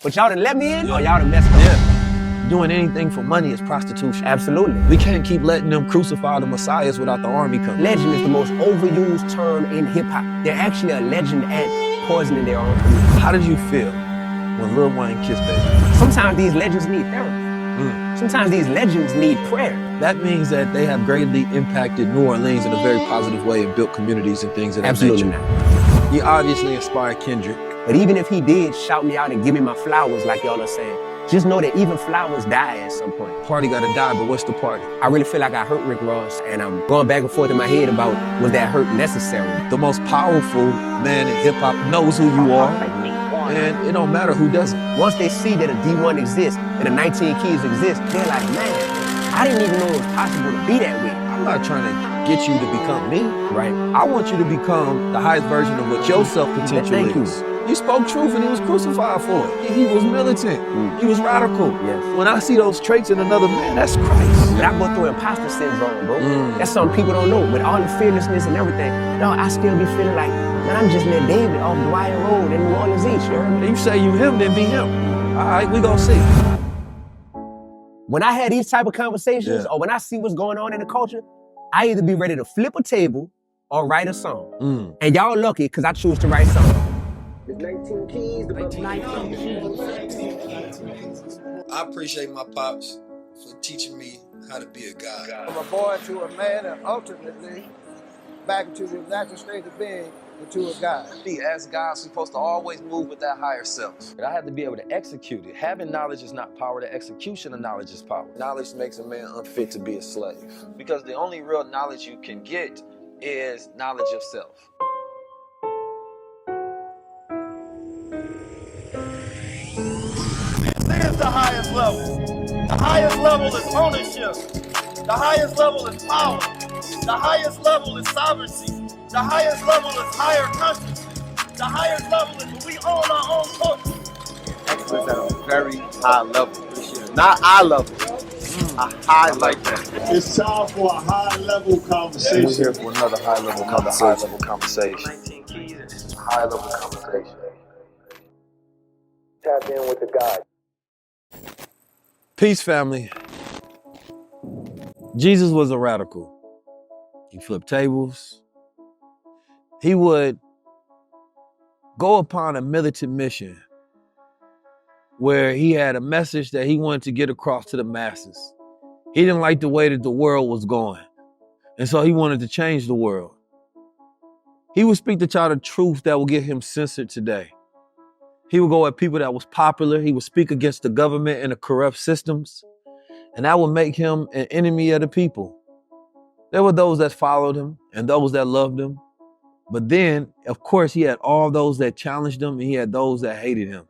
But y'all done let me in, or y'all done messed up? Yeah. Doing anything for money is prostitution. Absolutely. We can't keep letting them crucify the messiahs without the army coming. Legend is the most overused term in hip-hop. They're actually a legend at poisoning their own community. How did you feel when Lil Wayne kissed Baby? Sometimes these legends need therapy. Sometimes these legends need prayer. That means that they have greatly impacted New Orleans in a very positive way and built communities and things of that nature. Absolutely not. He obviously inspired Kendrick. But even if he did shout me out and give me my flowers like y'all are saying, just know that even flowers die at some point. Party gotta die, but what's the party? I really feel like I hurt Rick Ross, and I'm going back and forth in my head about, was that hurt necessary? The most powerful man in hip-hop knows who you are, and it don't matter who doesn't. Once they see that a Dee-1 exists and the 19 Keys exist, they're like, man, I didn't even know it was possible to be that way. I'm not trying to get you to become me. Right. I want you to become the highest version of what your self-potential Thank is. you. He spoke truth and he was crucified for it. He was militant. He was radical. Yes. When I see those traits in another man, that's Christ. But I go through imposter syndrome, bro. That's something people don't know. With all the fearlessness and everything, no, I still be feeling like, man, I'm just Lil David off Dwyer Road in New Orleans East, you heard me? If you say you him, then be him. All right, we gonna see. When I had these type of conversations, or when I see what's going on in the culture, I either be ready to flip a table or write a song. And y'all lucky, because I choose to write songs. There's 19 keys, the 19 keys. I appreciate my pops for teaching me how to be a guy. From a boy to a man, and ultimately back into the natural state of being into a God. As guys, we're supposed to always move with that higher self. But I have to be able to execute it. Having knowledge is not power, the execution of knowledge is power. Knowledge makes a man unfit to be a slave. Because the only real knowledge you can get is knowledge of self. This is the highest level. The highest level is ownership. The highest level is power. The highest level is sovereignty. The highest level is higher consciousness. The highest level is when we own our own culture. Excellence at a very high level this year. Not eye level. A high like that. It's time for a high-level conversation. We're here for another high-level conversation. 19 keys and this is high-level conversation. Tap in with the God. Peace, family. Jesus was a radical. He flipped tables. He would go upon a militant mission where he had a message that he wanted to get across to the masses. He didn't like the way that the world was going. And so he wanted to change the world. He would speak the child of truth that will get him censored today. He would go at people that was popular. He would speak against the government and the corrupt systems. And that would make him an enemy of the people. There were those that followed him and those that loved him. But then, of course, he had all those that challenged him and he had those that hated him.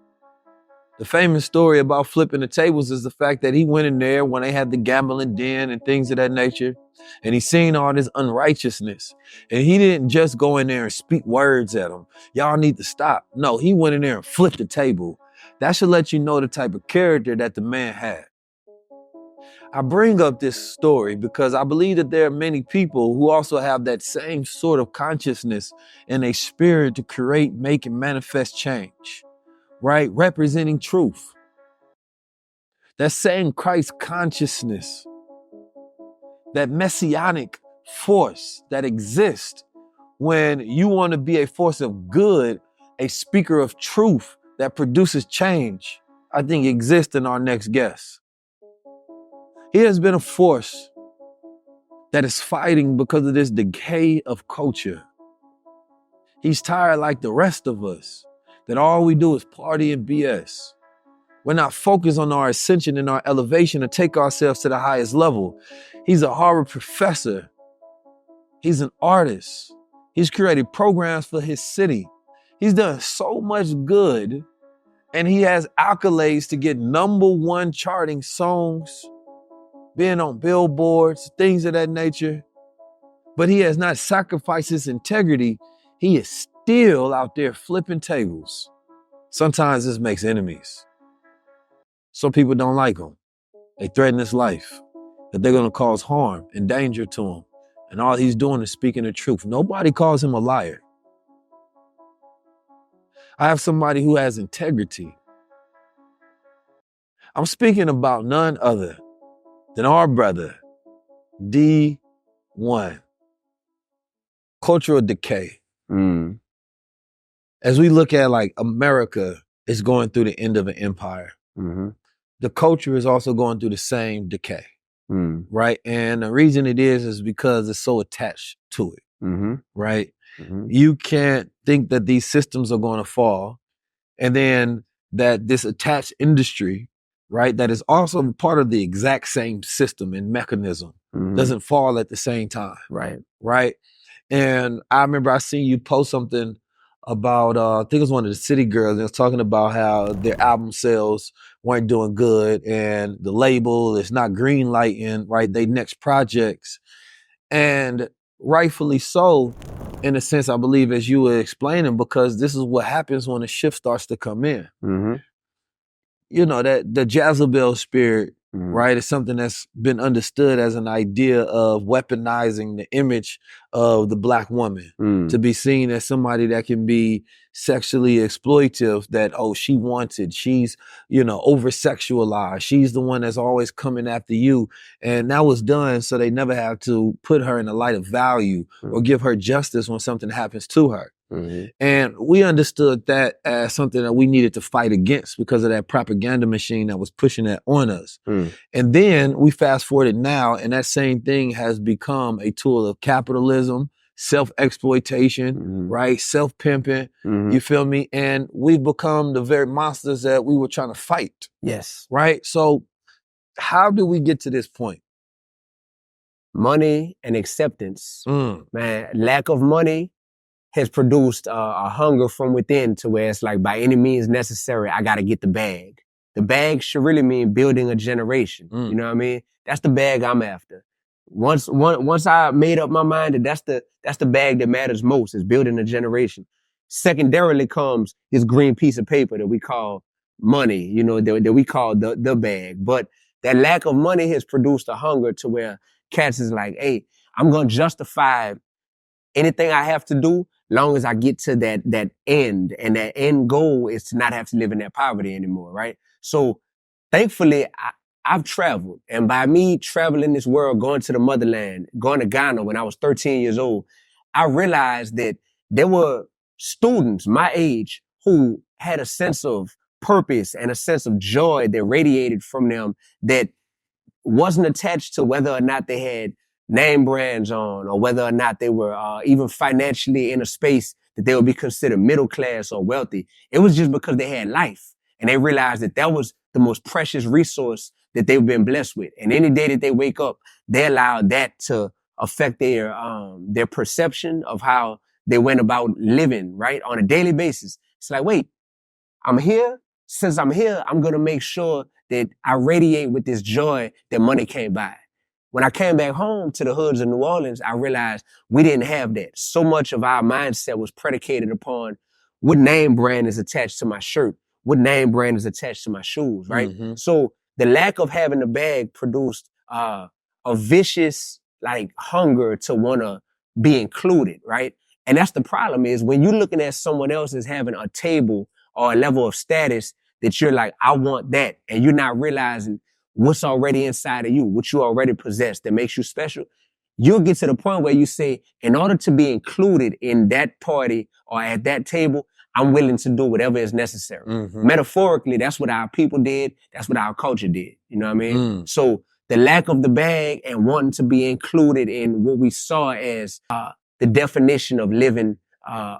The famous story about flipping the tables is the fact that he went in there when they had the gambling den and things of that nature, and he seen all this unrighteousness. And he didn't just go in there and speak words at them. Y'all need to stop. No, he went in there and flipped the table. That should let you know the type of character that the man had. I bring up this story because I believe that there are many people who also have that same sort of consciousness and a spirit to create, make, and manifest change. Right? Representing truth. That same Christ consciousness, that messianic force that exists when you want to be a force of good, a speaker of truth that produces change, I think exists in our next guest. He has been a force that is fighting because of this decay of culture. He's tired like the rest of us. That all we do is party and BS. We're not focused on our ascension and our elevation to take ourselves to the highest level. He's a Harvard professor. He's an artist. He's created programs for his city. He's done so much good, and he has accolades to get #1 charting songs, being on billboards, things of that nature. But he has not sacrificed his integrity. He is still out there flipping tables. Sometimes this makes enemies. Some people don't like him. They threaten his life, that they're going to cause harm and danger to him. And all he's doing is speaking the truth. Nobody calls him a liar. I have somebody who has integrity. I'm speaking about none other than our brother, Dee-1. Cultural decay. As we look at like America is going through the end of an empire. The culture is also going through the same decay, right? And the reason it is because it's so attached to it, right? You can't think that these systems are going to fall and then that this attached industry, right, that is also part of the exact same system and mechanism doesn't fall at the same time, right? And I remember I seen you post something about, I think it was one of the City Girls, and it was talking about how their album sales weren't doing good and the label is not green lighting, right, they next projects. And rightfully so, in a sense, I believe, as you were explaining, because this is what happens when a shift starts to come in. You know, that the Jezebel spirit, right, is something that's been understood as an idea of weaponizing the image of the Black woman to be seen as somebody that can be sexually exploitive, that, oh, she wanted, she's, you know, over-sexualized, she's the one that's always coming after you. And that was done so they never have to put her in a light of value or give her justice when something happens to her. And we understood that as something that we needed to fight against because of that propaganda machine that was pushing that on us. And then we fast forwarded now, and that same thing has become a tool of capitalism, self-exploitation, right? Self-pimping, you feel me? And we've become the very monsters that we were trying to fight. Yes. Right? So how do we get to this point? Money and acceptance. Man, lack of money has produced a hunger from within to where it's like, by any means necessary, I got to get the bag. The bag should really mean building a generation. You know what I mean? That's the bag I'm after. Once I made up my mind that that's the bag that matters most, is building a generation. Secondarily comes this green piece of paper that we call money, you know, that we call the bag. But that lack of money has produced a hunger to where cats is like, hey, I'm going to justify anything I have to do long as I get to that end. And that end goal is to not have to live in that poverty anymore, right? So thankfully, I've traveled. And by me traveling this world, going to the motherland, going to Ghana when I was 13 years old, I realized that there were students my age who had a sense of purpose and a sense of joy that radiated from them that wasn't attached to whether or not they had name brands on, or whether or not they were even financially in a space that they would be considered middle class or wealthy. It was just because they had life, and they realized that that was the most precious resource that they've been blessed with. And any day that they wake up, they allow that to affect their perception of how they went about living, right, on a daily basis. It's like, wait, I'm here. Since I'm here, I'm going to make sure that I radiate with this joy that money can't buy. When I came back home to the hoods of New Orleans, I realized we didn't have that. So much of our mindset was predicated upon what name brand is attached to my shirt, what name brand is attached to my shoes, right? So the lack of having the bag produced a vicious like hunger to want to be included, right? And that's the problem, is when you're looking at someone else as having a table or a level of status that you're like, I want that, and you're not realizing what's already inside of you, what you already possess that makes you special, you'll get to the point where you say, in order to be included in that party or at that table, I'm willing to do whatever is necessary. Metaphorically, that's what our people did. That's what our culture did. You know what I mean? So the lack of the bag and wanting to be included in what we saw as the definition of living a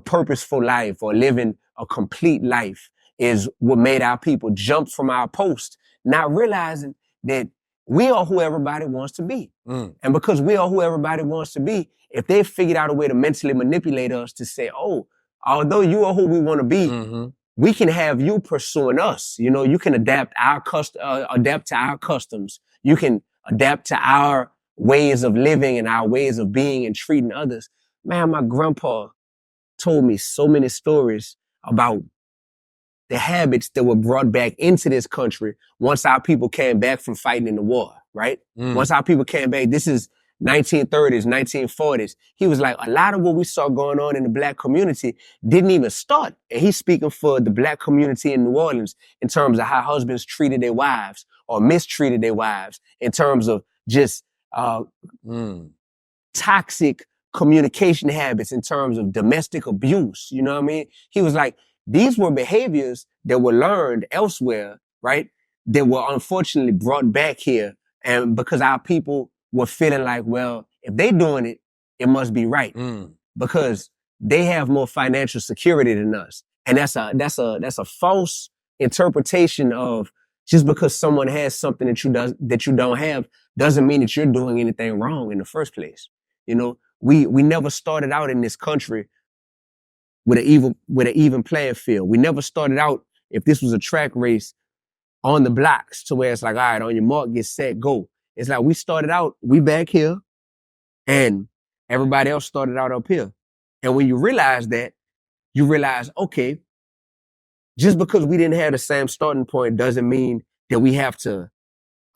purposeful life or living a complete life is what made our people jump from our post, not realizing that we are who everybody wants to be. And because we are who everybody wants to be, if they figured out a way to mentally manipulate us to say, oh, although you are who we want to be, we can have you pursuing us. You know, you can adapt to our customs. You can adapt to our ways of living and our ways of being and treating others. Man, my grandpa told me so many stories about the habits that were brought back into this country once our people came back from fighting in the war, right? Once our people came back, this is 1930s, 1940s. He was like, a lot of what we saw going on in the black community didn't even start. And he's speaking for the black community in New Orleans in terms of how husbands treated their wives or mistreated their wives, in terms of just toxic communication habits, in terms of domestic abuse. You know what I mean? He was like, these were behaviors that were learned elsewhere, right? That were unfortunately brought back here. And because our people were feeling like, well, if they doing it, it must be right. Because they have more financial security than us. And that's a false interpretation of, just because someone has something that you don't have doesn't mean that you're doing anything wrong in the first place. You know, we never started out in this country with an even playing field. We never started out, if this was a track race, on the blocks to where it's like, all right, on your mark, get set, go. It's like we started out, we back here, and everybody else started out up here. And when you realize that, you realize, okay, just because we didn't have the same starting point doesn't mean that we have to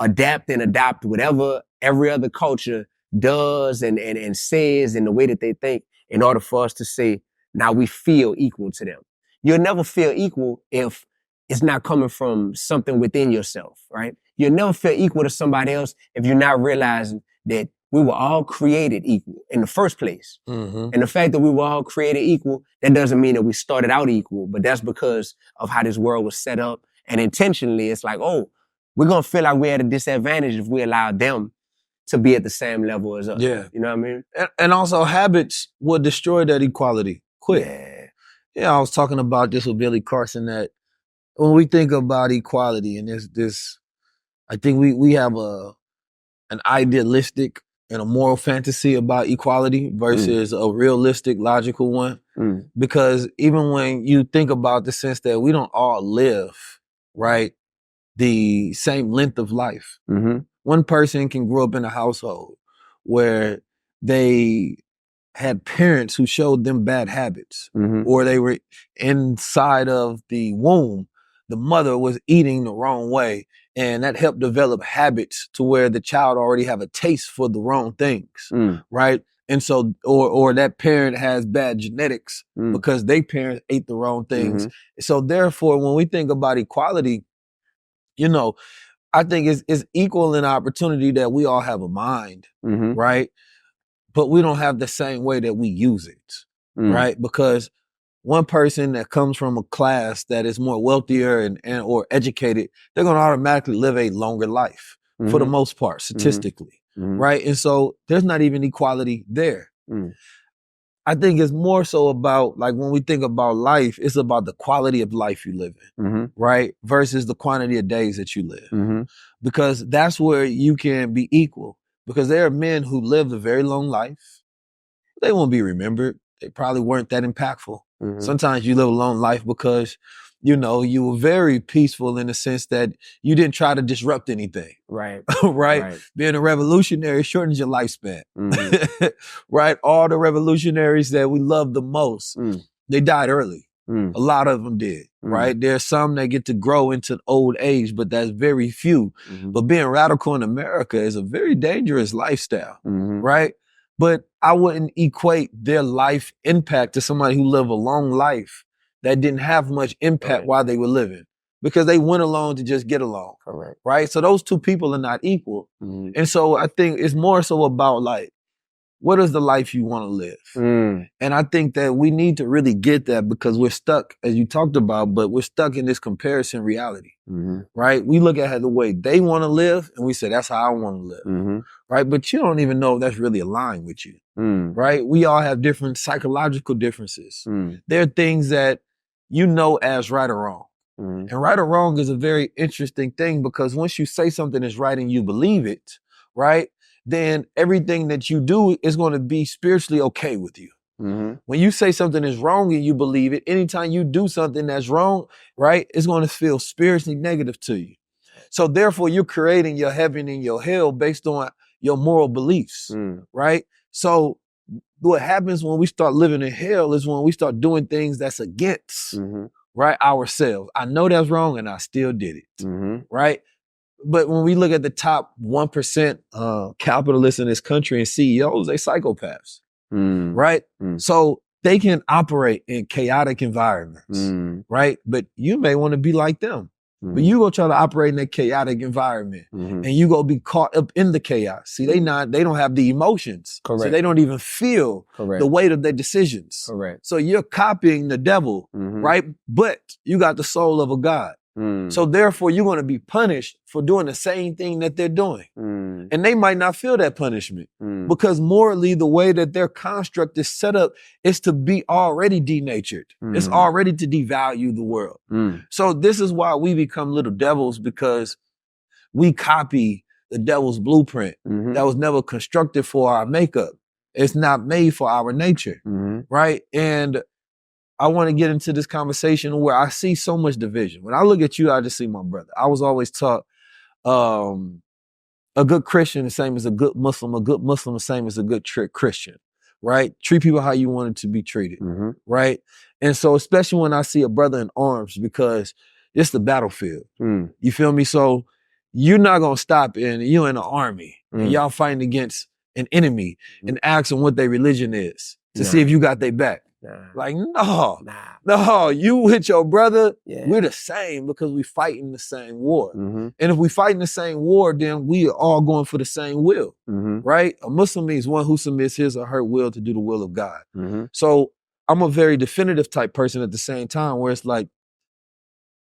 adapt and adopt whatever every other culture does and says in the way that they think, in order for us to say, now we feel equal to them. You'll never feel equal if it's not coming from something within yourself, right? You'll never feel equal to somebody else if you're not realizing that we were all created equal in the first place. And the fact that we were all created equal, that doesn't mean that we started out equal, but that's because of how this world was set up. And intentionally, it's like, oh, we're going to feel like we're at a disadvantage if we allow them to be at the same level as us. Yeah. You know what I mean? And also habits will destroy that equality quick. Yeah, I was talking about this with Billy Carson, that when we think about equality, and there's this, I think we have an idealistic and a moral fantasy about equality versus a realistic, logical one. Because even when you think about the sense that we don't all live, right, the same length of life. One person can grow up in a household where they had parents who showed them bad habits, or they were inside of the womb, the mother was eating the wrong way, and that helped develop habits to where the child already have a taste for the wrong things, right? And so, or that parent has bad genetics because their parents ate the wrong things. So therefore, when we think about equality, you know, I think it's equal in opportunity that we all have a mind, right? But we don't have the same way that we use it, right? Because one person that comes from a class that is more wealthier and or educated, they're going to automatically live a longer life for the most part, statistically, right? And so there's not even equality there. I think it's more so about, like, when we think about life, it's about the quality of life you live in, right? Versus the quantity of days that you live. Because that's where you can be equal. Because there are men who lived a very long life. They won't be remembered. They probably weren't that impactful. Sometimes you live a long life because, you know, you were very peaceful in the sense that you didn't try to disrupt anything. Right. Right? Being a revolutionary shortens your lifespan. Right? All the revolutionaries that we love the most, they died early. A lot of them did, right? There's some that get to grow into old age, but that's very few. But being radical in America is a very dangerous lifestyle, right? But I wouldn't equate their life impact to somebody who lived a long life that didn't have much impact while they were living, because they went along to just get along, right? So those two people are not equal. And so I think it's more so about, like, what is the life you want to live? And I think that we need to really get that, because we're stuck, as you talked about, but we're stuck in this comparison reality, right? We look at the way they want to live and we say, that's how I want to live, right? But you don't even know if that's really aligned with you, right? We all have different psychological differences. There are things that you know as right or wrong. And right or wrong is a very interesting thing, because once you say something is right and you believe it, right, then everything that you do is going to be spiritually okay with you. When you say something is wrong and you believe it, anytime you do something that's wrong, right, it's going to feel spiritually negative to you. So therefore, you're creating your heaven and your hell based on your moral beliefs, right? So what happens when we start living in hell is when we start doing things that's against, right, ourselves. I know that's wrong and I still did it, right? But when we look at the top 1% capitalists in this country and CEOs, they psychopaths, right? So they can operate in chaotic environments, right? But you may want to be like them. But you go try to operate in that chaotic environment and you go be caught up in the chaos. See, they don't have the emotions. Correct. So they don't even feel the weight of their decisions. Correct. So you're copying the devil, right? But you got the soul of a God. So therefore you're going to be punished for doing the same thing that they're doing. And they might not feel that punishment because morally the way that their construct is set up is to be already denatured. It's already to devalue the world. So this is why we become little devils, because we copy the devil's blueprint that was never constructed for our makeup. It's not made for our nature, right? And I want to get into this conversation where I see so much division. When I look at you, I just see my brother. I was always taught a good Christian the same as a good Muslim the same as a good Christian, right? Treat people how you want it to be treated, right? And so especially when I see a brother in arms, because it's the battlefield. You feel me? So you're not going to stop you're in the army and y'all fighting against an enemy and ask them what their religion is to see if you got their back. Like, no, you with your brother, we're the same because we fighting the same war. And if we fighting the same war, then we are all going for the same will, right? A Muslim means one who submits his or her will to do the will of God. So I'm a very definitive type person at the same time, where it's like,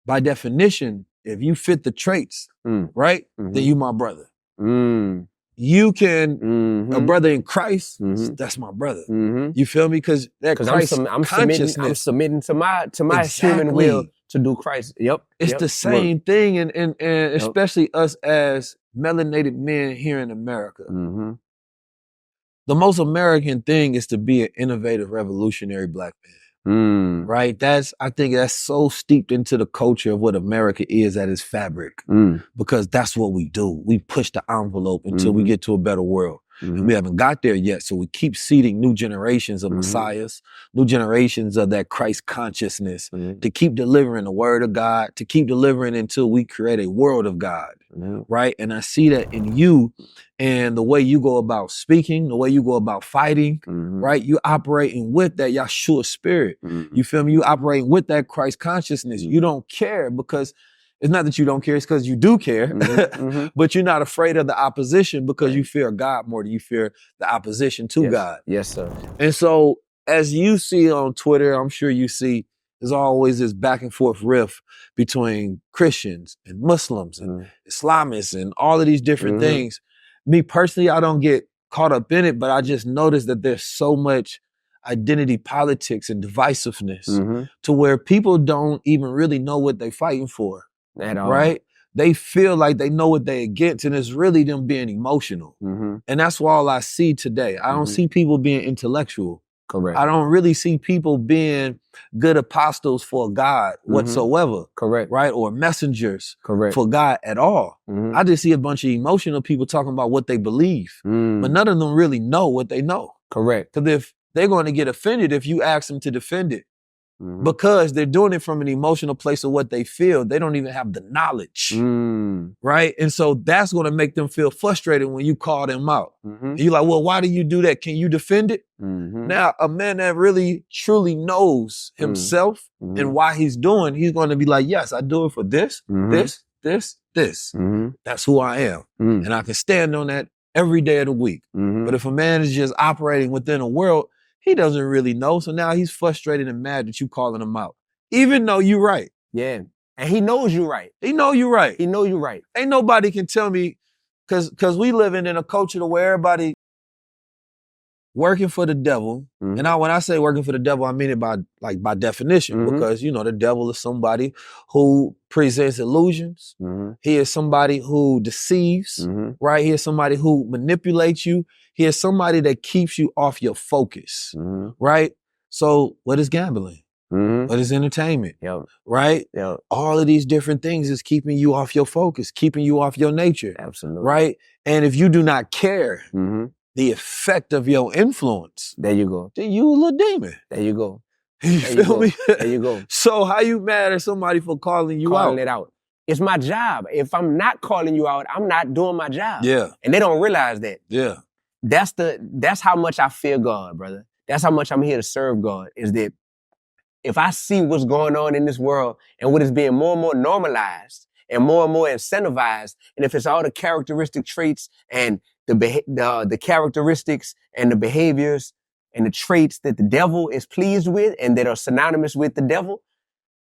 by definition, if you fit the traits, right, then you my brother. You can, a brother in Christ, that's my brother. You feel me? Because that Christ consciousness. I'm submitting to my human will to do Christ. It's the same thing, and especially us as melanated men here in America. The most American thing is to be an innovative, revolutionary black man. Right? I think that's so steeped into the culture of what America is at its fabric. Because that's what we do. We push the envelope until we get to a better world. And we haven't got there yet. So we keep seeding new generations of messiahs, new generations of that Christ consciousness, to keep delivering the word of God, to keep delivering until we create a world of God. Right? And I see that in you and the way you go about speaking, the way you go about fighting, right? You operating with that Yahshua spirit. You feel me? You operating with that Christ consciousness. You don't care because it's not that you don't care, it's because you do care, but you're not afraid of the opposition because you fear God more than you fear the opposition to God. Yes, sir. And so as you see on Twitter, I'm sure you see, there's always this back and forth riff between Christians and Muslims and Islamists and all of these different things. Me personally, I don't get caught up in it, but I just noticed that there's so much identity politics and divisiveness to where people don't even really know what they're fighting for. At all. Right? They feel like they know what they're against, and it's really them being emotional. And that's all I see today. I don't see people being intellectual. Correct. I don't really see people being good apostles for God whatsoever. Correct. Right? Or messengers Correct. for God at all. I just see a bunch of emotional people talking about what they believe, but none of them really know what they know. Correct. Because if they're going to get offended if you ask them to defend it, because they're doing it from an emotional place of what they feel. They don't even have the knowledge, right? And so that's going to make them feel frustrated when you call them out. And you're like, well, why do you do that? Can you defend it? Now, a man that really, truly knows himself and why he's doing, he's going to be like, yes, I do it for this, this. That's who I am. And I can stand on that every day of the week. But if a man is just operating within a world, he doesn't really know. So now he's frustrated and mad that you calling him out. Even though you're right. Yeah. And he knows you're right. He know you're right. He know you're right. Ain't nobody can tell me, cause we living in a culture where everybody working for the devil. And when I say working for the devil, I mean it by definition, because the devil is somebody who presents illusions. He is somebody who deceives, right? He is somebody who manipulates you. He is somebody that keeps you off your focus, right? So what is gambling? What is entertainment? Right? All of these different things is keeping you off your focus, keeping you off your nature. Absolutely. Right? And if you do not care the effect of your influence, there you go. Then you a little demon. There you go. You feel me? There you go. So how you mad at somebody for calling you out? Calling it out. It's my job. If I'm not calling you out, I'm not doing my job. Yeah. And they don't realize that. Yeah. That's how much I fear God, brother. That's how much I'm here to serve God, is that if I see what's going on in this world and what is being more and more normalized and more incentivized, and if it's all the characteristic traits and the characteristics and the behaviors and the traits that the devil is pleased with and that are synonymous with the devil,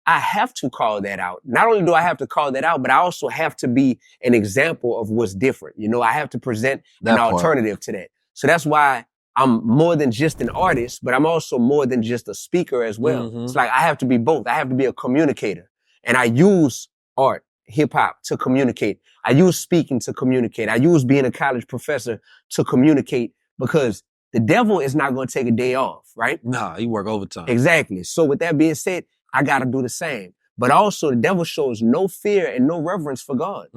I have to call that out. Not only do I have to call that out, but I also have to be an example of what's different. You know, I have to present an alternative to that. So that's why I'm more than just an artist, but I'm also more than just a speaker as well. It's like I have to be both. I have to be a communicator. And I use art, hip hop to communicate. I use speaking to communicate. I use being a college professor to communicate, because the devil is not going to take a day off, right? Nah, he work overtime. Exactly. So with that being said, I got to do the same. But also the devil shows no fear and no reverence for God.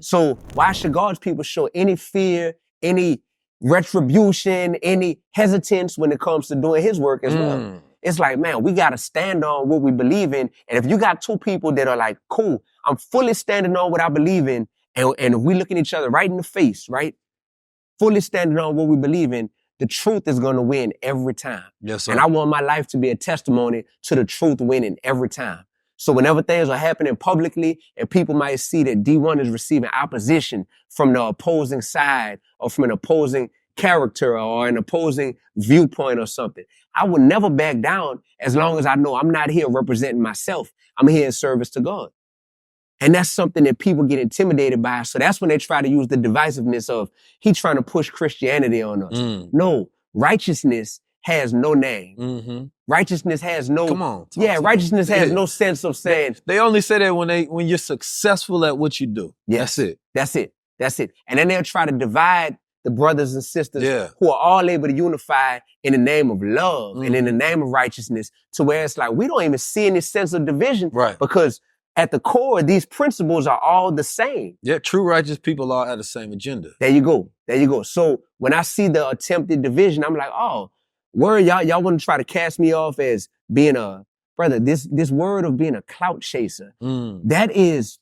So why should God's people show any fear, any retribution, any hesitance when it comes to doing his work as well? It's like, man, we got to stand on what we believe in. And if you got two people that are like, cool, I'm fully standing on what I believe in, and we looking each other right in the face, right? Fully standing on what we believe in, the truth is going to win every time. Yes, sir. And I want my life to be a testimony to the truth winning every time. So whenever things are happening publicly and people might see that Dee-1 is receiving opposition from the opposing side or from an opposing character or an opposing viewpoint or something, I will never back down as long as I know I'm not here representing myself. I'm here in service to God. And that's something that people get intimidated by. So that's when they try to use the divisiveness of, he trying to push Christianity on us. No, righteousness has no name. Righteousness has no... Come on. Righteousness has no sense of saying... They only say that when you're successful at what you do. Yes, That's it. That's it. And then they'll try to divide the brothers and sisters who are all able to unify in the name of love and in the name of righteousness, to where it's like, we don't even see any sense of division. Right. Because at the core, these principles are all the same. Yeah, true righteous people all have the same agenda. There you go. So when I see the attempted division, I'm like, oh, word, y'all want to try to cast me off as being brother, this word of being a clout chaser, that is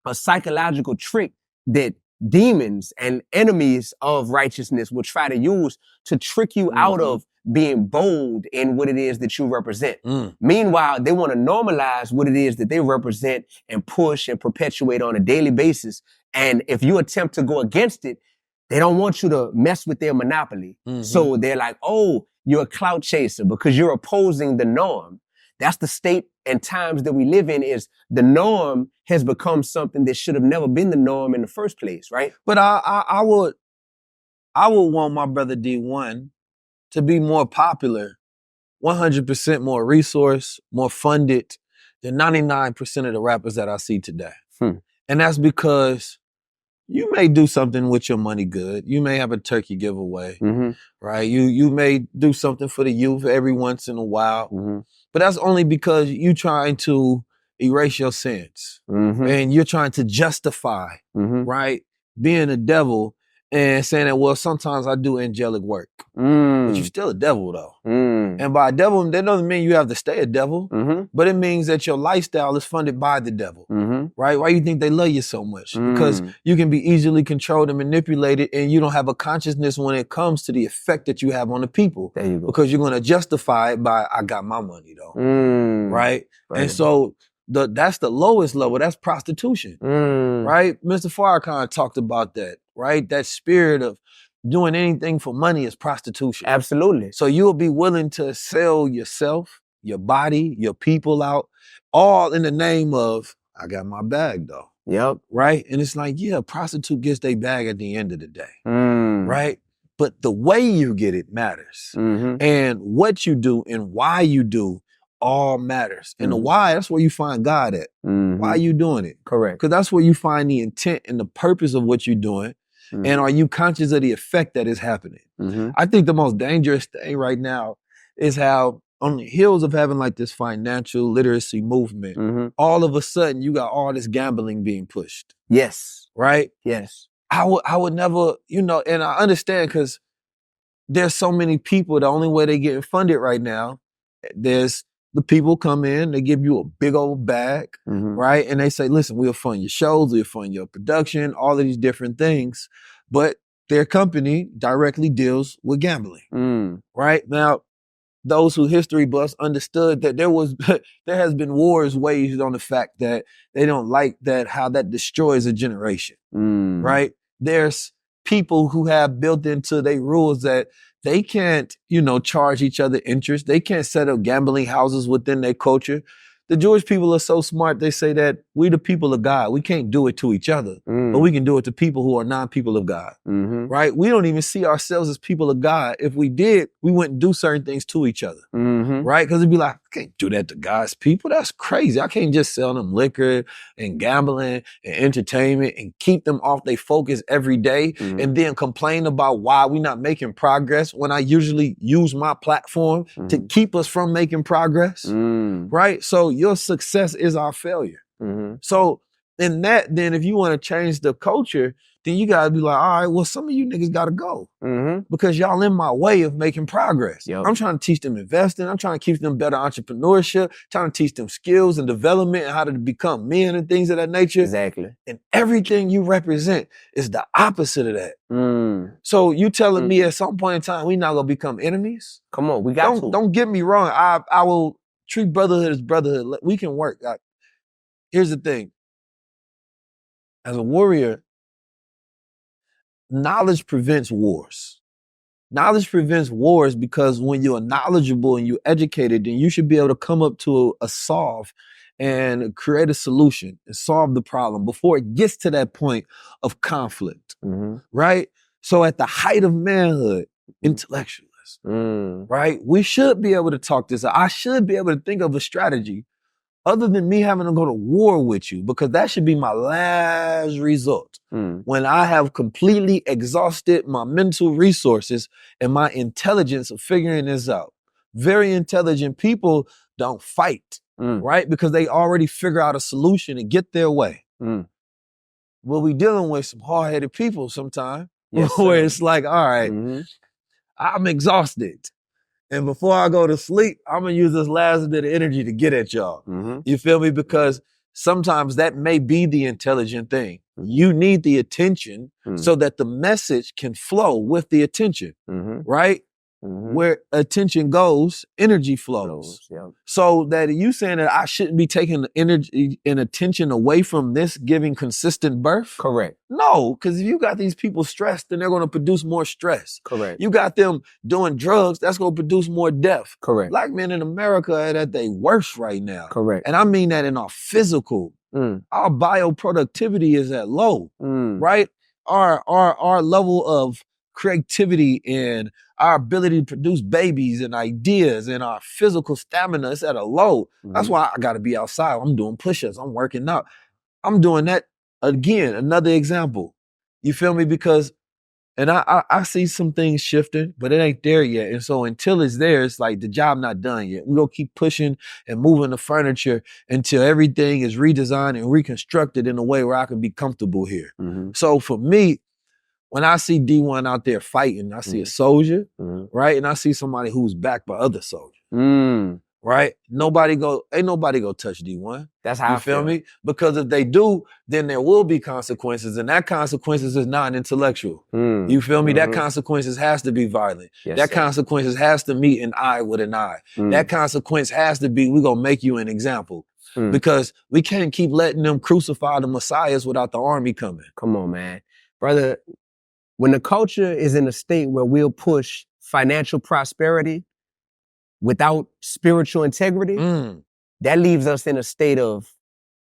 a psychological trick that demons and enemies of righteousness will try to use to trick you out of being bold in what it is that you represent. Meanwhile, they want to normalize what it is that they represent and push and perpetuate on a daily basis. And if you attempt to go against it, they don't want you to mess with their monopoly. So they're like, oh, you're a clout chaser because you're opposing the norm. That's the state and times that we live in, is the norm has become something that should have never been the norm in the first place, right? But I would want my brother Dee-1 to be more popular, 100% more resource, more funded than 99% of the rappers that I see today. And that's because you may do something with your money good. You may have a turkey giveaway, right? You may do something for the youth every once in a while, but that's only because you're trying to erase your sins and you're trying to justify, right, being a devil and saying that, well, sometimes I do angelic work, but you're still a devil though. And by a devil, that doesn't mean you have to stay a devil, but it means that your lifestyle is funded by the devil, right? Why do you think they love you so much? Because you can be easily controlled and manipulated, and you don't have a consciousness when it comes to the effect that you have on the people. There you go. Because you're going to justify it by, I got my money though, right? And so that's the lowest level. That's prostitution, right? Mr. Farrakhan talked about that, right? That spirit of doing anything for money is prostitution. Absolutely. So you'll be willing to sell yourself, your body, your people out, all in the name of, I got my bag though. Yep. Right? And it's like, yeah, a prostitute gets their bag at the end of the day, right? But the way you get it matters. And what you do and why you do all matters. And the why, that's where you find God at. Why are you doing it? Correct. Because that's where you find the intent and the purpose of what you're doing. And are you conscious of the effect that is happening? I think the most dangerous thing right now is how, on the heels of having like this financial literacy movement, all of a sudden you got all this gambling being pushed. Yes. Right? Yes. I would never, and I understand because there's so many people, the only way they're getting funded right now, there's the people come in, they give you a big old bag, right? And they say, listen, we'll fund your shows, we'll fund your production, all of these different things. But their company directly deals with gambling, right? Now, those who history buffs understood that there has been wars waged on the fact that they don't like that, how that destroys a generation, right? There's people who have built into their rules that they can't, charge each other interest. They can't set up gambling houses within their culture. The Jewish people are so smart, they say that we the people of God. We can't do it to each other, but we can do it to people who are non-people of God, right? We don't even see ourselves as people of God. If we did, we wouldn't do certain things to each other, right? Because it'd be like, I can't do that to God's people. That's crazy. I can't just sell them liquor and gambling and entertainment and keep them off their focus every day and then complain about why we're not making progress when I usually use my platform to keep us from making progress, right? So your success is our failure. So in that, then if you want to change the culture, then you gotta be like, all right, well, some of you niggas gotta go because y'all in my way of making progress. I'm trying to teach them investing. I'm trying to teach them better entrepreneurship, trying to teach them skills and development and how to become men and things of that nature. Exactly. And everything you represent is the opposite of that. So you telling me at some point in time, we not gonna become enemies? Come on, we got to. Don't get me wrong. I will treat brotherhood as brotherhood. We can work. Here's the thing. As a warrior, knowledge prevents wars. Knowledge prevents wars because when you're knowledgeable and you're educated, then you should be able to come up to a solve and create a solution and solve the problem before it gets to that point of conflict, right? So at the height of manhood, intellectualism, right? We should be able to talk this out. I should be able to think of a strategy other than me having to go to war with you, because that should be my last resort. When I have completely exhausted my mental resources and my intelligence of figuring this out. Very intelligent people don't fight, right? Because they already figure out a solution and get their way. Well, we dealing with some hard-headed people sometimes, where it's like, all right, I'm exhausted. And before I go to sleep, I'm gonna use this last bit of energy to get at y'all. You feel me? Because sometimes that may be the intelligent thing. You need the attention so that the message can flow with the attention, right? Where attention goes, energy flows. So that you saying that I shouldn't be taking the energy and attention away from this giving consistent birth? Correct. No, because if you got these people stressed, then they're going to produce more stress. Correct. You got them doing drugs, that's going to produce more death. Correct. Black men in America are at their worst right now. Correct. And I mean that in our physical. Our bioproductivity is at low, right? Our level of creativity and our ability to produce babies and ideas and our physical stamina is at a low. That's why I got to be outside. I'm doing push-ups. I'm working out. I'm doing that again. Another example. You feel me? Because, and I see some things shifting, but it ain't there yet. And so until it's there, it's like the job not done yet. We're going to keep pushing and moving the furniture until everything is redesigned and reconstructed in a way where I can be comfortable here. So for me, when I see Dee-1 out there fighting, I see a soldier, right? And I see somebody who's backed by other soldiers, right? Ain't nobody go touch Dee-1. That's how I feel me? Because if they do, then there will be consequences, and that consequences is non-intellectual. You feel me? That consequences has to be violent. That consequences has to meet an eye with an eye. That consequence has to be, we're gonna make you an example. Because we can't keep letting them crucify the messiahs without the army coming. Come on, man. Brother, when the culture is in a state where we'll push financial prosperity without spiritual integrity, that leaves us in a state of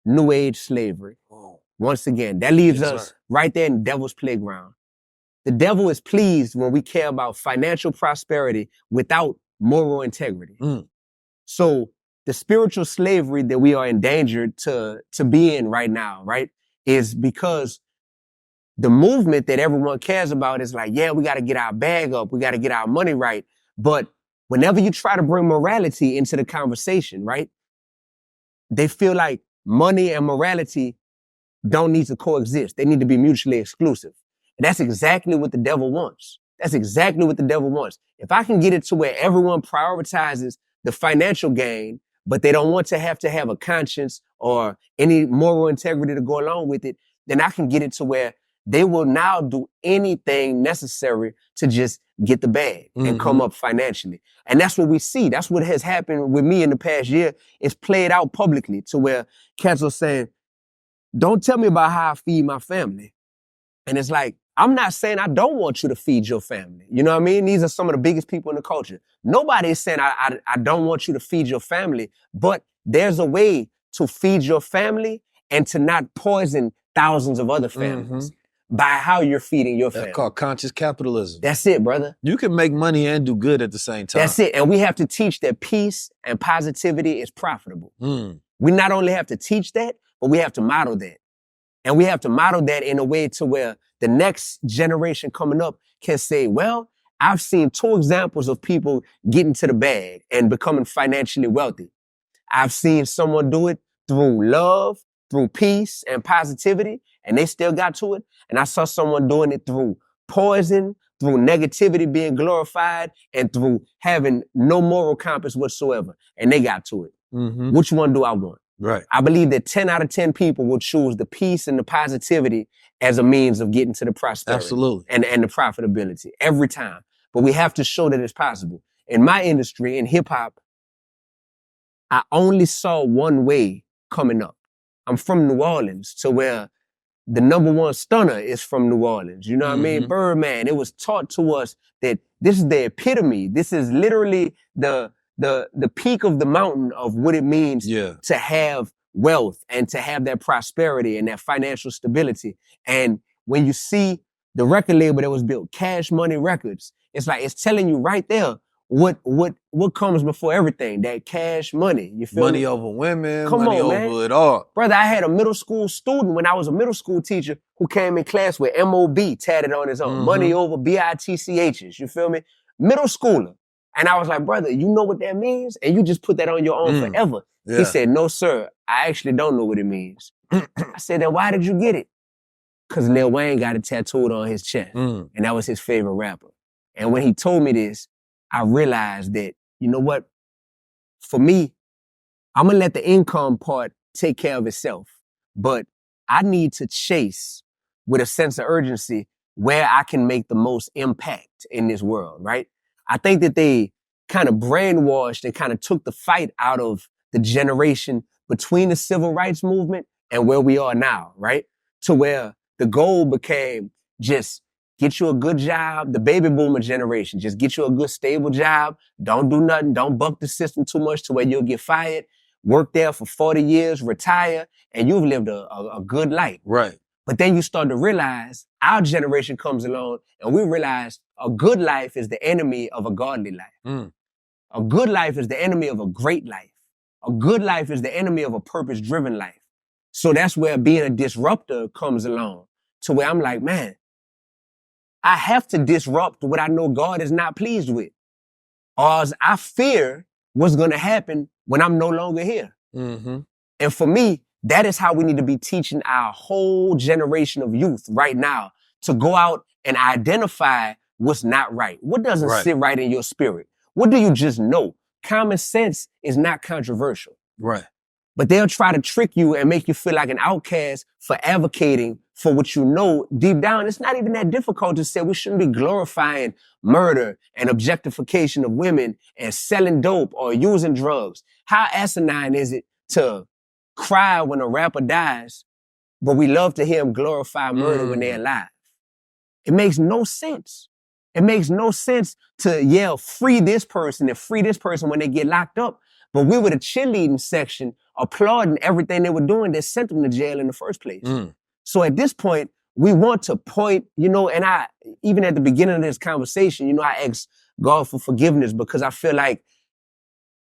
new age slavery. Once again, that leaves us right there in devil's playground. The devil is pleased when we care about financial prosperity without moral integrity. So the spiritual slavery that we are endangered to be in right now, right, is because the movement that everyone cares about is like, yeah, we got to get our bag up. We got to get our money right. But whenever you try to bring morality into the conversation, right, they feel like money and morality don't need to coexist. They need to be mutually exclusive. And that's exactly what the devil wants. That's exactly what the devil wants. If I can get it to where everyone prioritizes the financial gain but they don't want to have a conscience or any moral integrity to go along with it, then I can get it to where they will now do anything necessary to just get the bag and come up financially. And that's what we see. That's what has happened with me in the past year. It's played out publicly to where cats are saying, don't tell me about how I feed my family. And it's like, I'm not saying I don't want you to feed your family. You know what I mean? These are some of the biggest people in the culture. Nobody is saying I don't want you to feed your family, but there's a way to feed your family and to not poison thousands of other families by how you're feeding your family. That's called conscious capitalism. That's it, brother. You can make money and do good at the same time. That's it. And we have to teach that peace and positivity is profitable. We not only have to teach that, but we have to model that. And we have to model that in a way to where the next generation coming up can say, well, I've seen 2 examples of people getting to the bag and becoming financially wealthy. I've seen someone do it through love, through peace and positivity, and they still got to it. And I saw someone doing it through poison, through negativity being glorified, and through having no moral compass whatsoever. And they got to it. Which one do I want? Right. I believe that 10 out of 10 people will choose the peace and the positivity as a means of getting to the prosperity. Absolutely. And the profitability every time. But we have to show that it's possible. In my industry, in hip hop, I only saw one way coming up. I'm from New Orleans, to where the #1 stunner is from New Orleans. You know what I mean? Birdman. It was taught to us that this is the epitome. This is literally the peak of the mountain of what it means to have wealth and to have that prosperity and that financial stability. And when you see the record label that was built, Cash Money Records, it's like, it's telling you right there what comes before everything, that cash money. You feel money me? over women, Come money on, over man. it all. Brother, I had a middle school student when I was a middle school teacher who came in class with MOB tatted on his own. Money over BITCHs. You feel me? Middle schooler. And I was like, brother, you know what that means? And you just put that on your own forever. Yeah. He said, no, sir, I actually don't know what it means. I said, then why did you get it? Because Lil Wayne got it tattooed on his chest. And that was his favorite rapper. And when he told me this, I realized that, you know what? For me, I'm going to let the income part take care of itself. But I need to chase with a sense of urgency where I can make the most impact in this world, right? I think that they kind of brainwashed and kind of took the fight out of the generation between the civil rights movement and where we are now, right? To where the goal became just get you a good job, the baby boomer generation, just get you a good stable job, don't do nothing, don't buck the system too much to where you'll get fired, work there for 40 years, retire, and you've lived a good life. Right. But then you start to realize our generation comes along and we realize a good life is the enemy of a godly life. A good life is the enemy of a great life. A good life is the enemy of a purpose-driven life. So that's where being a disruptor comes along, to where I'm like, man, I have to disrupt what I know God is not pleased with. Or else I fear what's going to happen when I'm no longer here. And for me, that is how we need to be teaching our whole generation of youth right now, to go out and identify what's not right. What doesn't sit right in your spirit? What do you just know? Common sense is not controversial. Right. But they'll try to trick you and make you feel like an outcast for advocating for what you know deep down. It's not even that difficult to say we shouldn't be glorifying murder and objectification of women and selling dope or using drugs. How asinine is it to cry when a rapper dies, but we love to hear him glorify murder when they're alive? It makes no sense. It makes no sense to yell, free this person and free this person when they get locked up. But we were the cheerleading section applauding everything they were doing that sent them to jail in the first place. So at this point, we want to point, you know, and I, even at the beginning of this conversation, you know, I asked God for forgiveness because I feel like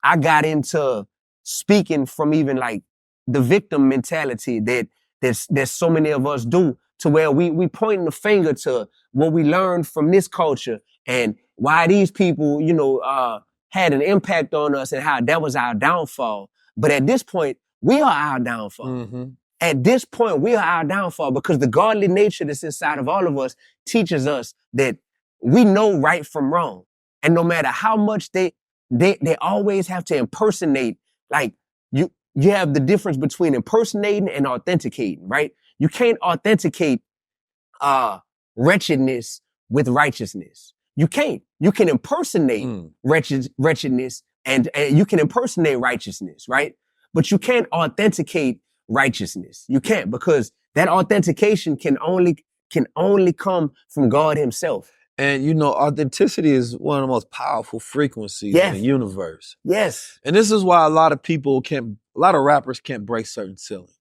I got into speaking from even like the victim mentality that there's so many of us do, to where we pointing the finger to what we learned from this culture and why these people, you know, had an impact on us and how that was our downfall. But at this point, we are our downfall. At this point, we are our downfall because the godly nature that's inside of all of us teaches us that we know right from wrong. And no matter how much they always have to impersonate Like you have the difference between impersonating and authenticating, right? You can't authenticate wretchedness with righteousness. You can't. You can impersonate wretchedness and you can impersonate righteousness, right? But you can't authenticate righteousness. You can't, because that authentication can only come from God himself. And you know, authenticity is one of the most powerful frequencies in the universe. Yes. And this is why a lot of rappers can't break certain ceilings.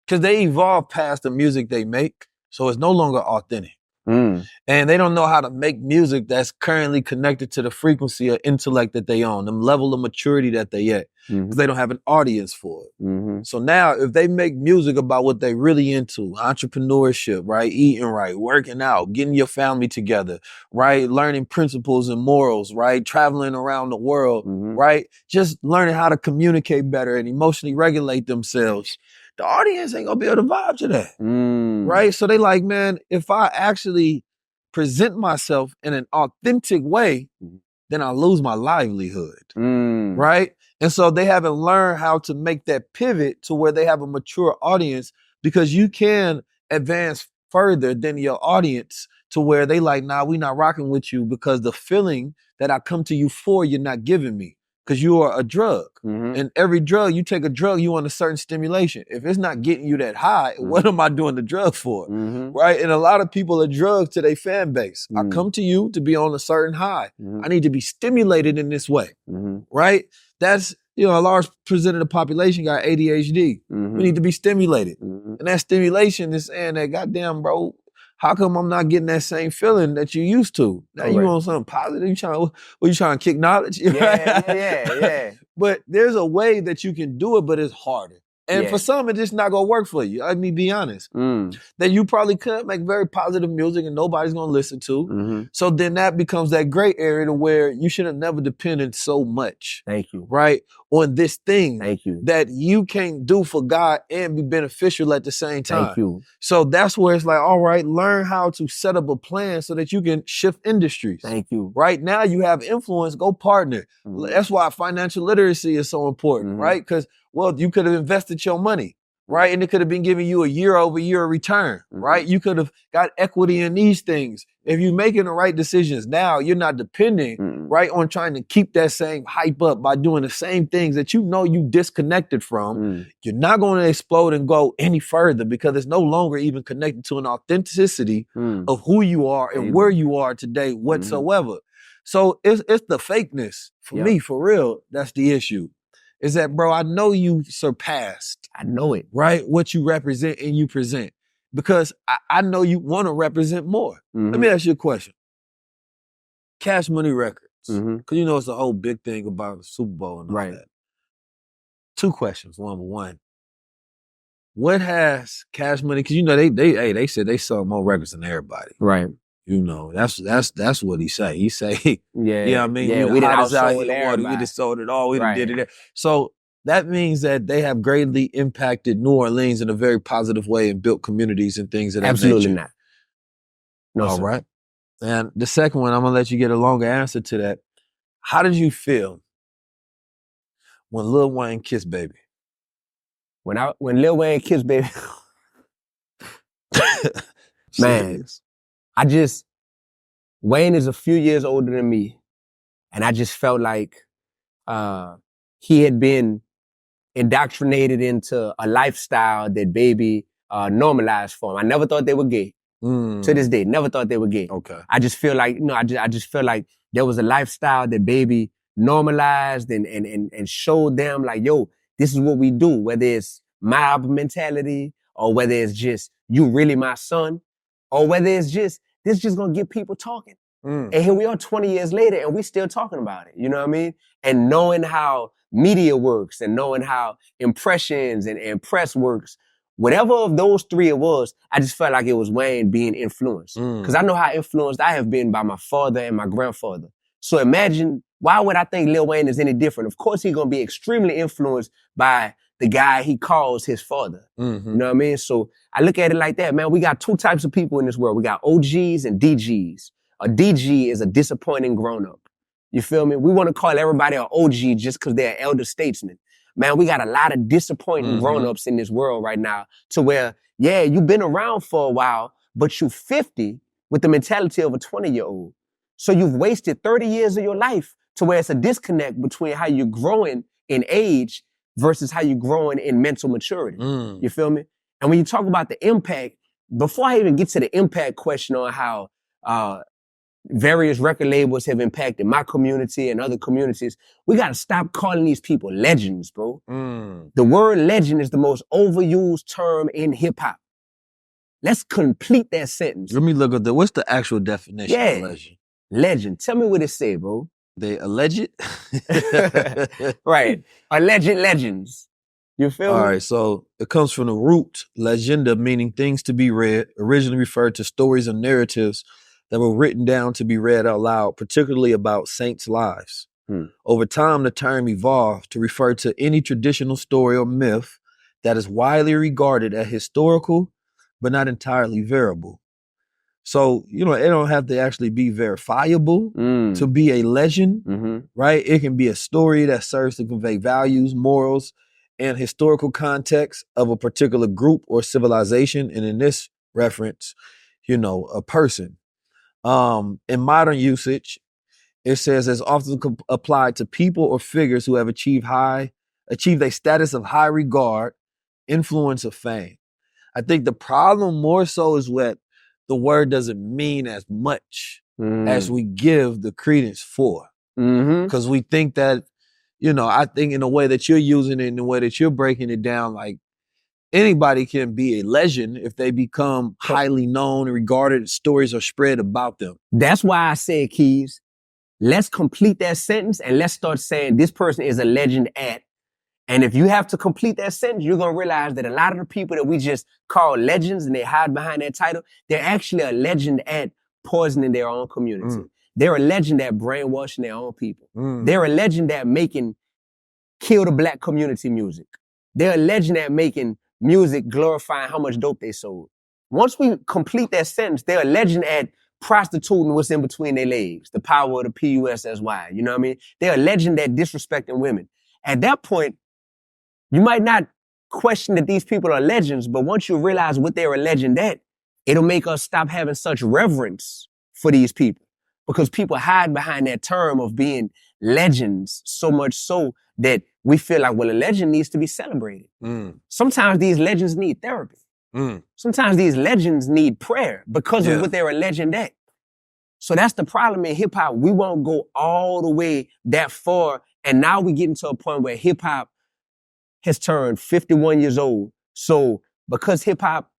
Because they evolve past the music they make, so it's no longer authentic. And they don't know how to make music that's currently connected to the frequency of intellect that they own, the level of maturity that they at, because they don't have an audience for it. So now if they make music about what they really into, entrepreneurship, right? Eating right, working out, getting your family together, right? Learning principles and morals, right? Traveling around the world, right? Just learning how to communicate better and emotionally regulate themselves. The audience ain't gonna be able to vibe to that, right? So they like, man, if I actually present myself in an authentic way, then I lose my livelihood, right? And so they haven't learned how to make that pivot to where they have a mature audience, because you can advance further than your audience to where they like, nah, we not rocking with you because the feeling that I come to you for, you're not giving me. Because you are a drug. And every drug, you take a drug, you want a certain stimulation. If it's not getting you that high, what am I doing the drug for? Right? And a lot of people are drugs to their fan base. I come to you to be on a certain high. I need to be stimulated in this way. Right? That's, you know, a large percentage of the population got ADHD. We need to be stimulated. And that stimulation is saying that, goddamn, bro, how come I'm not getting that same feeling that you used to? Now you want something positive? You trying to kick knowledge? Yeah. But there's a way that you can do it, but it's harder. And for some, it's just not gonna work for you. Let me be honest. That you probably could make very positive music and nobody's gonna listen to. So then that becomes that gray area to where you should have never depended so much. Thank you. Right? On this thing Thank you. that you can't do for God and be beneficial at the same time. Thank you. So that's where it's like, all right, learn how to set up a plan so that you can shift industries. Thank you. Right now you have influence, go partner. That's why financial literacy is so important, right? Because, well, you could have invested your money, right? And it could have been giving you a year-over-year return, right? You could have got equity in these things. If you're making the right decisions now, you're not depending, right, on trying to keep that same hype up by doing the same things that you know you disconnected from. You're not going to explode and go any further because it's no longer even connected to an authenticity of who you are and where you are today whatsoever. So it's the fakeness for me, for real. That's the issue. Is that, bro, I know you surpassed. I know it. Right? What you represent and you present. Because I know you want to represent more. Let me ask you a question. Cash Money Records. Because you know it's a whole big thing about the Super Bowl and all that. Two questions. Number one. What has Cash Money, because you know they said they sold more records than everybody. Right. You know, that's what he say. He say, I mean, yeah, we done outsold everybody. We just sold it all. We done did it. So that means that they have greatly impacted New Orleans in a very positive way and built communities and things of that nature. Absolutely not. No, all right. And the second one, I'm gonna let you get a longer answer to that. How did you feel when Lil Wayne kissed Baby? When Lil Wayne kissed Baby, man. Wayne is a few years older than me, and I just felt like he had been indoctrinated into a lifestyle that Baby normalized for him. I never thought they were gay. To this day, never thought they were gay. Okay. I just feel like, I just feel like there was a lifestyle that Baby normalized and showed them like, yo, this is what we do, whether it's mob mentality or whether it's just you really my son, or whether it's just this is just gonna get people talking. And here we are 20 years later and we still talking about it. You know what I mean? And knowing how media works and knowing how impressions and press works, whatever of those three it was, I just felt like it was Wayne being influenced. Because I know how influenced I have been by my father and my grandfather. So imagine, why would I think Lil Wayne is any different? Of course he's gonna be extremely influenced by the guy he calls his father. You know what I mean? So I look at it like that, man. We got two types of people in this world. We got OGs and DGs. A DG is a disappointing grown-up. You feel me? We want to call everybody an OG just because they're an elder statesman. Man, we got a lot of disappointing grown-ups in this world right now to where, yeah, you've been around for a while, but you 50 with the mentality of a 20-year-old. So you've wasted 30 years of your life to where it's a disconnect between how you're growing in age versus how you're growing in mental maturity. You feel me? And when you talk about the impact, before I even get to the impact question on how various record labels have impacted my community and other communities, we got to stop calling these people legends, bro. The word legend is the most overused term in hip hop. Let's complete that sentence. Let me look at what's the actual definition of legend? Legend. Tell me what it say, bro. They alleged? Right. Alleged legends. You feel me? All right, so it comes from the root legenda, meaning things to be read, originally referred to stories and narratives that were written down to be read out loud, particularly about saints' lives. Over time, the term evolved to refer to any traditional story or myth that is widely regarded as historical, but not entirely verifiable. So, you know, it don't have to actually be verifiable to be a legend, right? It can be a story that serves to convey values, morals, and historical context of a particular group or civilization. And in this reference, you know, a person. In modern usage, it says it's often applied to people or figures who have achieved a status of high regard, influence, or fame. I think the problem more so is that the word doesn't mean as much as we give the credence for. Because we think that, you know, I think in the way that you're using it, in the way that you're breaking it down, like anybody can be a legend if they become highly known and regarded, stories are spread about them. That's why I said, Keys, let's complete that sentence and let's start saying this person is a legend at. And if you have to complete that sentence, you're going to realize that a lot of the people that we just call legends and they hide behind that title, they're actually a legend at poisoning their own community. They're a legend at brainwashing their own people. They're a legend at making kill the black community music. They're a legend at making music glorifying how much dope they sold. Once we complete that sentence, they're a legend at prostituting what's in between their legs, the power of the PUSSY, you know what I mean? They're a legend at disrespecting women. At that point, you might not question that these people are legends, but once you realize what they're a legend at, it'll make us stop having such reverence for these people. Because people hide behind that term of being legends so much so that we feel like, well, a legend needs to be celebrated. Sometimes these legends need therapy. Sometimes these legends need prayer because of what they're a legend at. So that's the problem in hip hop. We won't go all the way that far. And now we're getting to a point where hip hop has turned 51 years old. So because hip hop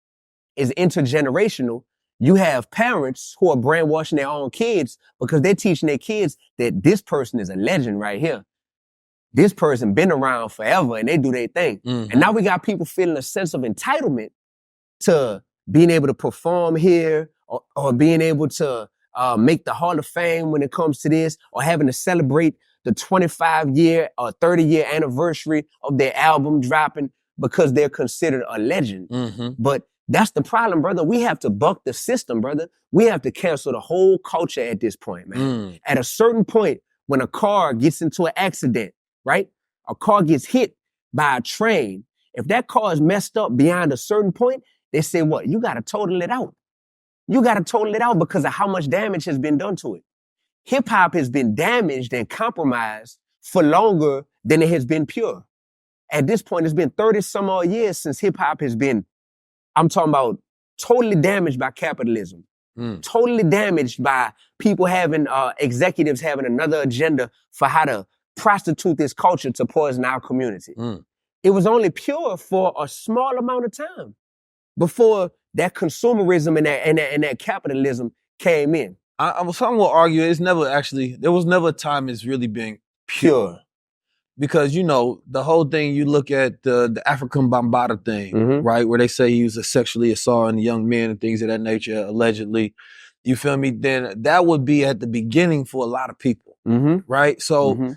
is intergenerational, you have parents who are brainwashing their own kids because they're teaching their kids that this person is a legend right here. This person been around forever and they do their thing. And now we got people feeling a sense of entitlement to being able to perform here or being able to make the Hall of Fame when it comes to this, or having to celebrate the 25-year or 30-year anniversary of their album dropping because they're considered a legend. But that's the problem, brother. We have to buck the system, brother. We have to cancel the whole culture at this point, man. At a certain point, when a car gets into an accident, right? A car gets hit by a train. If that car is messed up beyond a certain point, they say, what? You got to total it out. You got to total it out because of how much damage has been done to it. Hip hop has been damaged and compromised for longer than it has been pure. At this point, it's been 30 some odd years since hip hop has been, I'm talking about, totally damaged by capitalism. Totally damaged by people having, executives having another agenda for how to prostitute this culture to poison our community. It was only pure for a small amount of time before that consumerism and that capitalism came in. Some will argue there was never a time it's really been pure. Because, you know, the whole thing, you look at the African Bambaataa thing, right? Where they say he was sexually assaulting young men and things of that nature, allegedly. You feel me? Then that would be at the beginning for a lot of people, right? So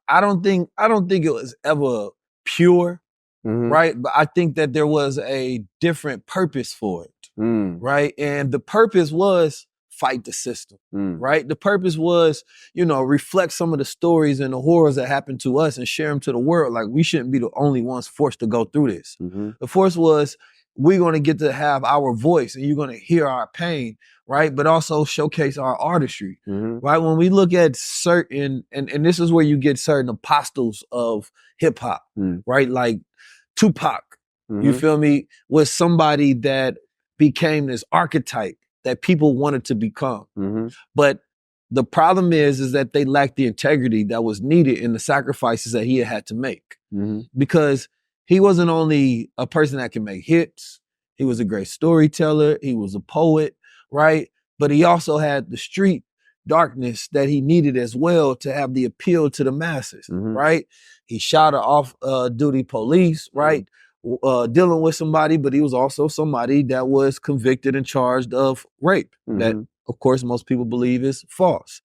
I don't think it was ever pure, right? But I think that there was a different purpose for it, right? And the purpose was fight the system, right? The purpose was, reflect some of the stories and the horrors that happened to us and share them to the world. Like, we shouldn't be the only ones forced to go through this. The force was, we're going to get to have our voice and you're going to hear our pain, right? But also showcase our artistry, right? When we look at certain, and this is where you get certain apostles of hip hop, right? Like Tupac, you feel me? Was somebody that became this archetype that people wanted to become. But the problem is that they lacked the integrity that was needed in the sacrifices that he had to make. Because he wasn't only a person that can make hits, he was a great storyteller, he was a poet, right? But he also had the street darkness that he needed as well to have the appeal to the masses, right? He shot an off-duty police, right? Dealing with somebody, but he was also somebody that was convicted and charged of rape. That, of course, most people believe is false.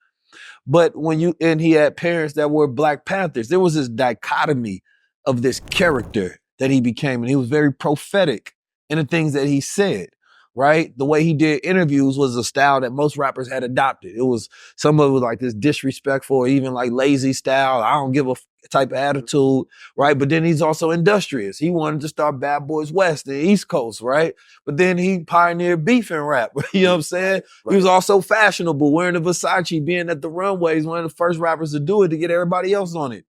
But and he had parents that were Black Panthers. There was this dichotomy of this character that he became, and he was very prophetic in the things that he said, right? The way he did interviews was a style that most rappers had adopted. It was, some of it was like this disrespectful or even like lazy style. I don't give a type of attitude, right? But then he's also industrious. He wanted to start Bad Boys West, the East Coast, right? But then he pioneered beef and rap, you know what I'm saying? He was also fashionable, wearing the Versace, being at the runways, one of the first rappers to do it to get everybody else on it.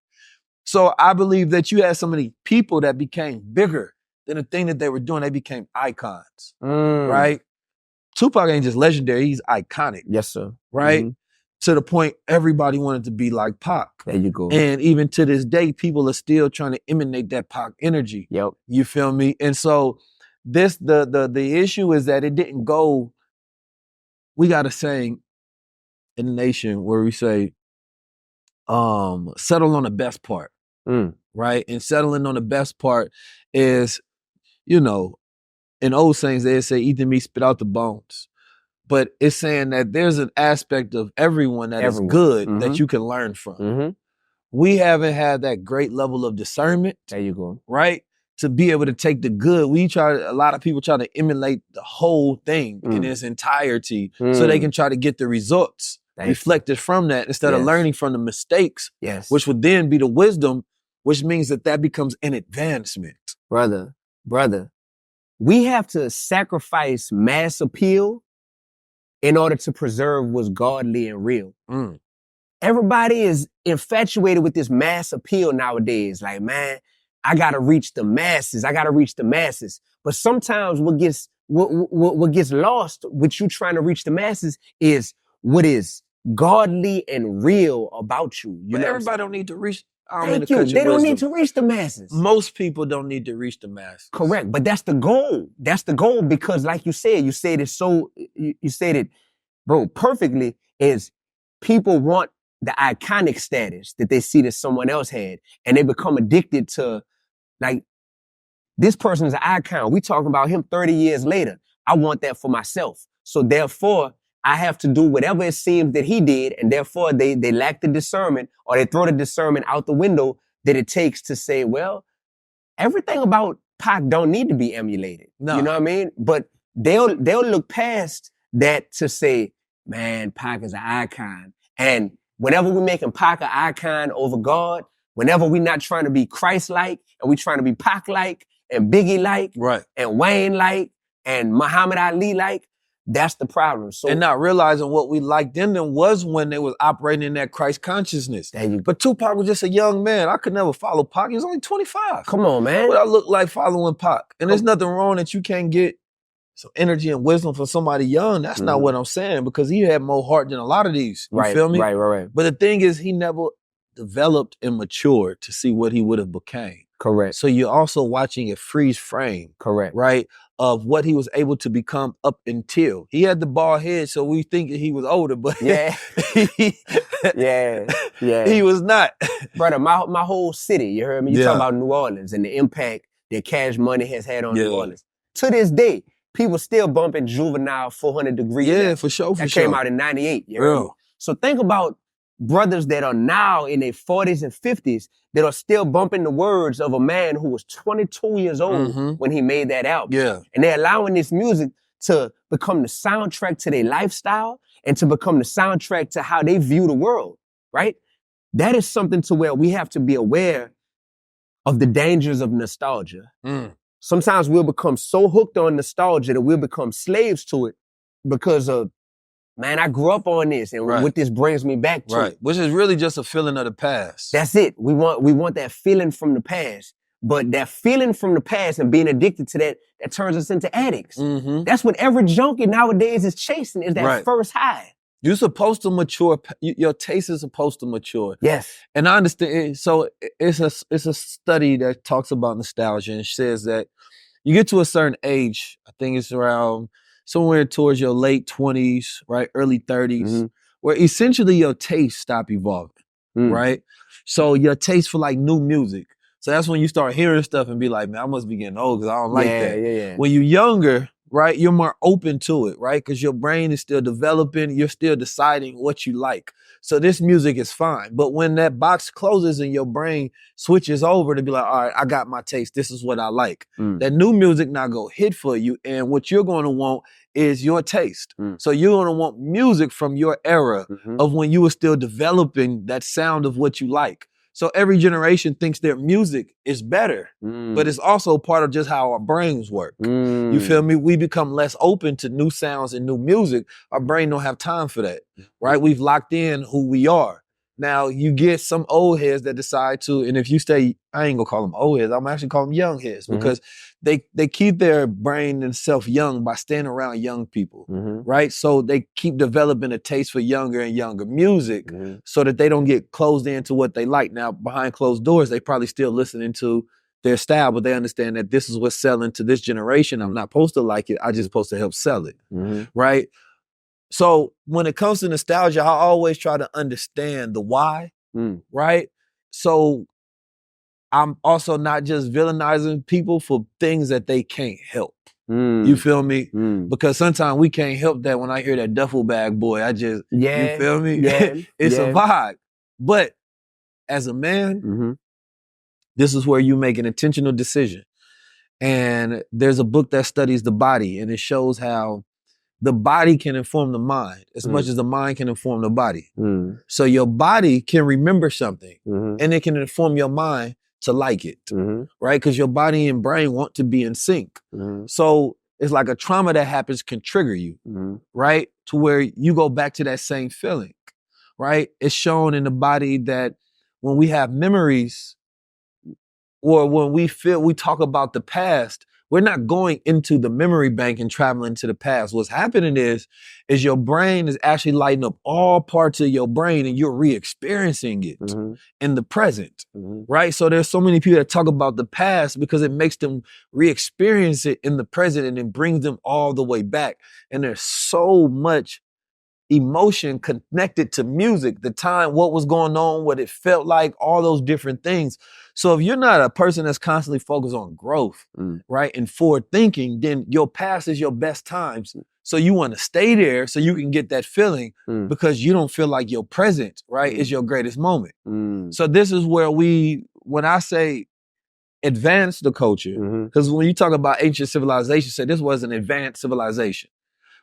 So I believe that you had so many people that became bigger than the thing that they were doing. They became icons, right? Tupac ain't just legendary, he's iconic. Yes, sir. Right? To the point everybody wanted to be like Pac. There you go. And even to this day, people are still trying to emanate that Pac energy. Yep. You feel me? And so the issue is that it didn't go, we got a saying in the nation where we say, settle on the best part, right? And settling on the best part is, in old sayings, they say, eat the meat, spit out the bones. But it's saying that there's an aspect of everyone that is good that you can learn from. We haven't had that great level of discernment. There you go. Right? To be able to take the good. A lot of people try to emulate the whole thing in its entirety so they can try to get the results reflected from that instead of learning from the mistakes, which would then be the wisdom, which means that becomes an advancement. Brother, we have to sacrifice mass appeal in order to preserve what's godly and real. Everybody is infatuated with this mass appeal nowadays. Like, man, I gotta reach the masses. But sometimes what gets lost with you trying to reach the masses is what is godly and real about you. But everybody don't need to reach. Thank you. They don't need to reach the masses. Most people don't need to reach the masses. Correct. But that's the goal. Because like you said it, bro, perfectly, is people want the iconic status that they see that someone else had. And they become addicted to, like, this person is an icon. We talking about him 30 years later. I want that for myself. So therefore, I have to do whatever it seems that he did, and therefore they lack the discernment, or they throw the discernment out the window that it takes to say, well, everything about Pac don't need to be emulated. No. You know what I mean? But they'll look past that to say, man, Pac is an icon. And whenever we're making Pac an icon over God, whenever we're not trying to be Christ-like, and we're trying to be Pac-like, and Biggie-like, and Wayne-like, and Muhammad Ali-like, that's the problem. So, and not realizing what we liked in them was when they was operating in that Christ consciousness. But Tupac was just a young man. I could never follow Pac. He was only 25. Come on, man. What I look like following Pac. And there's nothing wrong that you can't get some energy and wisdom from somebody young. That's not what I'm saying, because he had more heart than a lot of these. You feel me? Right. But the thing is, he never developed and matured to see what he would have became. Correct. So you're also watching a freeze frame. Correct. Right? Of what he was able to become up until. He had the bald head, so we think he was older, but he was not. Brother, my whole city, you heard me? You talk about New Orleans and the impact that Cash Money has had on New Orleans. To this day, people still bumping Juvenile 400 Degrees. Yeah, for sure. That came out in 98. You heard me? So think about brothers that are now in their 40s and 50s that are still bumping the words of a man who was 22 years old when he made that album. Yeah. And they're allowing this music to become the soundtrack to their lifestyle and to become the soundtrack to how they view the world, right? That is something to where we have to be aware of the dangers of nostalgia. Sometimes we'll become so hooked on nostalgia that we'll become slaves to it because of, man, I grew up on this and what this brings me back to. Right, which is really just a feeling of the past. That's it. We want that feeling from the past. But that feeling from the past and being addicted to that turns us into addicts. That's what every junkie nowadays is chasing, is that first high. You're supposed to mature. Your taste is supposed to mature. Yes. And I understand. So it's a study that talks about nostalgia and says that you get to a certain age, I think it's around somewhere towards your late 20s, right? Early 30s, where essentially your taste stop evolving, right? So your taste for like new music. So that's when you start hearing stuff and be like, man, I must be getting old because I don't like that. Yeah. When you're younger, right, you're more open to it, right? Because your brain is still developing. You're still deciding what you like. So this music is fine. But when that box closes and your brain switches over to be like, all right, I got my taste. This is what I like. That new music now go hit for you. And what you're going to want is your taste. So you're going to want music from your era of when you were still developing that sound of what you like. So every generation thinks their music is better, but it's also part of just how our brains work. You feel me? We become less open to new sounds and new music. Our brain don't have time for that, right? We've locked in who we are. Now you get some old heads that decide to, and if you stay, I ain't gonna call them old heads, I'm actually calling them young heads because they keep their brain and self young by staying around young people, right? So they keep developing a taste for younger and younger music so that they don't get closed into what they like. Now, behind closed doors, they probably still listening to their style, but they understand that this is what's selling to this generation. I'm not supposed to like it. I just supposed to help sell it, right? So when it comes to nostalgia, I always try to understand the why, right? So I'm also not just villainizing people for things that they can't help. You feel me? Because sometimes we can't help that when I hear that duffel bag boy, you feel me? It's a vibe. But as a man, this is where you make an intentional decision. And there's a book that studies the body and it shows how the body can inform the mind as much as the mind can inform the body. So your body can remember something and it can inform your mind to like it, right? Because your body and brain want to be in sync. So it's like a trauma that happens can trigger you, right? To where you go back to that same feeling, right? It's shown in the body that when we have memories or when we talk about the past, we're not going into the memory bank and traveling to the past. What's happening is your brain is actually lighting up all parts of your brain and you're re-experiencing it in the present, right? So there's so many people that talk about the past because it makes them re-experience it in the present and it brings them all the way back. And there's so much emotion connected to music, the time, what was going on, what it felt like, all those different things. So if you're not a person that's constantly focused on growth, right, and forward thinking, then your past is your best times. So you want to stay there so you can get that feeling because you don't feel like your present, right, is your greatest moment. So this is where when I say advance the culture, because when you talk about ancient civilization, say this was an advanced civilization.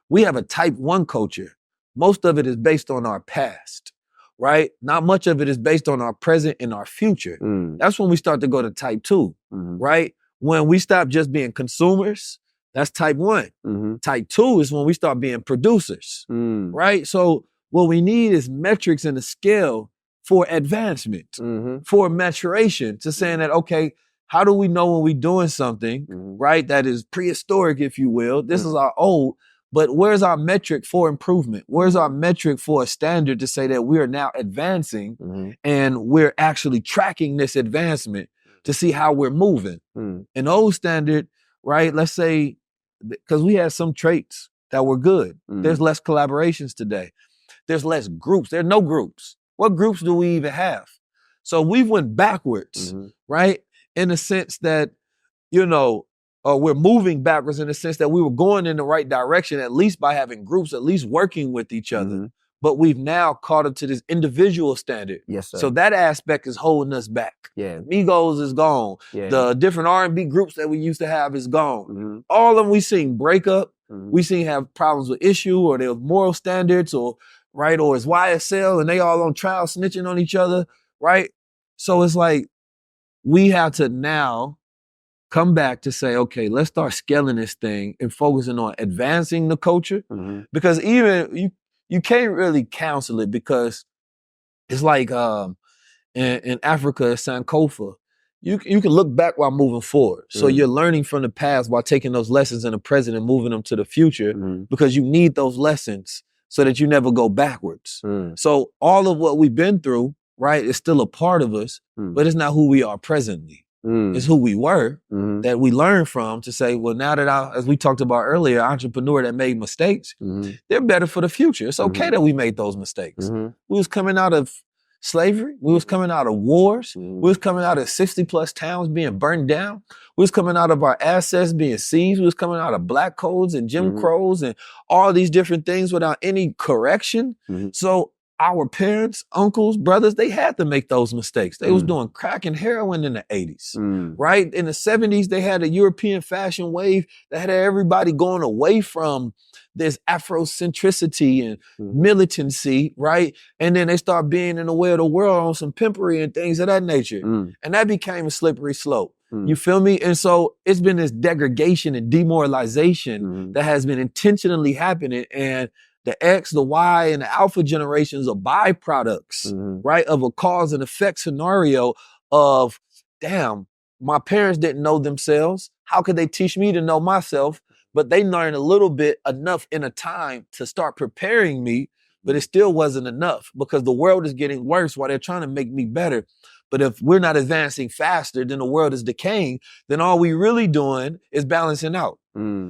We have a type 1 culture. Most of it is based on our past, right? Not much of it is based on our present and our future. That's when we start to go to type 2, right? When we stop just being consumers, that's type 1. Type 2 is when we start being producers, right? So what we need is metrics and a scale for advancement, for maturation, to saying that, okay, how do we know when we're doing something, right, that is prehistoric, if you will? This is our old. But where's our metric for improvement? Where's our metric for a standard to say that we are now advancing and we're actually tracking this advancement to see how we're moving? An old standard, right? Let's say, because we had some traits that were good. There's less collaborations today. There's less groups. There are no groups. What groups do we even have? So we went backwards, right? In the sense that, we're moving backwards in the sense that we were going in the right direction, at least by having groups, at least working with each other. but we've now caught up to this individual standard. Yes, sir. So that aspect is holding us back. Yeah. Migos is gone. Yeah. The different R&B groups that we used to have is gone. Mm-hmm. All of them we seen break up. Mm-hmm. We seen have problems with issue or their moral standards or it's YSL and they all on trial snitching on each other, right? So it's like we have to now come back to say, okay, let's start scaling this thing and focusing on advancing the culture. Mm-hmm. Because even you can't really counsel it because it's like in Africa, Sankofa, you can look back while moving forward. So you're learning from the past while taking those lessons in the present and moving them to the future because you need those lessons so that you never go backwards. So all of what we've been through, right, is still a part of us, but it's not who we are presently. It's who we were that we learned from to say, well, now that as we talked about earlier, entrepreneur that made mistakes, they're better for the future. It's okay that we made those mistakes. We was coming out of slavery. We was coming out of wars. We was coming out of 60 plus towns being burned down. We was coming out of our assets being seized. We was coming out of black codes and Jim Crows and all these different things without any correction. So our parents, uncles, brothers, they had to make those mistakes. They was doing crack and heroin in the 80s, right? In the 70s, they had a European fashion wave that had everybody going away from this Afrocentricity and militancy, right? And then they start being in the way of the world on some pimpery and things of that nature. And that became a slippery slope. You feel me? And so it's been this degradation and demoralization that has been intentionally happening. And the X, the Y, and the Alpha generations are byproducts, right, of a cause and effect scenario of, damn, my parents didn't know themselves. How could they teach me to know myself? But they learned a little bit enough in a time to start preparing me, but it still wasn't enough because the world is getting worse while they're trying to make me better. But if we're not advancing faster than the world is decaying, then all we really doing is balancing out.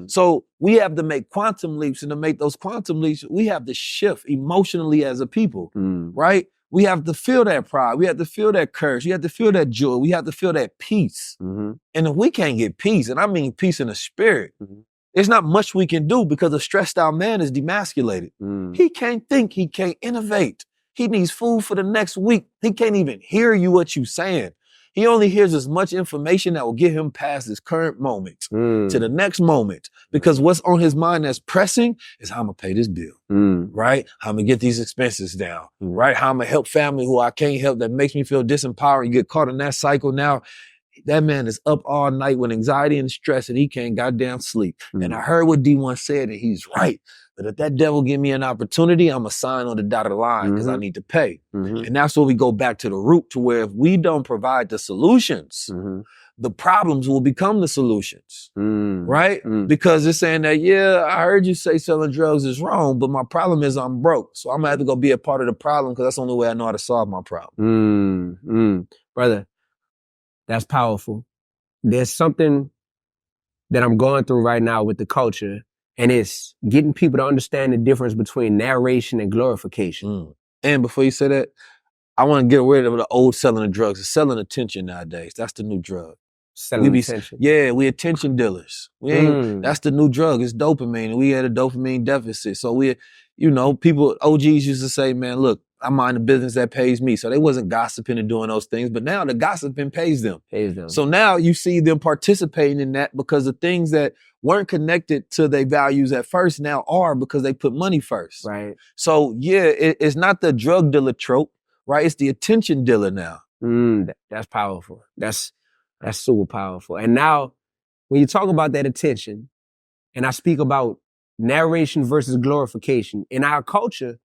So we have to make quantum leaps, and to make those quantum leaps, we have to shift emotionally as a people, right? We have to feel that pride. We have to feel that courage. We have to feel that joy. We have to feel that peace. And if we can't get peace, and I mean peace in the spirit, there's not much we can do because a stressed out man is demasculated. He can't think. He can't innovate. He needs food for the next week. He can't even hear you what you're saying. He only hears as much information that will get him past this current moment to the next moment. Because what's on his mind that's pressing is how I'm going to pay this bill, right? How I'm going to get these expenses down, right? How I'm going to help family who I can't help that makes me feel disempowered. You get caught in that cycle now. That man is up all night with anxiety and stress and he can't goddamn sleep. And I heard what Dee-1 said and he's right. But if that devil give me an opportunity, I'm going to sign on the dotted line because I need to pay. And that's where we go back to the root to where if we don't provide the solutions, the problems will become the solutions, right? Because it's saying that, yeah, I heard you say selling drugs is wrong, but my problem is I'm broke. So I'm going to have to go be a part of the problem because that's the only way I know how to solve my problem. Brother, that's powerful. There's something that I'm going through right now with the culture, and it's getting people to understand the difference between narration and glorification. And before you say that, I want to get rid of the old selling of drugs. It's selling attention nowadays. That's the new drug. Selling attention. Yeah, we attention dealers. We ain't, that's the new drug. It's dopamine. And we had a dopamine deficit. So people, OGs used to say, man, look, I mind the business that pays me. So they wasn't gossiping and doing those things, but now the gossiping pays them. So now you see them participating in that because the things that weren't connected to their values at first now are because they put money first. Right. So yeah, it's not the drug dealer trope, right? It's the attention dealer now. That's powerful. That's super powerful. And now when you talk about that attention, and I speak about narration versus glorification, in our culture,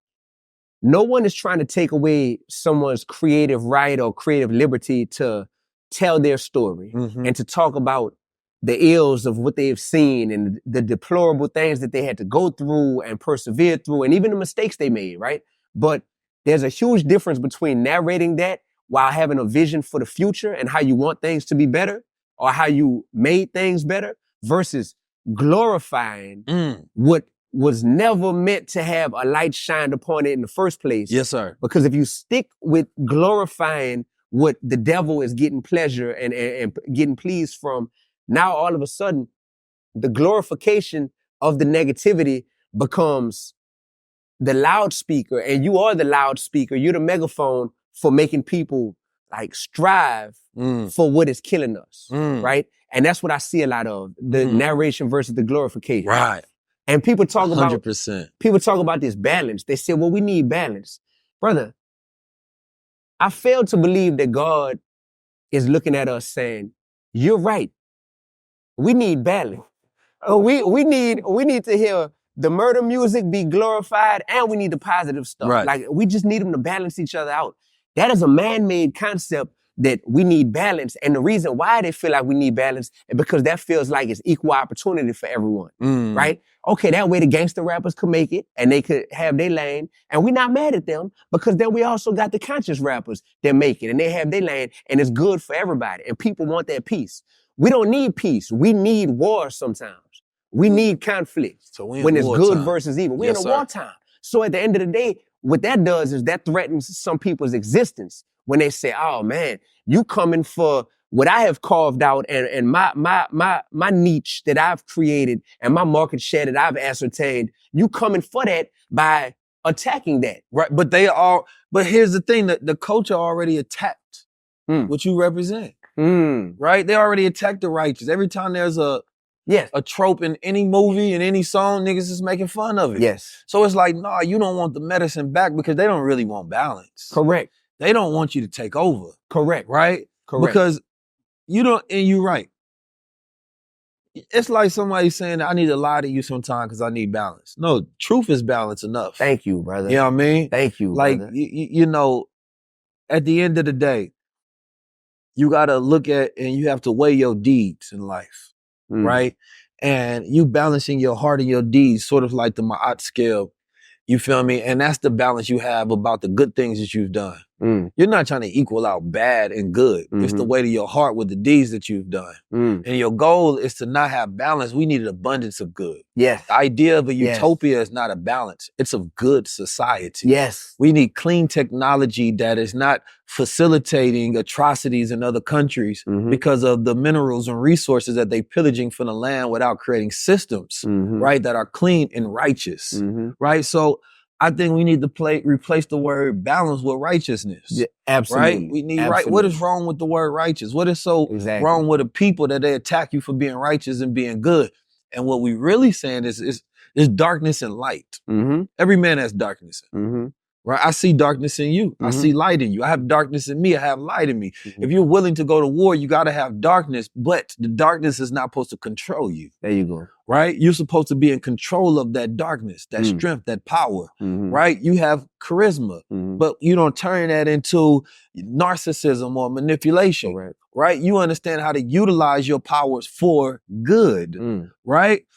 no one is trying to take away someone's creative right or creative liberty to tell their story and to talk about the ills of what they have seen and the deplorable things that they had to go through and persevere through and even the mistakes they made, right? But there's a huge difference between narrating that while having a vision for the future and how you want things to be better or how you made things better versus glorifying what was never meant to have a light shined upon it in the first place. Yes, sir. Because if you stick with glorifying what the devil is getting pleasure and getting pleased from, now all of a sudden, the glorification of the negativity becomes the loudspeaker, and you are the loudspeaker. You're the megaphone for making people like strive for what is killing us, right? And that's what I see a lot of, the narration versus the glorification. Right. And people talk 100%. about this balance. They say, well, we need balance. Brother, I fail to believe that God is looking at us saying, you're right. We need balance. We need to hear the murder music be glorified, and we need the positive stuff. Right. Like, we just need them to balance each other out. That is a man-made concept that we need balance. And the reason why they feel like we need balance is because that feels like it's equal opportunity for everyone, right? Okay, that way the gangster rappers could make it and they could have their lane. And we're not mad at them because then we also got the conscious rappers that make it and they have their lane and it's good for everybody. And people want that peace. We don't need peace. We need war sometimes. We need conflict So we in when it's wartime. good versus evil. We're Yes, in a sir. wartime. So at the end of the day, what that does is that threatens some people's existence when they say, oh man, you coming for what I have carved out and my niche that I've created and my market share that I've ascertained, you coming for that by attacking that. Right. But here's the thing, that the culture already attacked what you represent. Right? They already attacked the righteous. Every time there's a trope in any movie, in any song, niggas is making fun of it. Yes. So it's like, nah, you don't want the medicine back because they don't really want balance. Correct. They don't want you to take over. Correct. Right? Correct. Because you don't, and you're right. It's like somebody saying, I need to lie to you sometime because I need balance. No, truth is balance enough. Thank you, brother. You know what I mean? Thank you, like, brother. you know, at the end of the day, you got to look at and you have to weigh your deeds in life, right? And you balancing your heart and your deeds, sort of like the Ma'at scale, you feel me? And that's the balance you have about the good things that you've done. You're not trying to equal out bad and good. It's the weight of your heart with the deeds that you've done. And your goal is to not have balance. We need an abundance of good. Yes. The idea of a utopia is not a balance. It's a good society. Yes. We need clean technology that is not facilitating atrocities in other countries because of the minerals and resources that they pillaging from the land without creating systems, right, that are clean and righteous, right? So I think we need to replace the word balance with righteousness. Yeah, absolutely. Right? We need absolutely. What is wrong with the word righteous? What is so wrong with the people that they attack you for being righteous and being good? And what we really saying is darkness and light. Every man has darkness. Right? I see darkness in you. I see light in you. I have darkness in me. I have light in me. If you're willing to go to war, you got to have darkness, but the darkness is not supposed to control you. There you go. Right? You're supposed to be in control of that darkness, that strength, that power, right? You have charisma, but you don't turn that into narcissism or manipulation, right? You understand how to utilize your powers for good, right?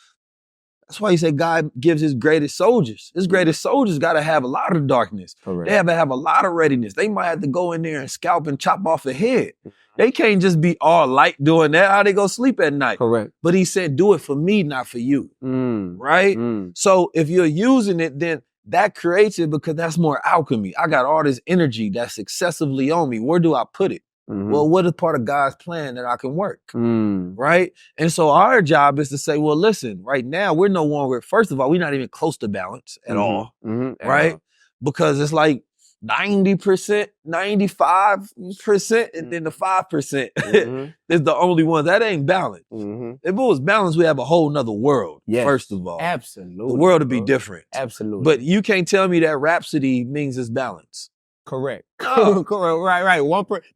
That's why he said God gives his greatest soldiers. His greatest soldiers got to have a lot of darkness. They have to have a lot of readiness. They might have to go in there and scalp and chop off a head. They can't just be all light doing that. How they go sleep at night? Correct. But he said, do it for me, not for you. Right? So if you're using it, then that creates it because that's more alchemy. I got all this energy that's excessively on me. Where do I put it? Well, what is part of God's plan that I can work? Right? And so our job is to say, well, listen, right now, we're no longer, first of all, we're not even close to balance at all. Right? Because it's like 90%, 95%, and then the 5% is the only one. That ain't balance. If it was balance, we have a whole nother world, first of all. Absolutely. The world would be different. Absolutely. But you can't tell me that Rhapsody means it's balance. Correct. No. Correct. Right.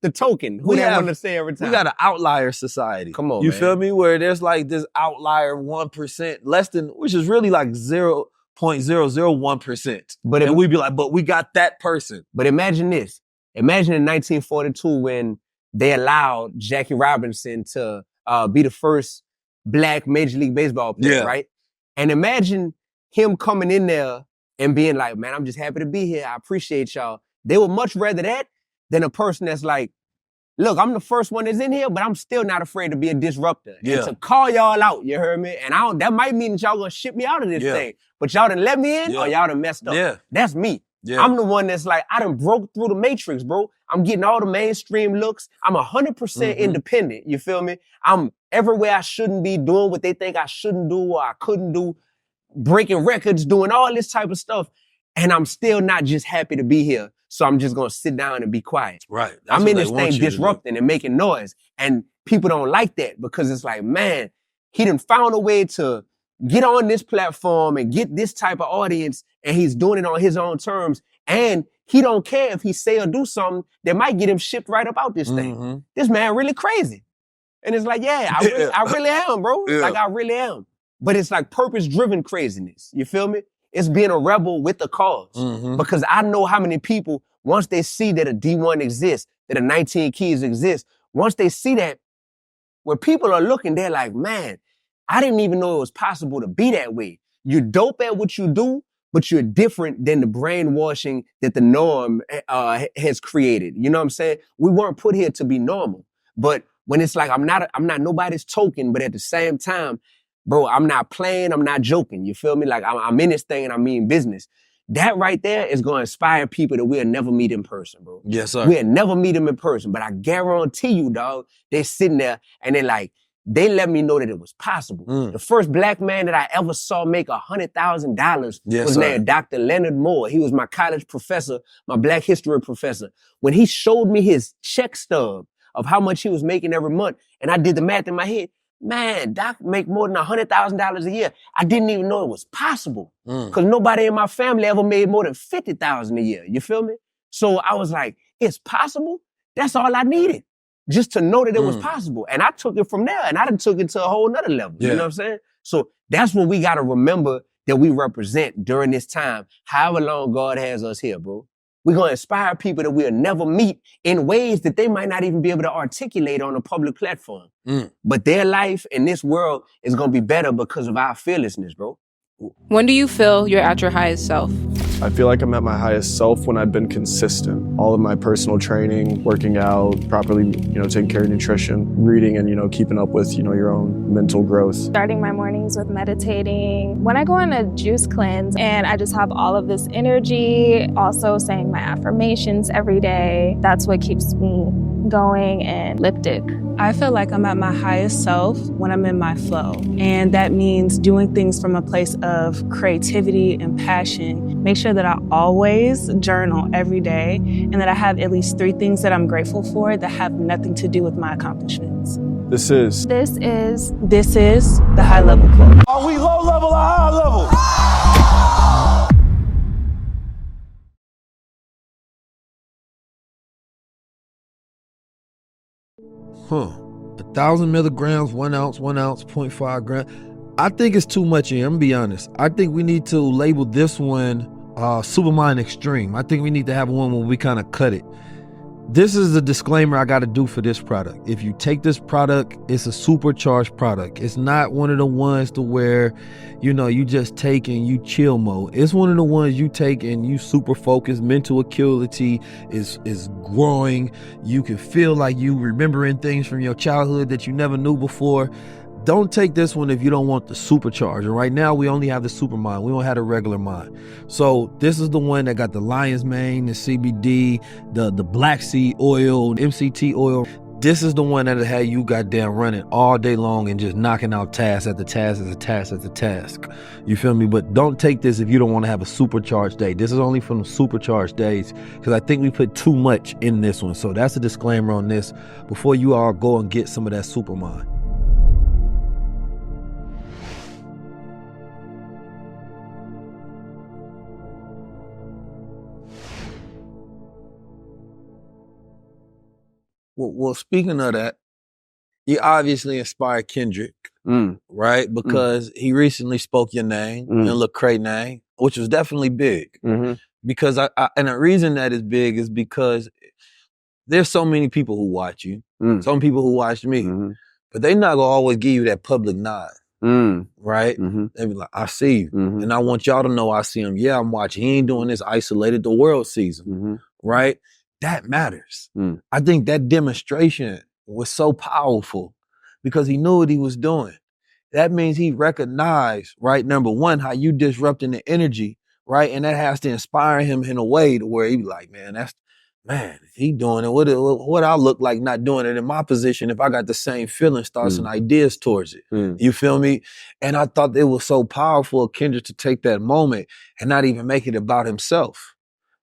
The token. Who they want to say every time. We got an outlier society. Come on, you man. feel me? Where there's like this outlier 1%, less than, which is really like 0.001%. And we'd be like, but we got that person. But imagine this. Imagine in 1942 when they allowed Jackie Robinson to be the first black Major League Baseball player, right? And imagine him coming in there and being like, man, I'm just happy to be here. I appreciate y'all. They would much rather that than a person that's like, look, I'm the first one that's in here, but I'm still not afraid to be a disruptor. And to call y'all out, you heard me? And that might mean that y'all gonna ship me out of this thing. But y'all done let me in or y'all done messed up. That's me. I'm the one that's like, I done broke through the matrix, bro. I'm getting all the mainstream looks. I'm 100% independent, you feel me? I'm everywhere I shouldn't be, doing what they think I shouldn't do or I couldn't do, breaking records, doing all this type of stuff. And I'm still not just happy to be here, so I'm just gonna sit down and be quiet. Right. I'm in this thing disrupting and making noise. And people don't like that because it's like, man, he done found a way to get on this platform and get this type of audience, and he's doing it on his own terms. And he don't care if he say or do something that might get him shipped right about this thing. This man really crazy. And it's like, yeah, I really am, bro. Yeah. Like, I really am. But it's like purpose-driven craziness. You feel me? It's being a rebel with a cause. Because I know how many people, once they see that a Dee-1 exists, that a 19 Keys exists, once they see that, when people are looking, they're like, man, I didn't even know it was possible to be that way. You're dope at what you do, but you're different than the brainwashing that the norm has created. You know what I'm saying? We weren't put here to be normal. But when it's like, I'm not nobody's token, but at the same time, bro, I'm not playing, I'm not joking. You feel me? Like, I'm in this thing and I mean business. That right there is going to inspire people that we'll never meet in person, bro. Yes, sir. We'll never meet them in person, but I guarantee you, dog, they sitting there and they let me know that it was possible. The first black man that I ever saw make $100,000 was named Dr. Leonard Moore. He was my college professor, my black history professor. When he showed me his check stub of how much he was making every month, and I did the math in my head, man, Doc make more than $100,000 a year. I didn't even know it was possible because nobody in my family ever made more than $50,000 a year. You feel me? So I was like, it's possible? That's all I needed, just to know that it was possible. And I took it from there, and I done took it to a whole nother level. You know what I'm saying? So that's what we got to remember that we represent during this time, however long God has us here, bro. We're going to inspire people that we'll never meet in ways that they might not even be able to articulate on a public platform. But their life in this world is going to be better because of our fearlessness, bro. When do you feel you're at your highest self? I feel like I'm at my highest self when I've been consistent. All of my personal training, working out, properly, taking care of nutrition, reading, and, keeping up with, your own mental growth. Starting my mornings with meditating. When I go on a juice cleanse and I just have all of this energy, also saying my affirmations every day, that's what keeps me going and lifted. I feel like I'm at my highest self when I'm in my flow. And that means doing things from a place of creativity and passion. Make sure that I always journal every day and that I have at least 3 things that I'm grateful for that have nothing to do with my accomplishments. This is the High Level Club. Are we low level or high level? Huh. 1,000 milligrams, 1 ounce, 0.5 grams. I think it's too much here, I'm gonna be honest. I think we need to label this one Supermind Extreme. I think we need to have one where we kind of cut it. This is the disclaimer I gotta do for this product. If you take this product, it's a supercharged product. It's not one of the ones to where, you just take and you chill mode. It's one of the ones you take and you super focused, mental acuity is growing. You can feel like you remembering things from your childhood that you never knew before. Don't take this one if you don't want the supercharger. Right now, we only have the Supermind. We don't have the regular mind. So this is the one that got the lion's mane, the CBD, the black seed oil, MCT oil. This is the one that'll have you goddamn running all day long and just knocking out task after task after task after task. You feel me? But don't take this if you don't want to have a supercharged day. This is only from the supercharged days because I think we put too much in this one. So that's a disclaimer on this before you all go and get some of that Supermind. Well, speaking of that, you obviously inspired Kendrick, right? Because he recently spoke your name and Lecrae name, which was definitely big. Because and the reason that is big is because there's so many people who watch you, some people who watch me, but they not gonna always give you that public nod, right? They be like, I see you, and I want y'all to know I see him. Yeah, I'm watching. He ain't doing this isolated. The world sees him, right? That matters. I think that demonstration was so powerful because he knew what he was doing. That means he recognized, right, number one, how you disrupting the energy, right? And that has to inspire him in a way to where he be like, man, man, he doing it. What I look like not doing it in my position if I got the same feelings, thoughts, and ideas towards it. You feel me? And I thought it was so powerful of Kendrick to take that moment and not even make it about himself,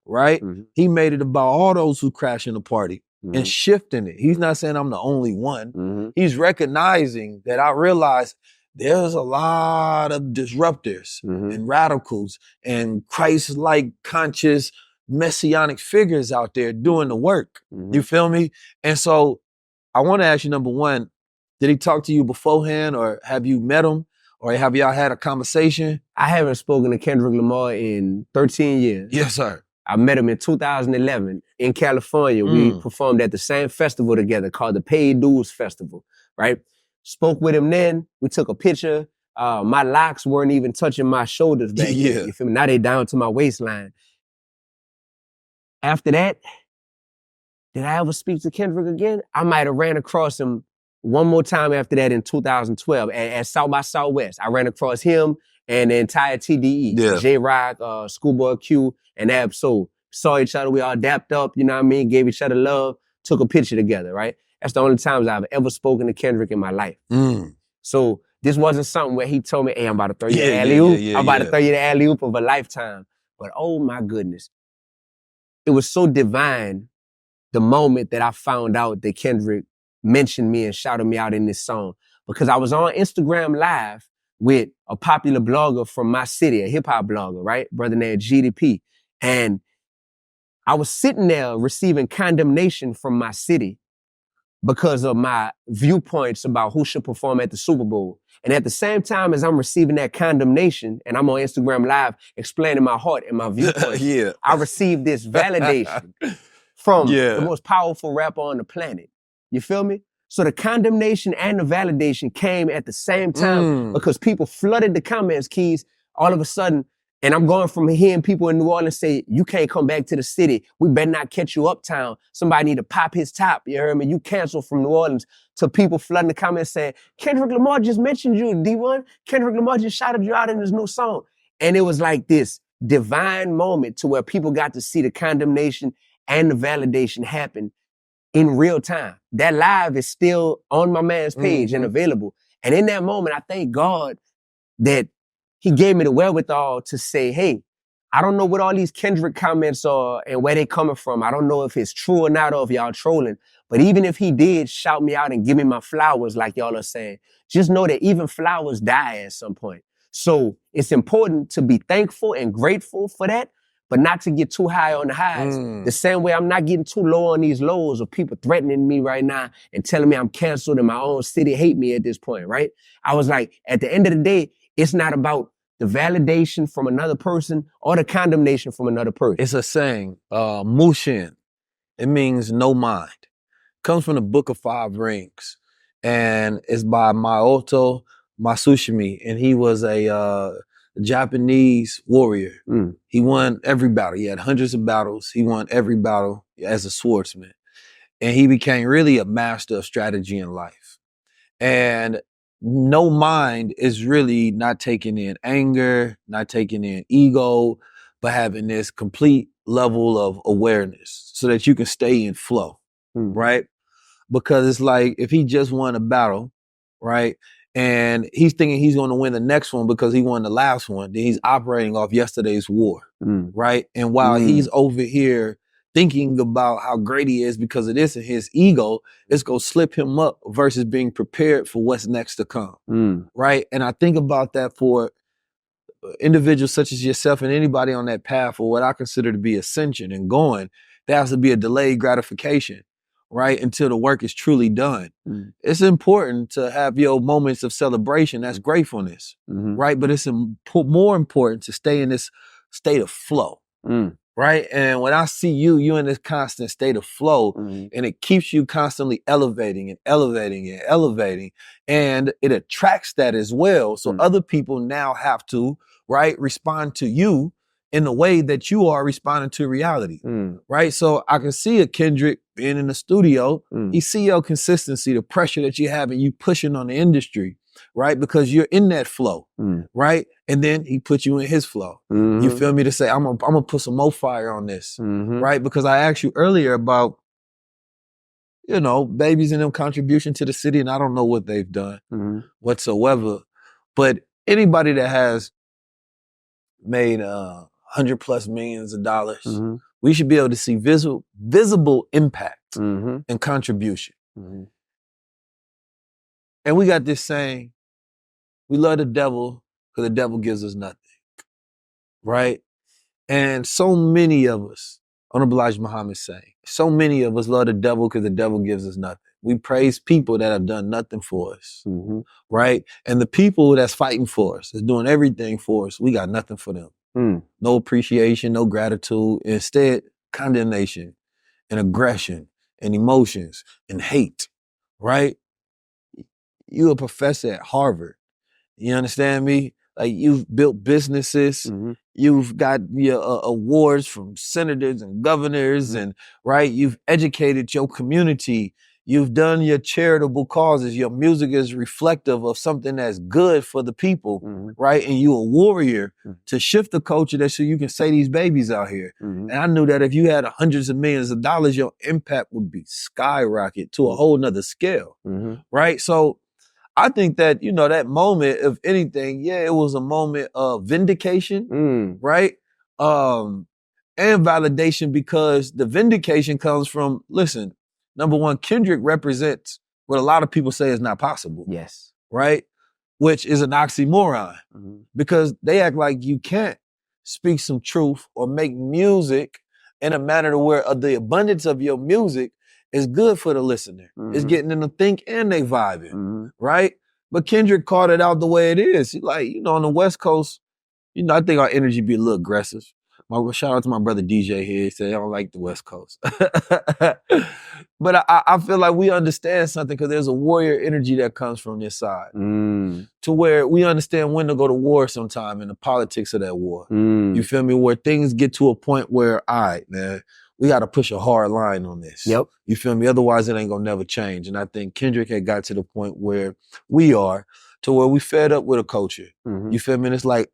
right? He made it about all those who crash in the party and shifting it. He's not saying I'm the only one. He's recognizing that I realize there's a lot of disruptors and radicals and Christ-like conscious messianic figures out there doing the work. You feel me? And so I want to ask you, number one, did he talk to you beforehand, or have you met him, or have y'all had a conversation? I haven't spoken to Kendrick Lamar in 13 years. Yes, sir. I met him in 2011 in California. We performed at the same festival together called the Paid Dues Festival, right? Spoke with him then. We took a picture. My locks weren't even touching my shoulders back then. You feel me? Now they down to my waistline. After that, did I ever speak to Kendrick again? I might have ran across him one more time after that in 2012 at South by Southwest. I ran across him and the entire TDE, J-Rock, Schoolboy Q, and Ab-Soul. Saw each other, we all dapped up, you know what I mean? Gave each other love, took a picture together, right? That's the only times I've ever spoken to Kendrick in my life. So this wasn't something where he told me, hey, I'm about to throw you the alley-oop. I'm about to throw you the alley-oop of a lifetime. But oh my goodness. It was so divine the moment that I found out that Kendrick mentioned me and shouted me out in this song, because I was on Instagram Live with a popular blogger from my city, a hip hop blogger, right? Brother named GDP. And I was sitting there receiving condemnation from my city because of my viewpoints about who should perform at the Super Bowl. And at the same time as I'm receiving that condemnation and I'm on Instagram Live explaining my heart and my viewpoints, I received this validation from the most powerful rapper on the planet. You feel me? So the condemnation and the validation came at the same time because people flooded the comments, Keys, all of a sudden. And I'm going from hearing people in New Orleans say, you can't come back to the city. We better not catch you uptown. Somebody need to pop his top. You heard me? You canceled from New Orleans. To people flooding the comments saying, Kendrick Lamar just mentioned you, Dee-1. Kendrick Lamar just shouted you out in his new song. And it was like this divine moment to where people got to see the condemnation and the validation happen in real time. That live is still on my man's page and available. And in that moment, I thank God that he gave me the wherewithal to say, hey, I don't know what all these Kendrick comments are and where they coming from. I don't know if it's true or not, or if y'all trolling. But even if he did shout me out and give me my flowers, like y'all are saying, just know that even flowers die at some point. So it's important to be thankful and grateful for that, but not to get too high on the highs. The same way I'm not getting too low on these lows of people threatening me right now and telling me I'm canceled and my own city hate me at this point, right? I was like, at the end of the day, it's not about the validation from another person or the condemnation from another person. It's a saying, Mushin. It means no mind. Comes from the Book of Five Rings. And it's by Maoto Matsushima. And he was a Japanese warrior. He won every battle. He had hundreds of battles. He won every battle as a swordsman. And he became really a master of strategy in life. And no mind is really not taking in anger, not taking in ego, but having this complete level of awareness so that you can stay in flow, right? Because it's like if he just won a battle, right? And he's thinking he's going to win the next one because he won the last one, then he's operating off yesterday's war, right? And while he's over here thinking about how great he is because of this and his ego, it's going to slip him up versus being prepared for what's next to come, right? And I think about that for individuals such as yourself and anybody on that path for what I consider to be ascension and going, there has to be a delayed gratification, right? Until the work is truly done. It's important to have your moments of celebration, that's gratefulness, right? But it's more important to stay in this state of flow. Right? And when I see you in this constant state of flow, and it keeps you constantly elevating and elevating and elevating, and it attracts that as well. So other people now have to, right, respond to you in the way that you are responding to reality, right? So I can see a Kendrick being in the studio, he see your consistency, the pressure that you have and you pushing on the industry. right? Because you're in that flow, right? And then he put you in his flow. You feel me? To say, I'm gonna put some more fire on this, right? Because I asked you earlier about, you know, babies and them contribution to the city, and I don't know what they've done whatsoever. But anybody that has made $100+ millions of dollars, we should be able to see visible impact and contribution. And we got this saying, we love the devil because the devil gives us nothing, right? And so many of us, Honorable Elijah Muhammad saying, so many of us love the devil because the devil gives us nothing. We praise people that have done nothing for us, right? And the people that's fighting for us, that's doing everything for us, we got nothing for them. No appreciation, no gratitude. Instead, condemnation and aggression and emotions and hate, right? You a professor at Harvard. You understand me? Like, you've built businesses. You've got your awards from senators and governors, and right, you've educated your community. You've done your charitable causes. Your music is reflective of something that's good for the people, right? And you a warrior to shift the culture that so you can say these babies out here. And I knew that if you had hundreds of millions of dollars, your impact would be skyrocket to a whole nother scale, right? So I think that, you know, that moment, if anything, yeah, it was a moment of vindication, right? And validation, because the vindication comes from, listen, number one, Kendrick represents what a lot of people say is not possible. Yes. Right? Which is an oxymoron, because they act like you can't speak some truth or make music in a manner to where the abundance of your music is good for the listener. It's getting them to think and they vibing, right? But Kendrick called it out the way it is. Like, you know, on the West Coast, you know, I think our energy be a little aggressive. Shout out to my brother DJ here. He said, I don't like the West Coast. But I feel like we understand something, because there's a warrior energy that comes from this side, to where we understand when to go to war sometime and the politics of that war. You feel me? Where things get to a point where, all right, man, we got to push a hard line on this. You feel me? Otherwise, it ain't going to never change. And I think Kendrick had got to the point where we are, to where we fed up with a culture. You feel me? And it's like,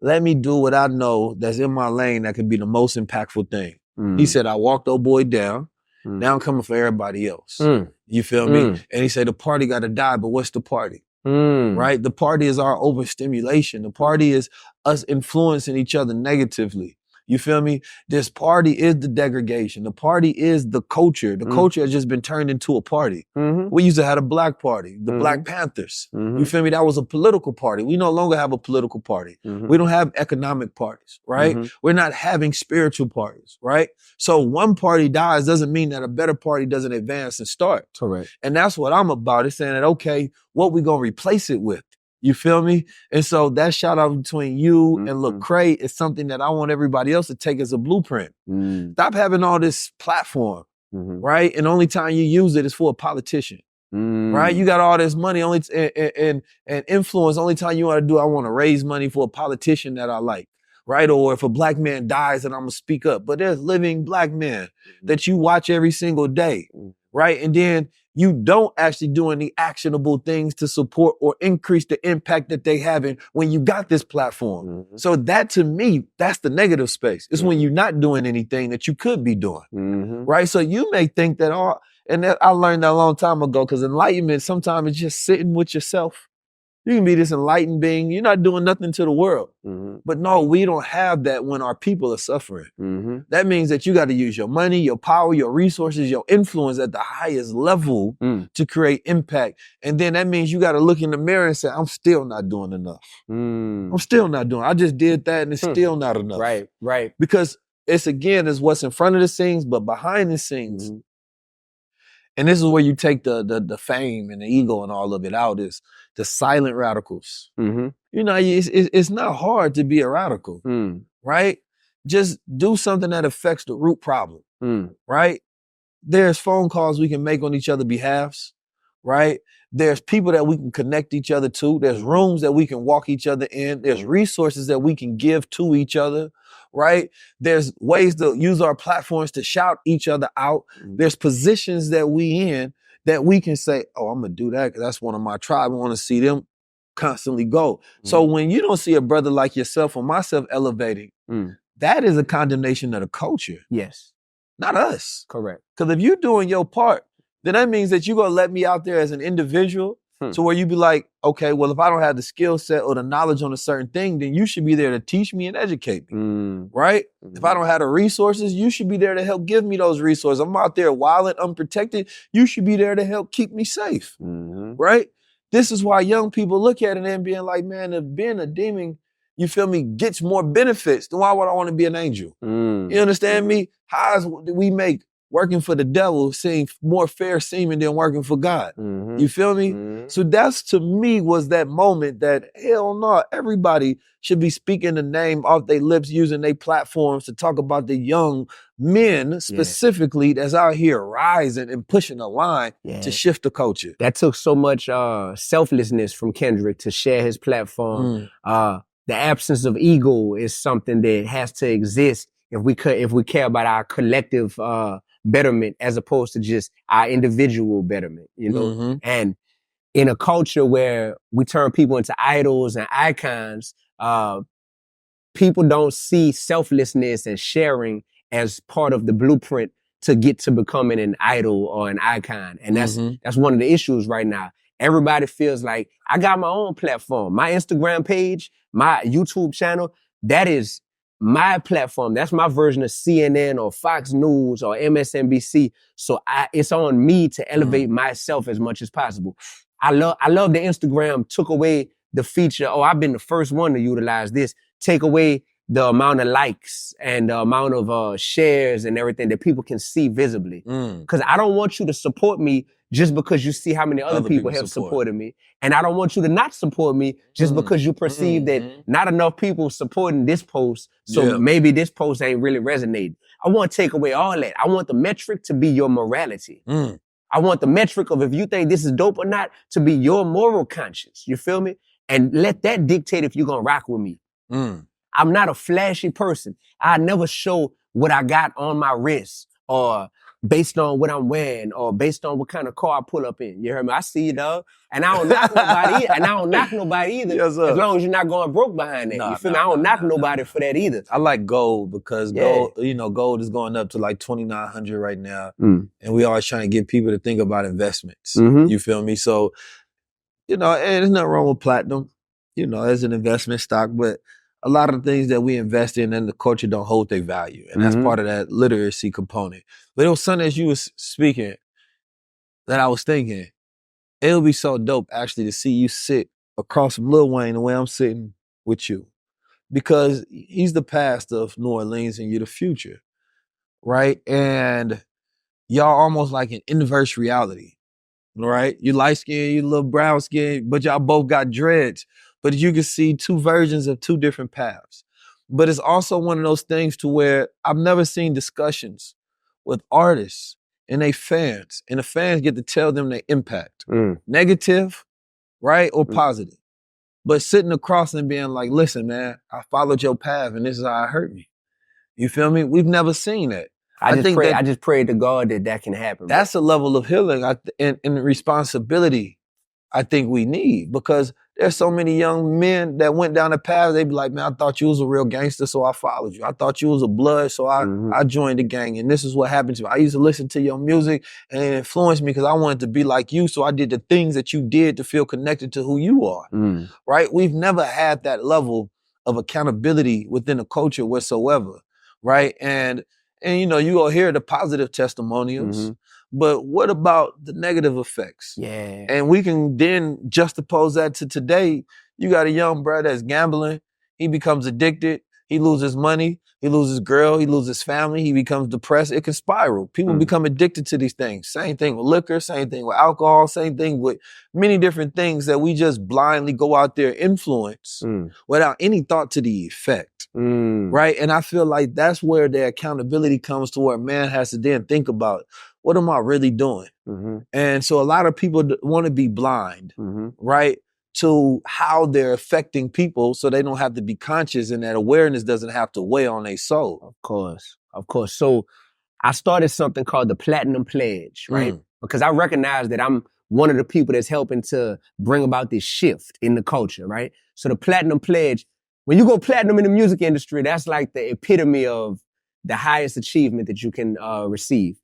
let me do what I know that's in my lane that could be the most impactful thing. He said, I walked old boy down. Now I'm coming for everybody else. You feel me? And he said, the party got to die, but what's the party? Right? The party is our overstimulation. The party is us influencing each other negatively. You feel me? This party is the degradation. The party is the culture. The culture has just been turned into a party. We used to have a black party, the Black Panthers. You feel me? That was a political party. We no longer have a political party. We don't have economic parties, right? We're not having spiritual parties, right? So one party dies doesn't mean that a better party doesn't advance and start. Correct. And that's what I'm about. It's saying that, okay, what we gonna replace it with? You feel me? And so that shout out between you and Lecrae is something that I want everybody else to take as a blueprint. Stop having all this platform, right? And the only time you use it is for a politician, right? You got all this money only and influence. Only time you want to do, I want to raise money for a politician that I like, right? Or if a black man dies, then I'm gonna speak up. But there's living black men that you watch every single day, right? And then you don't actually do any actionable things to support or increase the impact that they having when you got this platform. So that, to me, that's the negative space. It's when you're not doing anything that you could be doing, right? So you may think that, I learned that a long time ago, because enlightenment sometimes is just sitting with yourself. You can be this enlightened being. You're not doing nothing to the world. But no, we don't have that when our people are suffering. That means that you got to use your money, your power, your resources, your influence at the highest level to create impact. And then that means you got to look in the mirror and say, I'm still not doing enough. I'm still not doing. I just did that and it's still not enough. Right. Because it's what's in front of the scenes, but behind the scenes. And this is where you take the fame and the ego and all of it out, is the silent radicals. You know, it's not hard to be a radical, right? Just do something that affects the root problem, right? There's phone calls we can make on each other's behalves, right? There's people that we can connect each other to. There's rooms that we can walk each other in. There's resources that we can give to each other, right? There's ways to use our platforms to shout each other out. There's positions that we in that we can say, oh, I'm going to do that because that's one of my tribe. I want to see them constantly go. So when you don't see a brother like yourself or myself elevating, that is a condemnation of the culture. Yes. Not us. Correct. Because if you're doing your part, then that means that you're going to let me out there as an individual to where you be like, okay, well, if I don't have the skill set or the knowledge on a certain thing, then you should be there to teach me and educate me, right? If I don't have the resources, you should be there to help give me those resources. I'm out there wild and unprotected. You should be there to help keep me safe, right? This is why young people look at it and being like, man, if being a demon, you feel me, gets more benefits, then why would I want to be an angel? You understand me? How do we make working for the devil seem more fair seeming than working for God? You feel me? So that's, to me, was that moment that, hell no, everybody should be speaking the name off their lips, using their platforms to talk about the young men specifically that's out here rising and pushing the line to shift the culture. That took so much selflessness from Kendrick to share his platform. The absence of ego is something that has to exist if we care about our collective betterment as opposed to just our individual betterment, you know? And in a culture where we turn people into idols and icons, people don't see selflessness and sharing as part of the blueprint to get to becoming an idol or an icon. And that's one of the issues right now. Everybody feels like, I got my own platform, my Instagram page, my YouTube channel, that is my platform. That's my version of CNN or Fox News or MSNBC. So it's on me to elevate myself as much as possible. I love that Instagram took away the feature, I've been the first one to utilize this, take away the amount of likes and the amount of shares and everything that people can see visibly. Because I don't want you to support me just because you see how many other people have supported me. And I don't want you to not support me just because you perceive that not enough people supporting this post, so maybe this post ain't really resonating. I want to take away all that. I want the metric to be your morality. I want the metric of if you think this is dope or not to be your moral conscience. You feel me? And let that dictate if you're going to rock with me. I'm not a flashy person. I never show what I got on my wrist or based on what I'm wearing or based on what kind of car I pull up in. You heard me? I see you, dog. And I don't knock nobody and I don't knock nobody either. Yes, as long as you're not going broke behind that. You feel me? I don't knock nobody for that either. I like gold because gold, gold is going up to like 2,900 right now. And we always trying to get people to think about investments. You feel me? So, and there's nothing wrong with platinum, as an investment stock, but a lot of the things that we invest in and the culture don't hold their value. And that's part of that literacy component. But it was something as you was speaking that I was thinking, it would be so dope actually to see you sit across from Lil Wayne the way I'm sitting with you. Because he's the past of New Orleans and you're the future, right? And y'all almost like an inverse reality, right? You light skin, you little brown skin, but y'all both got dreads. But you can see two versions of two different paths. But it's also one of those things to where I've never seen discussions with artists and they fans, and the fans get to tell them their impact, negative, right, or positive. But sitting across and being like, listen, man, I followed your path and this is how it hurt me. You feel me? We've never seen that. I just pray to God that can happen. That's a level of healing and responsibility I think we need, because there's so many young men that went down the path. They be like, man, I thought you was a real gangster, so I followed you. I thought you was a blood, so I joined the gang. And this is what happened to me. I used to listen to your music and it influenced me because I wanted to be like you. So I did the things that you did to feel connected to who you are, right? We've never had that level of accountability within the culture whatsoever, right? And you go hear the positive testimonials, but what about the negative effects? Yeah. And we can then juxtapose that to today. You got a young brother that's gambling. He becomes addicted. He loses money. He loses girl. He loses family. He becomes depressed. It can spiral. People become addicted to these things. Same thing with liquor. Same thing with alcohol. Same thing with many different things that we just blindly go out there influence without any thought to the effect. Right? And I feel like that's where the accountability comes to where man has to then think about, what am I really doing? And so a lot of people want to be blind, right, to how they're affecting people so they don't have to be conscious and that awareness doesn't have to weigh on their soul. Of course. So I started something called the Platinum Pledge, right? Because I recognize that I'm one of the people that's helping to bring about this shift in the culture, right? So the Platinum Pledge, when you go platinum in the music industry, that's like the epitome of the highest achievement that you can receive.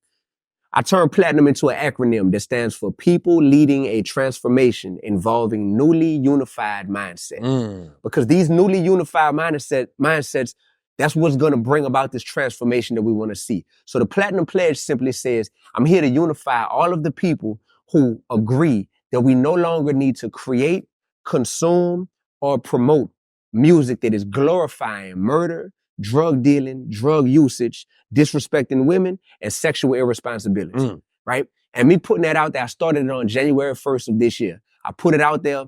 I turned platinum into an acronym that stands for People Leading a Transformation Involving Newly Unified Mindset. Because these newly unified mindsets, that's what's going to bring about this transformation that we want to see. So the Platinum Pledge simply says, I'm here to unify all of the people who agree that we no longer need to create, consume, or promote music that is glorifying murder, drug dealing, drug usage, disrespecting women, and sexual irresponsibility, right? And me putting that out there, I started it on January 1st of this year. I put it out there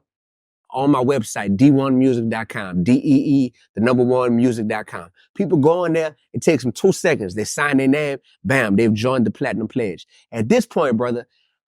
on my website, Dee1music.com, DEE, the number one music.com. People go on there, it takes them 2 seconds. They sign their name, bam, they've joined the Platinum Pledge. At this point, brother,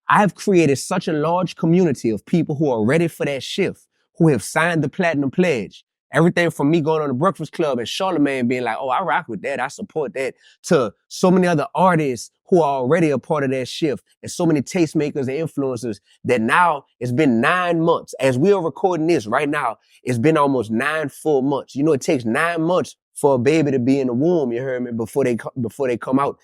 I've created such a large community of people who are ready for that shift, who have signed the Platinum Pledge. Everything from me going on the Breakfast Club and Charlamagne being like, oh, I rock with that, I support that, to so many other artists who are already a part of that shift, and so many tastemakers and influencers that now it's been 9 months. As we are recording this right now, it's been almost 9 full months. You know, it takes 9 months for a baby to be in the womb, you heard me, before they come out.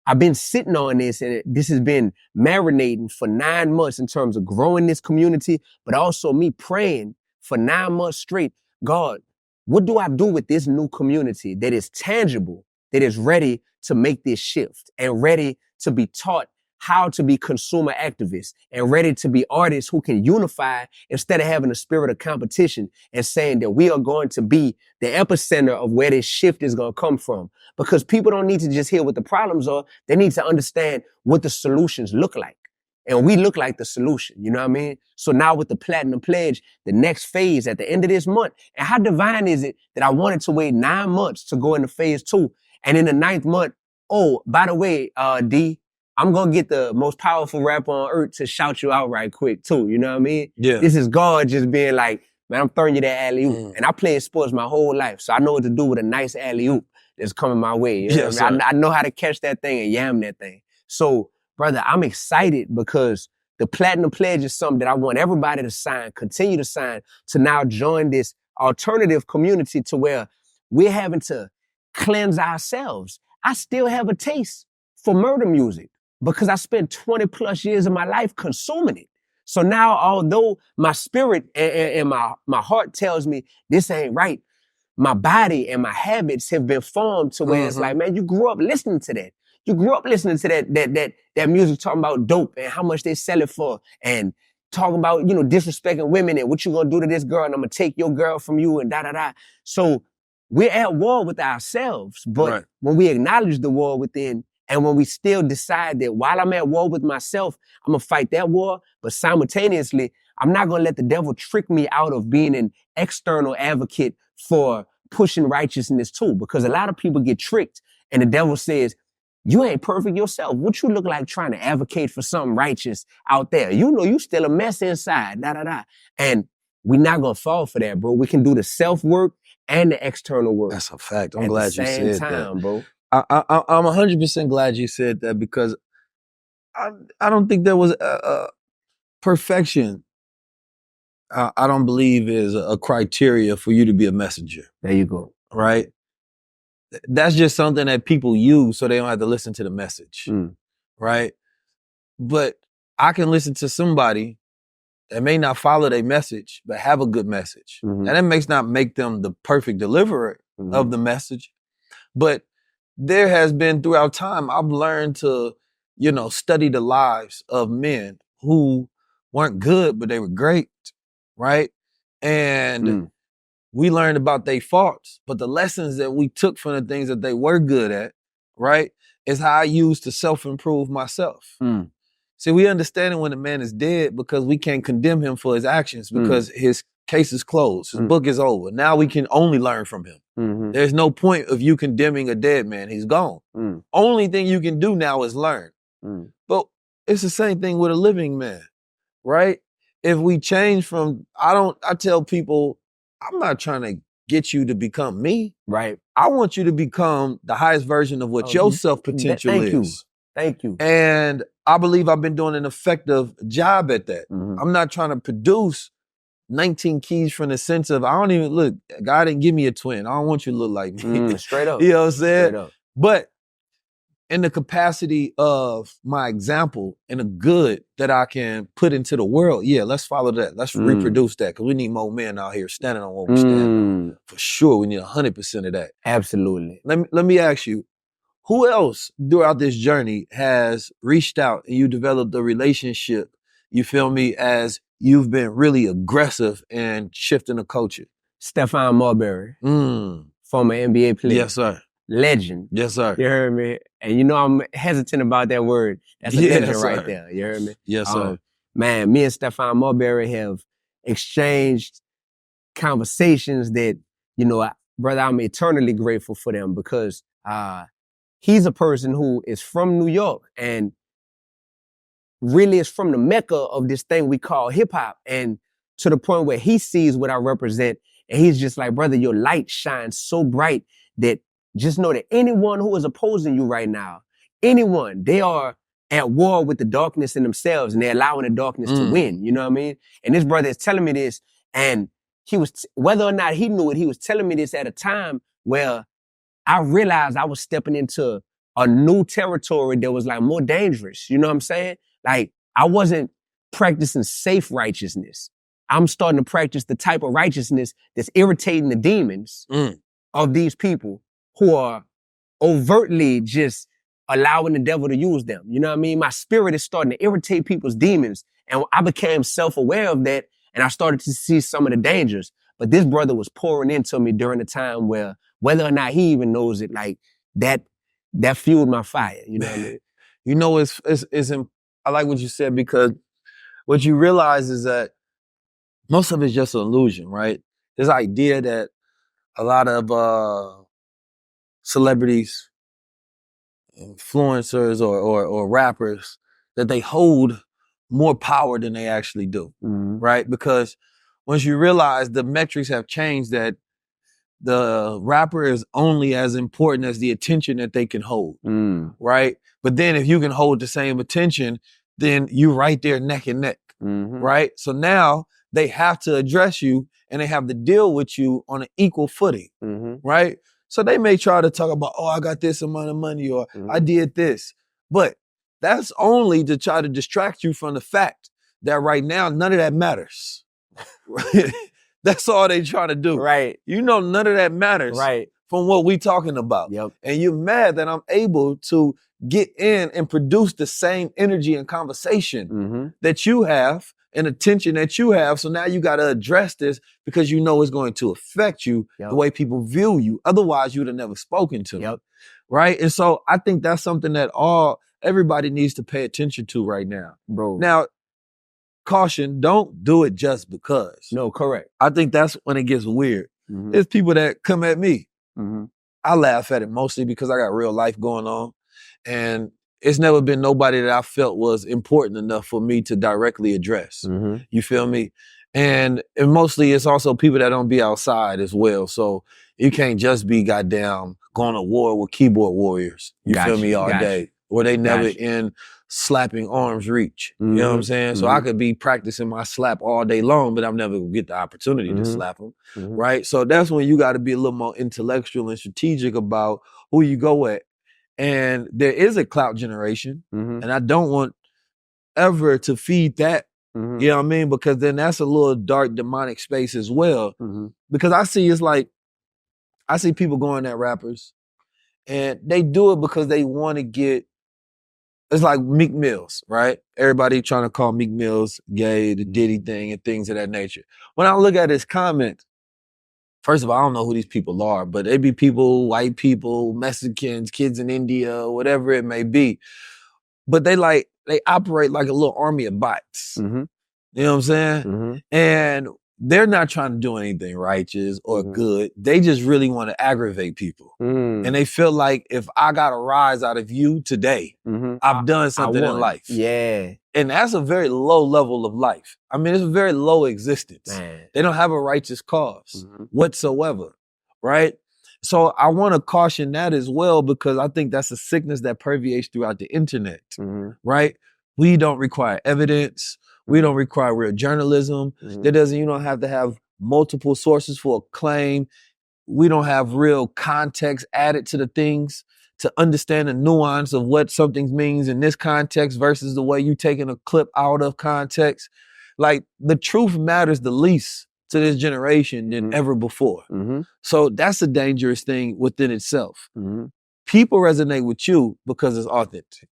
I've been sitting on this, and this has been marinating for 9 months in terms of growing this community, but also me praying for 9 months straight. God, what do I do with this new community that is tangible, that is ready to make this shift and ready to be taught how to be consumer activists and ready to be artists who can unify instead of having a spirit of competition and saying that we are going to be the epicenter of where this shift is going to come from? Because people don't need to just hear what the problems are. They need to understand what the solutions look like. And we look like the solution, you know what I mean? So now with the Platinum Pledge, the next phase at the end of this month, and how divine is it that I wanted to wait 9 months to go into phase 2. And in the 9th month, oh, by the way, D, I'm going to get the most powerful rapper on earth to shout you out right quick too, you know what I mean? Yeah. This is God just being like, man, I'm throwing you that alley-oop. And I played sports my whole life, so I know what to do with a nice alley-oop that's coming my way. You know what I mean? I know how to catch that thing and yam that thing. So, brother, I'm excited because the Platinum Pledge is something that I want everybody to sign, continue to sign, to now join this alternative community to where we're having to cleanse ourselves. I still have a taste for murder music because I spent 20 plus years of my life consuming it. So now, although my spirit and my heart tells me this ain't right, my body and my habits have been formed to where it's like, man, you grew up listening to that. You grew up listening to that music talking about dope and how much they sell it for, and talking about, you know, disrespecting women and what you gonna do to this girl, and I'm gonna take your girl from you and da-da-da. So we're at war with ourselves, but when we acknowledge the war within, and when we still decide that while I'm at war with myself, I'm gonna fight that war, but simultaneously, I'm not gonna let the devil trick me out of being an external advocate for pushing righteousness too, because a lot of people get tricked and the devil says, you ain't perfect yourself. What you look like trying to advocate for something righteous out there? You know you still a mess inside, da-da-da. And we're not gonna fall for that, bro. We can do the self-work and the external work. That's a fact. I'm glad you said that. Time, bro. I'm 100% glad you said that, because I don't think there was a perfection. I don't believe is a criteria for you to be a messenger. There you go. Right? That's just something that people use so they don't have to listen to the message. Right? But I can listen to somebody that may not follow their message, but have a good message. And that makes not make them the perfect deliverer of the message. But there has been throughout time, I've learned to, you know, study the lives of men who weren't good, but they were great. Right? And we learned about their faults, but the lessons that we took from the things that they were good at, right, is how I used to self-improve myself. See, we understand it when a man is dead because we can't condemn him for his actions because his case is closed. His book is over. Now we can only learn from him. There's no point of you condemning a dead man. He's gone. Only thing you can do now is learn. But it's the same thing with a living man, right? If we change from, I tell people, I'm not trying to get you to become me. Right. I want you to become the highest version of what your self-potential is. Thank you. And I believe I've been doing an effective job at that. I'm not trying to produce 19 keys from the sense of, I don't even look, God didn't give me a twin. I don't want you to look like me. Straight up. You know what I'm saying? Straight up. But in the capacity of my example and the good that I can put into the world, yeah, let's follow that. Let's reproduce that, because we need more men out here standing on what we're standing on. For sure, we need 100% of that. Absolutely. Let me ask you, who else throughout this journey has reached out and you developed a relationship, you feel me, as you've been really aggressive in shifting the culture? Stephon Marbury, former NBA player. Yes, sir. Legend. Yes, sir. You heard me? And you know I'm hesitant about that word. That's a legend sir. right there. You heard me? Yes, sir. Man, me and Stephon Marbury have exchanged conversations that, you know, brother, I'm eternally grateful for them, because he's a person who is from New York and really is from the mecca of this thing we call hip hop, and to the point where he sees what I represent, and he's just like, brother, your light shines so bright that just know that anyone who is opposing you right now, anyone, they are at war with the darkness in themselves, and they're allowing the darkness to win. You know what I mean? And this brother is telling me this, and he was, whether or not he knew it, he was telling me this at a time where I realized I was stepping into a new territory that was like more dangerous. You know what I'm saying? Like, I wasn't practicing safe righteousness. I'm starting to practice the type of righteousness that's irritating the demons of these people who are overtly just allowing the devil to use them. You know what I mean? My spirit is starting to irritate people's demons. And I became self-aware of that, and I started to see some of the dangers. But this brother was pouring into me during a time where, whether or not he even knows it, like that fueled my fire. You know what I mean? You know, I like what you said, because what you realize is that most of it's just an illusion, right? This idea that a lot of celebrities, influencers, or rappers, that they hold more power than they actually do, right? Because once you realize the metrics have changed, that the rapper is only as important as the attention that they can hold, right? But then if you can hold the same attention, then you right there neck and neck, right? So now they have to address you, and they have to deal with you on an equal footing, right? So they may try to talk about, oh, I got this amount of money, or I did this. But that's only to try to distract you from the fact that right now, none of that matters. Right? That's all they try to do. Right. You know, none of that matters from what we talking about. Yep. And you're mad that I'm able to get in and produce the same energy and conversation that you have and attention that you have. So now you got to address this, because you know it's going to affect you the way people view you. Otherwise, you would have never spoken to. Right? And so I think that's something that everybody needs to pay attention to right now. Bro. Now, caution, don't do it just because. No, correct. I think that's when it gets weird. There's people that come at me. I laugh at it mostly because I got real life going on. And it's never been nobody that I felt was important enough for me to directly address. You feel me? And mostly it's also people that don't be outside as well. So you can't just be goddamn going to war with keyboard warriors. You feel me? All day. Or they never in slapping arms reach. You know what I'm saying? So I could be practicing my slap all day long, but I'm never gonna get the opportunity to slap them. Right? So that's when you got to be a little more intellectual and strategic about who you go at. And there is a clout generation, and I don't want ever to feed that. You know what I mean? Because then that's a little dark demonic space as well. Because I see people going at rappers, and they do it because they want to get. It's like Meek Mills, right? Everybody trying to call Meek Mills gay, the Diddy thing, and things of that nature. When I look at his comments, first of all, I don't know who these people are, but they be people, white people, Mexicans, kids in India, whatever it may be. But they operate like a little army of bots. You know what I'm saying? And they're not trying to do anything righteous or good. They just really want to aggravate people. And they feel like, if I got a rise out of you today, I've done something in life. Yeah. And that's a very low level of life. I mean, it's a very low existence. Man. They don't have a righteous cause whatsoever, right? So I want to caution that as well, because I think that's a sickness that permeates throughout the internet, right? We don't require evidence. We don't require real journalism. You don't have to have multiple sources for a claim. We don't have real context added to the things to understand the nuance of what something means in this context versus the way you taking a clip out of context. Like, the truth matters the least to this generation than ever before. So that's a dangerous thing within itself. People resonate with you because it's authentic.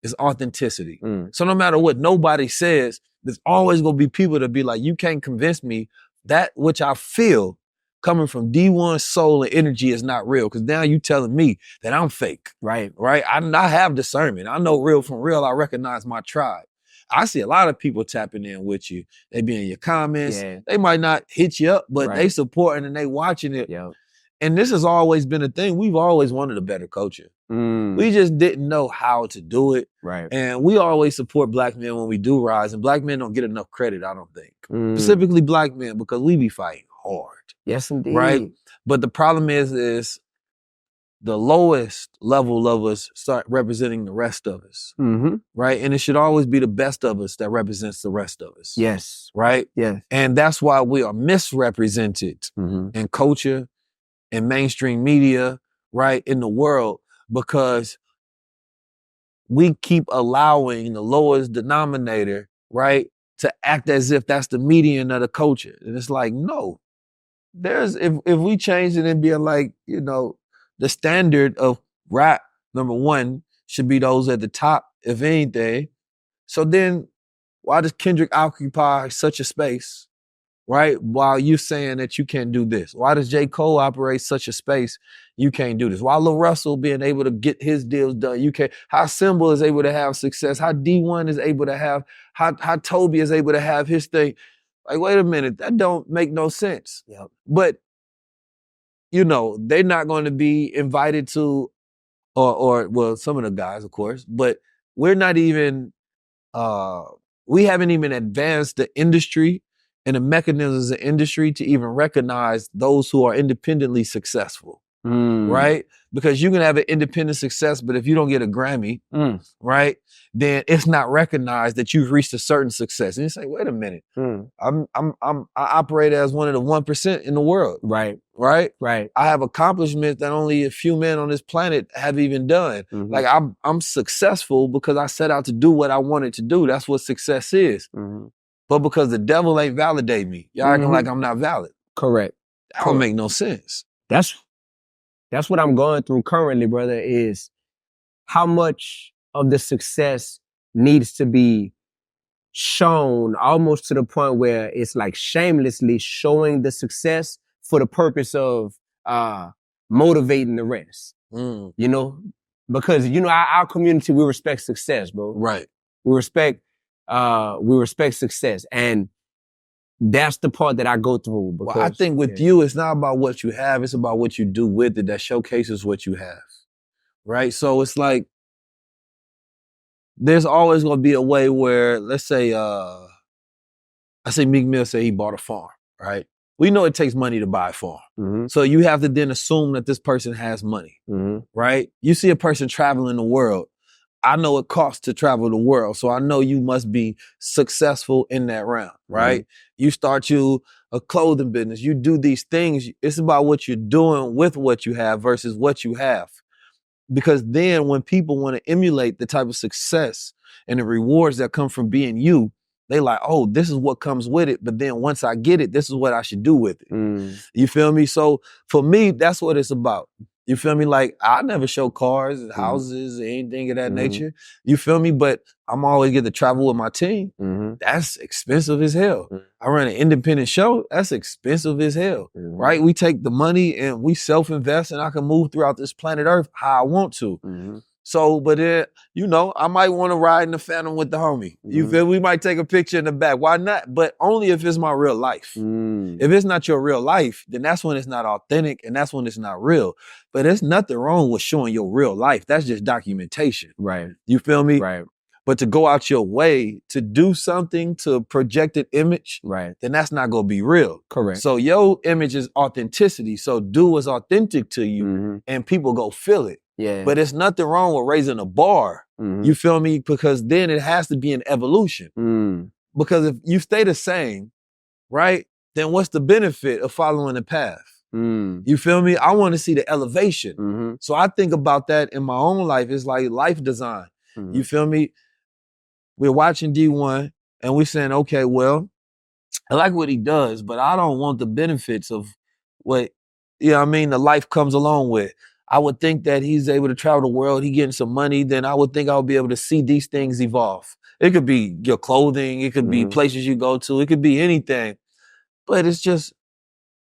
It's authenticity. So no matter what nobody says, there's always gonna be people that be like, you can't convince me that which I feel coming from Dee-1 soul and energy is not real, because now you telling me that I'm fake. Right? I have discernment. I know real from real. I recognize my tribe. I see a lot of people tapping in with you. They be in your comments. They might not hit you up, but they supporting and they watching it. And this has always been a thing. We've always wanted a better culture. We just didn't know how to do it. And we always support Black men when we do rise. And Black men don't get enough credit, I don't think. Specifically Black men, because we be fighting hard. Yes, indeed. Right? But the problem is the lowest level of us start representing the rest of us. Right? And it should always be the best of us that represents the rest of us. Yes. Right? Yes. And that's why we are misrepresented in culture, in mainstream media, right, in the world, because we keep allowing the lowest denominator, right, to act as if that's the median of the culture. And it's like, no. If we change it and be like, the standard of rap, number one, should be those at the top, if anything. So then why does Kendrick occupy such a space, right? While you saying that you can't do this? Why does J. Cole operate such a space? You can't do this. Why Lil Russell being able to get his deals done? You can't. How Symbol is able to have success? How Dee-1 is able to have, how Toby is able to have his thing? Like, wait a minute, that don't make no sense. But, they're not going to be invited to, or well, some of the guys, of course, but we're not even, we haven't even advanced the industry and the mechanisms of the industry to even recognize those who are independently successful, right? Because you can have an independent success, but if you don't get a Grammy, right, then it's not recognized that you've reached a certain success. And you say, wait a minute, I operate as one of the 1% in the world. Right. I have accomplishments that only a few men on this planet have even done. Like, I'm successful because I set out to do what I wanted to do. That's what success is. But because the devil ain't validate me, y'all acting like I'm not valid. Correct. That don't make no sense. That's what I'm going through currently, brother, is how much of the success needs to be shown, almost to the point where it's like shamelessly showing the success for the purpose of motivating the rest. Because our community, we respect success, bro. Right. We respect success, and that's the part that I go through. Because, I think with you, it's not about what you have, it's about what you do with it that showcases what you have, right? So it's like, there's always going to be a way where, let's say, I say Meek Mill say he bought a farm, right? We know it takes money to buy a farm. So you have to then assume that this person has money, right? You see a person traveling the world. I know it costs to travel the world, so I know you must be successful in that realm, right? You start a clothing business. You do these things. It's about what you're doing with what you have versus what you have. Because then when people want to emulate the type of success and the rewards that come from being you, they like, oh, this is what comes with it. But then once I get it, this is what I should do with it. You feel me? So for me, that's what it's about. You feel me? Like, I never show cars and houses or anything of that nature. You feel me? But I'm always get to travel with my team. That's expensive as hell. I run an independent show. That's expensive as hell, right? We take the money and we self-invest, and I can move throughout this planet Earth how I want to. So, but then, I might want to ride in the Phantom with the homie. You feel? We might take a picture in the back. Why not? But only if it's my real life. If it's not your real life, then that's when it's not authentic and that's when it's not real. But there's nothing wrong with showing your real life. That's just documentation. Right. You feel me? Right. But to go out your way to do something to project an image, right, then that's not gonna be real. Correct. So your image is authenticity. So do what's authentic to you and people go feel it. Yeah. But it's nothing wrong with raising a bar. You feel me? Because then it has to be an evolution. Because if you stay the same, right, then what's the benefit of following the path? You feel me? I want to see the elevation. So I think about that in my own life. It's like life design. You feel me? We're watching Dee-1 and we're saying, okay, well, I like what he does, but I don't want the benefits of what, you know what I mean, the life comes along with. I would think that he's able to travel the world, he getting some money, then I would think I would be able to see these things evolve. It could be your clothing, it could be places you go to, it could be anything. But it's just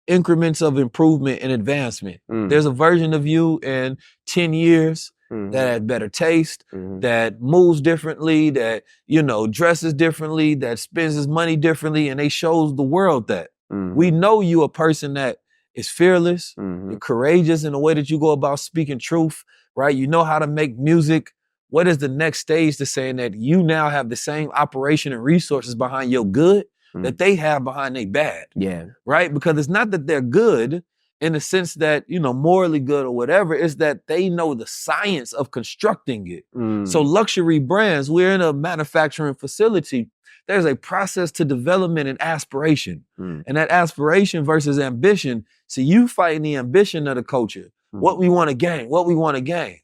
increments of improvement and advancement. There's a version of you in 10 years that has better taste, that moves differently, that, you know, dresses differently, that spends his money differently, and they shows the world that. We know you a person that is fearless, you're courageous in the way that you go about speaking truth, right? You know how to make music. What is the next stage to saying that you now have the same operation and resources behind your good that they have behind their bad? Yeah. Right? Because it's not that they're good in the sense that, you know, morally good or whatever, it's that they know the science of constructing it. So luxury brands, we're in a manufacturing facility. There's a process to development and aspiration. And that aspiration versus ambition, see, you fighting the ambition of the culture. What we want to gain, what we want to gain.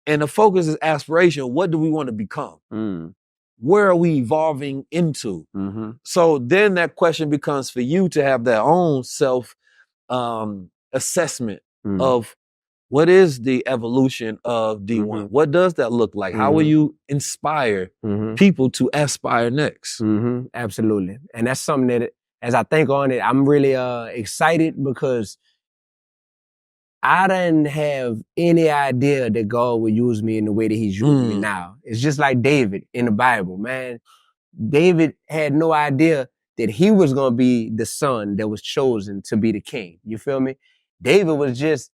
And the focus is aspiration. What do we want to become? Where are we evolving into? So then that question becomes for you to have that own self assessment of what is the evolution of Dee-1? What does that look like? How will you inspire people to aspire next? Absolutely. And that's something that, as I think on it, I'm really excited because I didn't have any idea that God would use me in the way that he's using me now. It's just like David in the Bible, man. David had no idea that he was going to be the son that was chosen to be the king. You feel me? David was just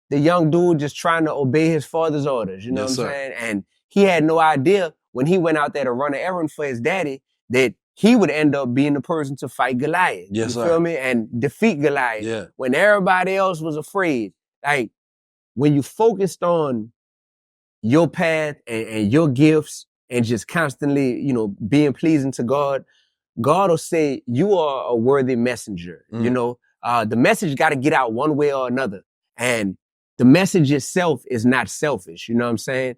the young dude just trying to obey his father's orders. You know what I'm saying? And he had no idea when he went out there to run an errand for his daddy that he would end up being the person to fight Goliath. You feel me? And defeat Goliath when everybody else was afraid. Like, when you focused on your path and your gifts and just constantly, you know, being pleasing to God, God will say, you are a worthy messenger. You know, the message got to get out one way or another. And the message itself is not selfish. You know what I'm saying?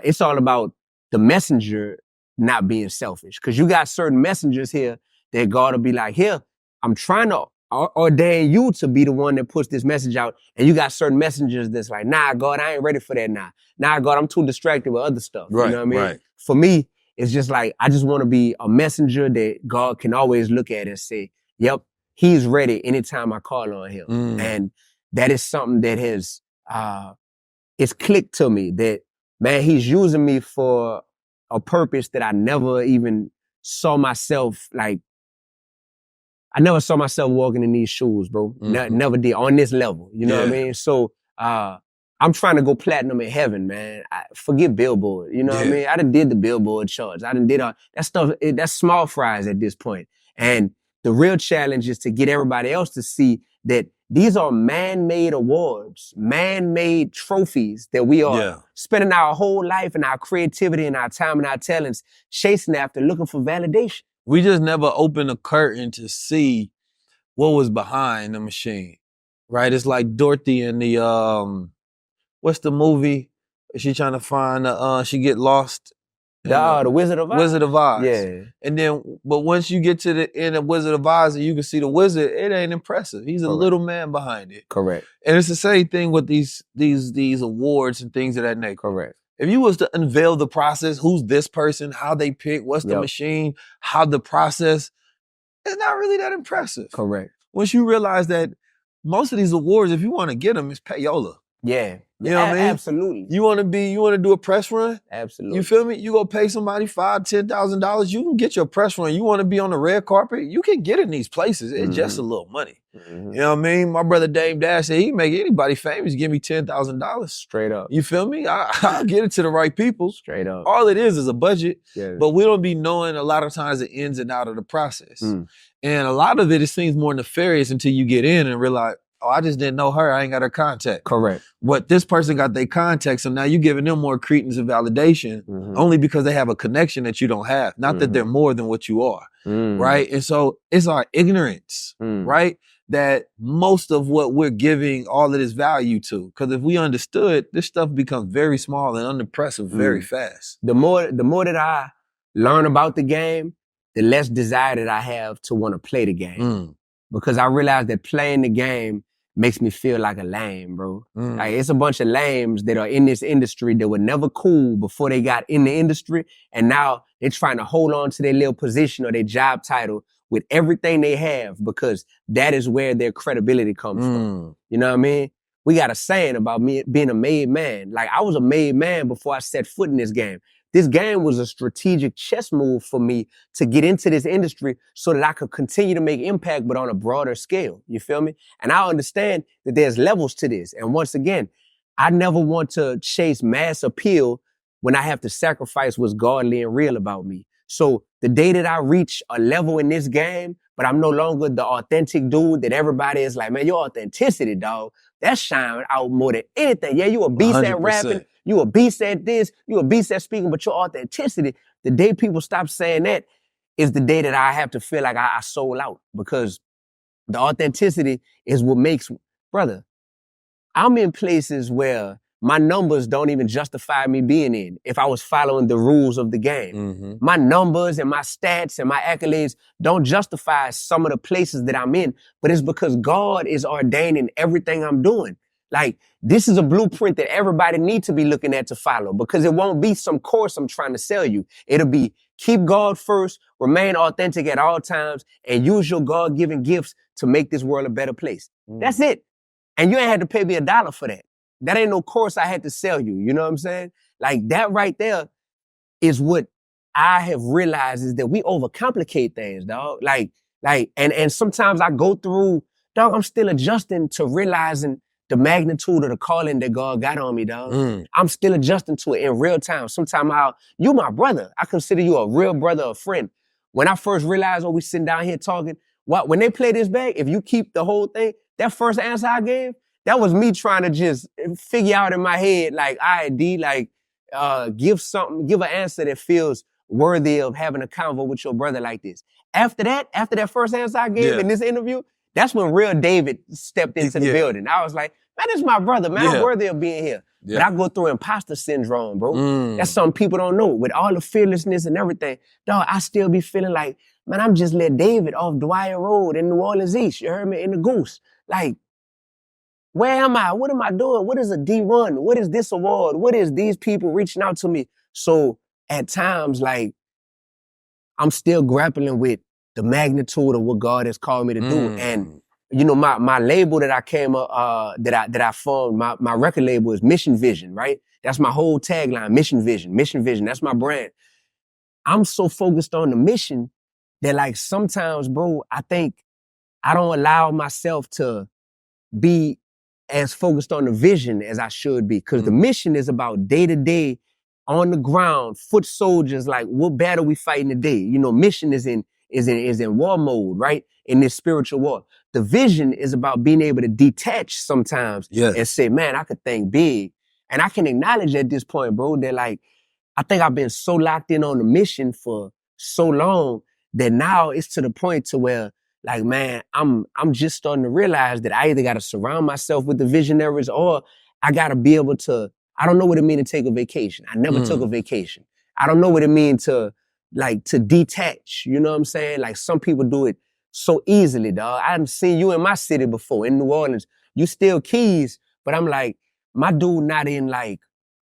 It's all about the messenger not being selfish. Because you got certain messengers here that God will be like, here, I'm trying to ordain you to be the one that puts this message out. And you got certain messengers that's like, nah, God, I ain't ready for that now. Nah, God, I'm too distracted with other stuff. You know what I mean? For me, it's just like, I just want to be a messenger that God can always look at and say, yep, he's ready anytime I call on him. And that is something that has, it's clicked to me that, man, he's using me for a purpose that I never even saw myself, like, I never saw myself walking in these shoes, bro. Never did, on this level. You know what I mean? So, I'm trying to go platinum in heaven, man. Forget Billboard. You know what I mean? I done did the Billboard charts. I done did all that stuff. That's small fries at this point. And the real challenge is to get everybody else to see that these are man-made awards, man-made trophies that we are spending our whole life and our creativity and our time and our talents chasing after, looking for validation. We just never opened a curtain to see what was behind the machine, right? It's like Dorothy in the, what's the movie? She trying to find, she get lost. The Wizard of Oz? Wizard of Oz. Yeah. And then, but once you get to the end of Wizard of Oz and you can see the wizard, it ain't impressive. He's a little man behind it. Correct. And it's the same thing with these awards and things of that nature. Correct. If you was to unveil the process, who's this person, how they pick, what's the machine, how the process, it's not really that impressive. Correct. Once you realize that most of these awards, if you want to get them, it's payola. Yeah. You know what I mean? Absolutely. You want to do a press run? Absolutely. You feel me? You go pay somebody $5,000, $10,000, you can get your press run. You want to be on the red carpet? You can get in these places. It's just a little money. You know what I mean? My brother Dame Dash said he can make anybody famous, give me $10,000. Straight up. You feel me? I'll get it to the right people. Straight up. All it is a budget, Yeah. but we don't be knowing a lot of times the ins and out of the process. And a lot of it seems more nefarious until you get in and realize, oh, I just didn't know her. I ain't got her contact. Correct. But this person got their contact, so now you're giving them more credence and validation only because they have a connection that you don't have. Not that they're more than what you are, right? And so it's our ignorance, right? That most of what we're giving all of this value to. Because if we understood, this stuff becomes very small and unimpressive very fast. The more that I learn about the game, the less desire that I have to want to play the game. Because I realize that playing the game makes me feel like a lame, bro. Like, it's a bunch of lames that are in this industry that were never cool before they got in the industry, and now they're trying to hold on to their little position or their job title with everything they have because that is where their credibility comes from. You know what I mean? We got a saying about me being a made man. Like, I was a made man before I set foot in this game. This game was a strategic chess move for me to get into this industry so that I could continue to make impact, but on a broader scale. You feel me? And I understand that there's levels to this. And once again, I never want to chase mass appeal when I have to sacrifice what's godly and real about me. So the day that I reach a level in this game, but I'm no longer the authentic dude that everybody is like, man, your authenticity, dog, that's shining out more than anything. Yeah, you a beast 100%. at rapping, you a beast at this, you a beast at speaking, but your authenticity, the day people stop saying that is the day that I have to feel like I sold out, because the authenticity is what makes, brother, I'm in places where my numbers don't even justify me being in if I was following the rules of the game. My numbers and my stats and my accolades don't justify some of the places that I'm in, but it's because God is ordaining everything I'm doing. Like, this is a blueprint that everybody needs to be looking at to follow, because it won't be some course I'm trying to sell you. It'll be keep God first, remain authentic at all times, and use your God-given gifts to make this world a better place. That's it. And you ain't had to pay me $1 for that. That ain't no course I had to sell you. You know what I'm saying? Like, that right there is what I have realized, is that we overcomplicate things, dog. And sometimes I go through, dog, I'm still adjusting to realizing the magnitude of the calling that God got on me, dog. I'm still adjusting to it in real time. Sometimes you my brother. I consider you a real brother, a friend. When I first realized, we sitting down here talking, when they play this back, if you keep the whole thing, that first answer I gave, that was me trying to just figure out in my head, like, all right, D, like, give an answer that feels worthy of having a convo with your brother like this. After that first answer I gave in this interview, that's when real David stepped into the building. I was like, man, this is my brother, man. I'm worthy of being here. But I go through imposter syndrome, bro. That's something people don't know. With all the fearlessness and everything, dog, I still be feeling like, man, I'm just let David off Dwyer Road in New Orleans East. You heard me? In the Goose. Like, where am I? What am I doing? What is a Dee-1? What is this award? What is these people reaching out to me? So at times, like, I'm still grappling with the magnitude of what God has called me to do. And, you know, my label that I came up, that I formed, my record label is Mission Vision, right? That's my whole tagline, Mission Vision. That's my brand. I'm so focused on the mission that, like, sometimes, bro, I think I don't allow myself to be as focused on the vision as I should be. Because the mission is about day-to-day, on the ground, foot soldiers, like, what battle we fighting today? You know, mission is in war mode, right? In this spiritual war. The vision is about being able to detach sometimes and say, man, I could think big. And I can acknowledge at this point, bro, that, like, I think I've been so locked in on the mission for so long that now it's to the point to where, like, man, I'm just starting to realize that I either got to surround myself with the visionaries, or I got to be able to, I don't know what it means to take a vacation. I never took a vacation. I don't know what it means to detach. You know what I'm saying? Like, some people do it so easily, dog. I haven't seen you in my city before, in New Orleans. You still keys, but I'm like, my dude not in, like,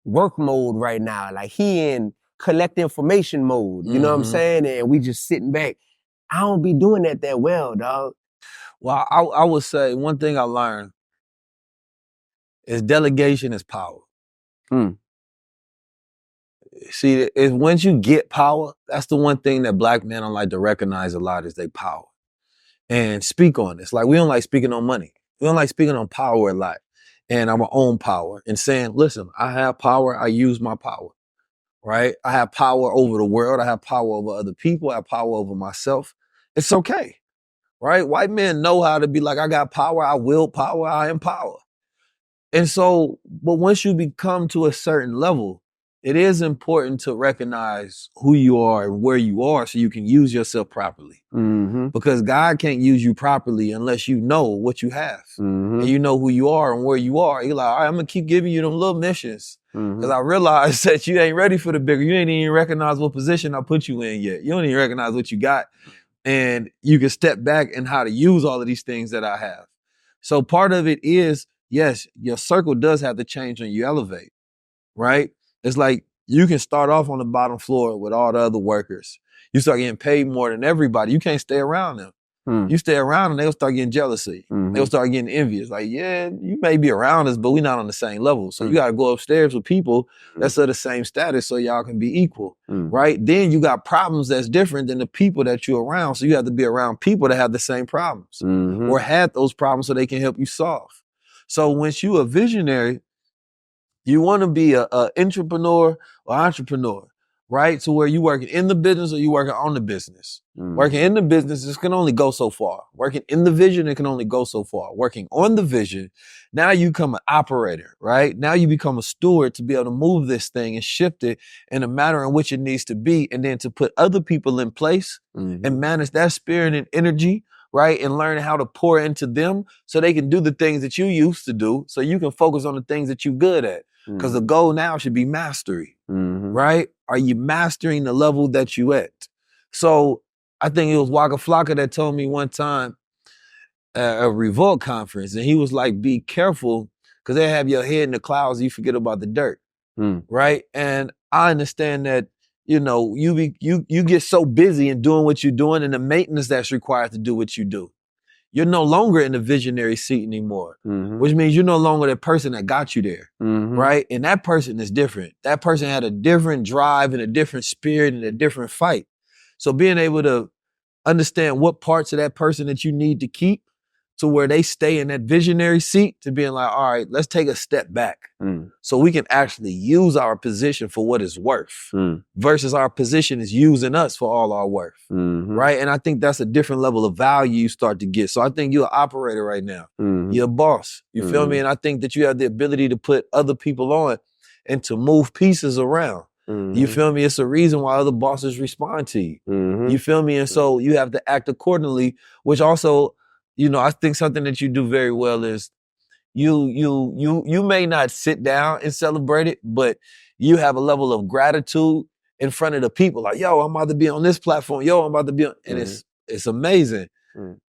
work mode right now. Like, he in collect information mode. You know what I'm saying? And we just sitting back. I don't be doing that well, dog. Well, I would say one thing I learned is delegation is power. See, once you get power, that's the one thing that black men don't like to recognize a lot is their power. And speak on this. Like, we don't like speaking on money. We don't like speaking on power a lot. And our own power. And saying, listen, I have power, I use my power. Right? I have power over the world. I have power over other people. I have power over myself. It's okay. Right? White men know how to be like, I got power, I will power, I am power. And so, but once you become to a certain level, it is important to recognize who you are and where you are so you can use yourself properly. Because God can't use you properly unless you know what you have. And you know who you are and where you are. You're like, all right, I'm going to keep giving you them little missions. Because I realize that you ain't ready for the bigger. You ain't even recognize what position I put you in yet. You don't even recognize what you got. And you can step back and how to use all of these things that I have. So part of it is, yes, your circle does have to change when you elevate, right? It's like you can start off on the bottom floor with all the other workers. You start getting paid more than everybody. You can't stay around them. You stay around them, they'll start getting jealousy. They'll start getting envious. Like, yeah, you may be around us, but we're not on the same level. So you got to go upstairs with people that's of the same status so y'all can be equal, right? Then you got problems that's different than the people that you're around. So you have to be around people that have the same problems or had those problems so they can help you solve. So once you a visionary, you want to be a entrepreneur or entrepreneur, right? So where you working in the business or you working on the business. Working in the business, this can only go so far. Working in the vision, it can only go so far. Working on the vision, now you become an operator, right? Now you become a steward to be able to move this thing and shift it in a manner in which it needs to be, and then to put other people in place and manage that spirit and energy, right? And learn how to pour into them so they can do the things that you used to do so you can focus on the things that you're good at. Because the goal now should be mastery, right? Are you mastering the level that you at? So I think it was Waka Flocka that told me one time at a Revolt conference, and he was like, be careful because they have your head in the clouds, you forget about the dirt, right? And I understand that, you know, you get so busy in doing what you're doing and the maintenance that's required to do what you do. You're no longer in the visionary seat anymore, which means you're no longer that person that got you there, right? And that person is different. That person had a different drive and a different spirit and a different fight. So being able to understand what parts of that person that you need to keep to where they stay in that visionary seat to being like, all right, let's take a step back so we can actually use our position for what it's worth versus our position is using us for all our worth, right? And I think that's a different level of value you start to get. So I think you're an operator right now. You're a boss. You feel me? And I think that you have the ability to put other people on and to move pieces around. You feel me? It's a reason why other bosses respond to you. You feel me? And so you have to act accordingly, which also, you know, I think something that you do very well is you may not sit down and celebrate it, but you have a level of gratitude in front of the people. Like, yo, I'm about to be on this platform. Yo, I'm about to be on, and it's amazing.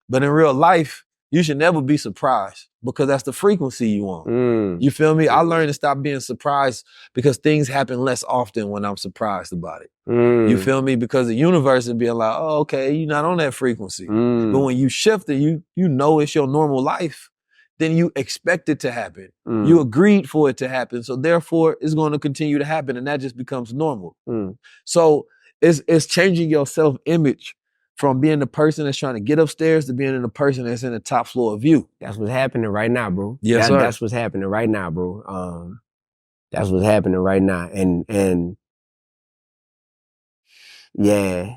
But in real life, you should never be surprised because that's the frequency you want. You feel me? I learned to stop being surprised because things happen less often when I'm surprised about it. You feel me? Because the universe is being like, oh, okay, you're not on that frequency. But when you shift it, you know it's your normal life, then you expect it to happen. You agreed for it to happen. So therefore, it's going to continue to happen, and that just becomes normal. So it's changing your self-image from being the person that's trying to get upstairs to being the person that's in the top floor view. That's what's happening right now, bro. Yes, sir. That's what's happening right now, bro. That's what's happening right now. And yeah,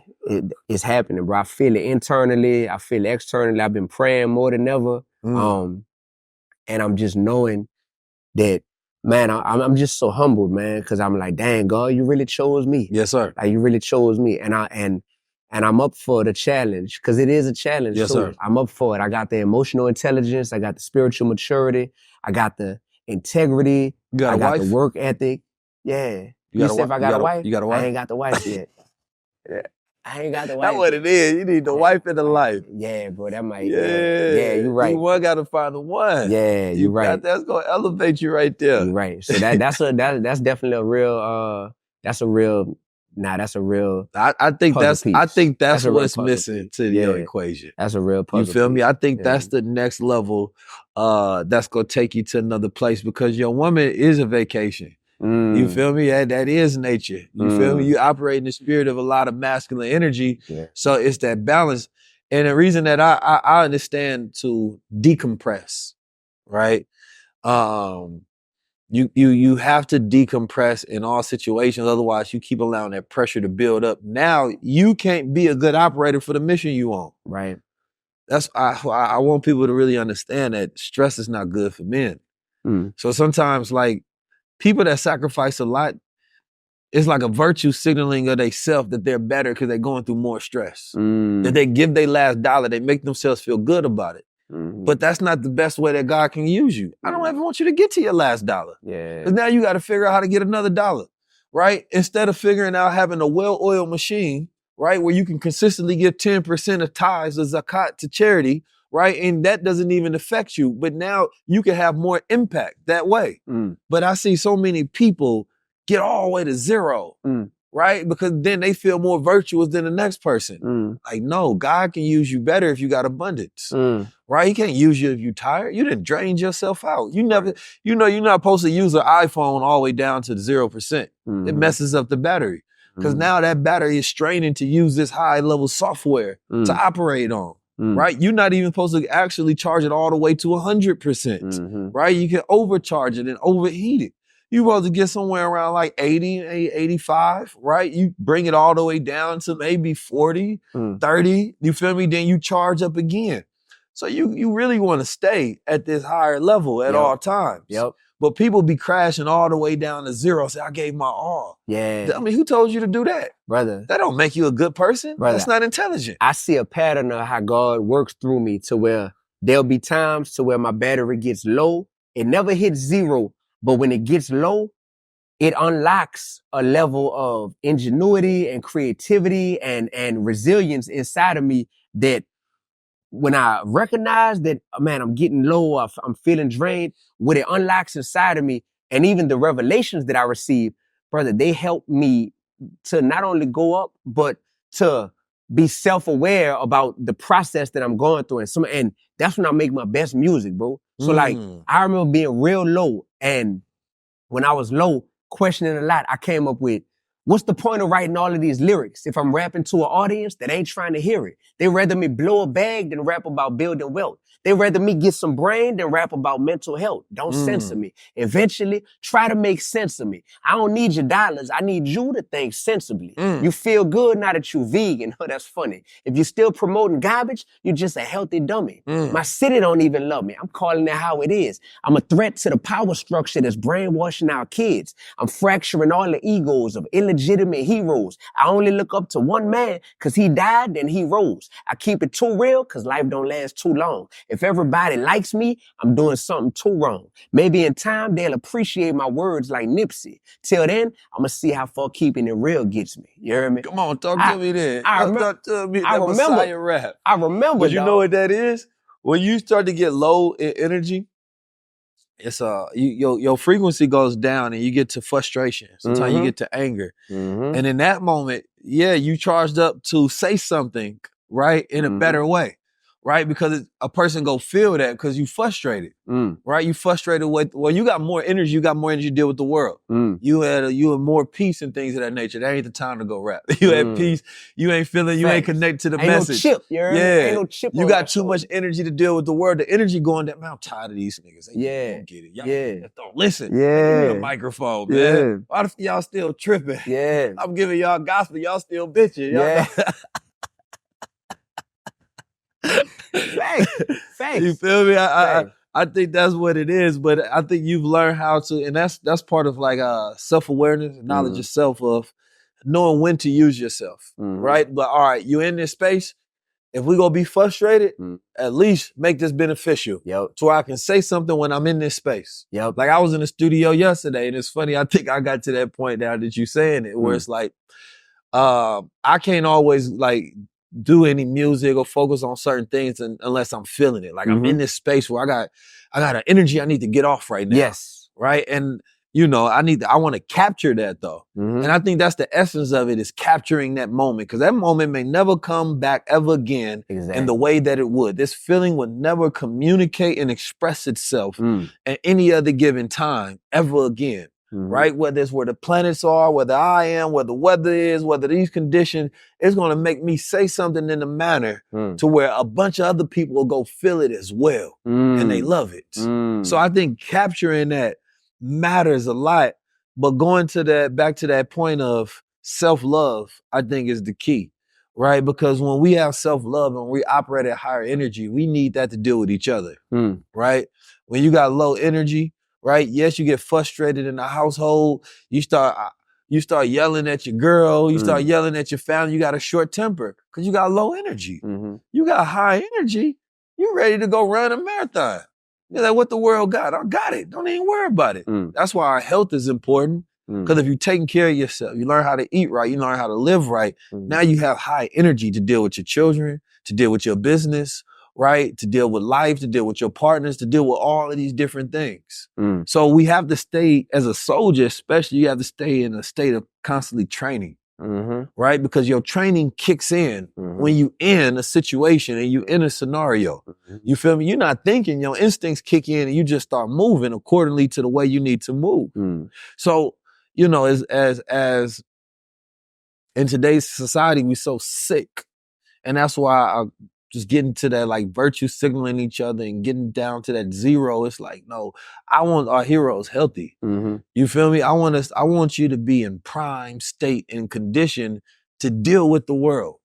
it's happening, bro. I feel it internally. I feel it externally. I've been praying more than ever. And I'm just knowing that, man, I'm just so humbled, man, because I'm like, dang, God, you really chose me. Yes, sir. Like, you really chose me. And I'm up for the challenge, because it is a challenge. Yes, sir. I'm up for it. I got the emotional intelligence. I got the spiritual maturity. I got the integrity. You got I a got wife? the work ethic. Yeah. You said if I got a wife? You got a wife? I ain't got the wife yet. Yeah. I ain't got the wife. That's what it is. You need the wife in the life. Yeah, bro. That might. Yeah, you're right. You got to find the one. Yeah, you're right. That's gonna elevate you right there. You're right. So that's definitely a real. That's a real Nah, that's a real. I think that's That's a real what's puzzle missing piece. to the equation. That's a real puzzle. You feel me? I think Yeah. that's the next level. That's gonna take you to another place because your woman is a vacation. You feel me? That is nature. You feel me? You operate in the spirit of a lot of masculine energy. Yeah. So it's that balance. And the reason that I understand to decompress, right? You have to decompress in all situations. Otherwise, you keep allowing that pressure to build up. Now you can't be a good operator for the mission you on. Right. That's I want people to really understand that stress is not good for men. So sometimes, like, people that sacrifice a lot, it's like a virtue signaling of they self that they're better because they're going through more stress. That they give their last dollar, they make themselves feel good about it. But that's not the best way that God can use you. I don't ever want you to get to your last dollar. Yeah. Because now you got to figure out how to get another dollar, right? Instead of figuring out having a well-oiled machine, right, where you can consistently give 10% of tithes or zakat to charity, right? And that doesn't even affect you. But now you can have more impact that way. But I see so many people get all the way to zero, right? Because then they feel more virtuous than the next person. Like, no, God can use you better if you got abundance, right? He can't use you if you're tired. You done drained yourself out. You never, you know, you're not supposed to use an iPhone all the way down to 0%. It messes up the battery. Because now that battery is straining to use this high level software to operate on. Right? You're not even supposed to actually charge it all the way to 100%, right? You can overcharge it and overheat it. You're supposed to get somewhere around like 80, 85, right? You bring it all the way down to maybe 40, 30, you feel me? Then you charge up again. So you really want to stay at this higher level at all times. But people be crashing all the way down to zero, say, I gave my all. Yeah. I mean, who told you to do that? Brother. That don't make you a good person. Brother, that's not intelligent. I see a pattern of how God works through me to where there'll be times to where my battery gets low. It never hits zero, but when it gets low, it unlocks a level of ingenuity and creativity and resilience inside of me that when I recognize that, man, I'm getting low, I'm feeling drained, what it unlocks inside of me, and even the revelations that I receive, brother, they help me to not only go up, but to be self-aware about the process that I'm going through. And that's when I make my best music, bro. So like, I remember being real low, and when I was low, questioning a lot, I came up with, what's the point of writing all of these lyrics if I'm rapping to an audience that ain't trying to hear it? They rather me blow a bag than rap about building wealth. They rather me get some brain than rap about mental health. Don't censor me. Eventually, try to make sense of me. I don't need your dollars. I need you to think sensibly. You feel good now that you vegan. Oh, that's funny. If you're still promoting garbage, you're just a healthy dummy. My city don't even love me. I'm calling it how it is. I'm a threat to the power structure that's brainwashing our kids. I'm fracturing all the egos of illegitimate heroes. I only look up to one man because he died, then he rose. I keep it too real because life don't last too long. If everybody likes me, I'm doing something too wrong. Maybe in time, they'll appreciate my words like Nipsey. Till then, I'm going to see how far keeping it real gets me. You hear me? Come on, talk to me then. Talk to me. I remember. Messiah rap. I remember, but you know what that is? When you start to get low in energy, it's your frequency goes down and you get to frustration. Sometimes you get to anger. And in that moment, yeah, you charged up to say something, right, in a better way. Right? Because a person go feel that because you frustrated, right? You frustrated with, well, you got more energy, to deal with the world. You had more peace and things of that nature. That ain't the time to go rap. You had peace. You ain't feeling, you ain't connected to the message. No chip, ain't no chip. You got too much energy to deal with the world. The energy going down, man, I'm tired of these niggas. They don't get it. Y'all don't listen. Give me a microphone, man. Why the y'all still tripping? I'm giving y'all gospel, y'all still bitching. Facts. You feel me? I think that's what it is, but I think you've learned how to, and that's part of like self-awareness, knowledge of self, of knowing when to use yourself, right? But all right, you're in this space. If we gonna be frustrated, at least make this beneficial. So I can say something when I'm in this space. Like I was in the studio yesterday, and it's funny, I think I got to that point now that you saying it, where it's like, I can't always like do any music or focus on certain things unless I'm feeling it. Like I'm in this space where I got an energy I need to get off right now. Right? And I want to capture that though. And I think that's the essence of it, is capturing that moment, because that moment may never come back ever again in the way that it would. This feeling would never communicate and express itself at any other given time ever again. Right? Whether it's where the planets are, whether I am, where the weather is, whether these conditions, it's going to make me say something in a manner to where a bunch of other people will go feel it as well. And they love it. So I think capturing that matters a lot. But going to back to that point of self-love, I think is the key. Right? Because when we have self-love and we operate at higher energy, we need that to deal with each other. Right? When you got low energy, right? Yes, you get frustrated in the household. You start yelling at your girl. You start yelling at your family. You got a short temper because you got low energy. You got high energy. You ready to go run a marathon. You're like, what the world got? I got it. Don't even worry about it. That's why our health is important. Because if you're taking care of yourself, you learn how to eat right, you learn how to live right. Now you have high energy to deal with your children, to deal with your business, right? To deal with life, to deal with your partners, to deal with all of these different things. So we have to stay, as a soldier especially, you have to stay in a state of constantly training, right? Because your training kicks in when you in a situation and you in a scenario. You feel me? You're not thinking, your instincts kick in and you just start moving accordingly to the way you need to move. So, as in today's society, we're so sick. And that's why I just getting to that like virtue signaling each other and getting down to that zero. It's like, no, I want our heroes healthy. You feel me? I want you to be in prime state and condition to deal with the world.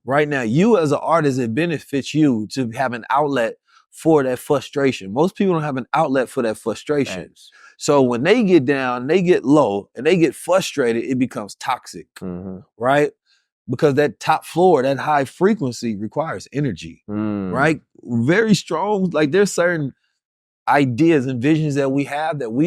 Right now, you as an artist, it benefits you to have an outlet for that frustration. Most people don't have an outlet for that frustration. So when they get down, they get low, and they get frustrated, it becomes toxic, right? Because that top floor, that high frequency requires energy, right? Very strong, like there's certain ideas and visions that we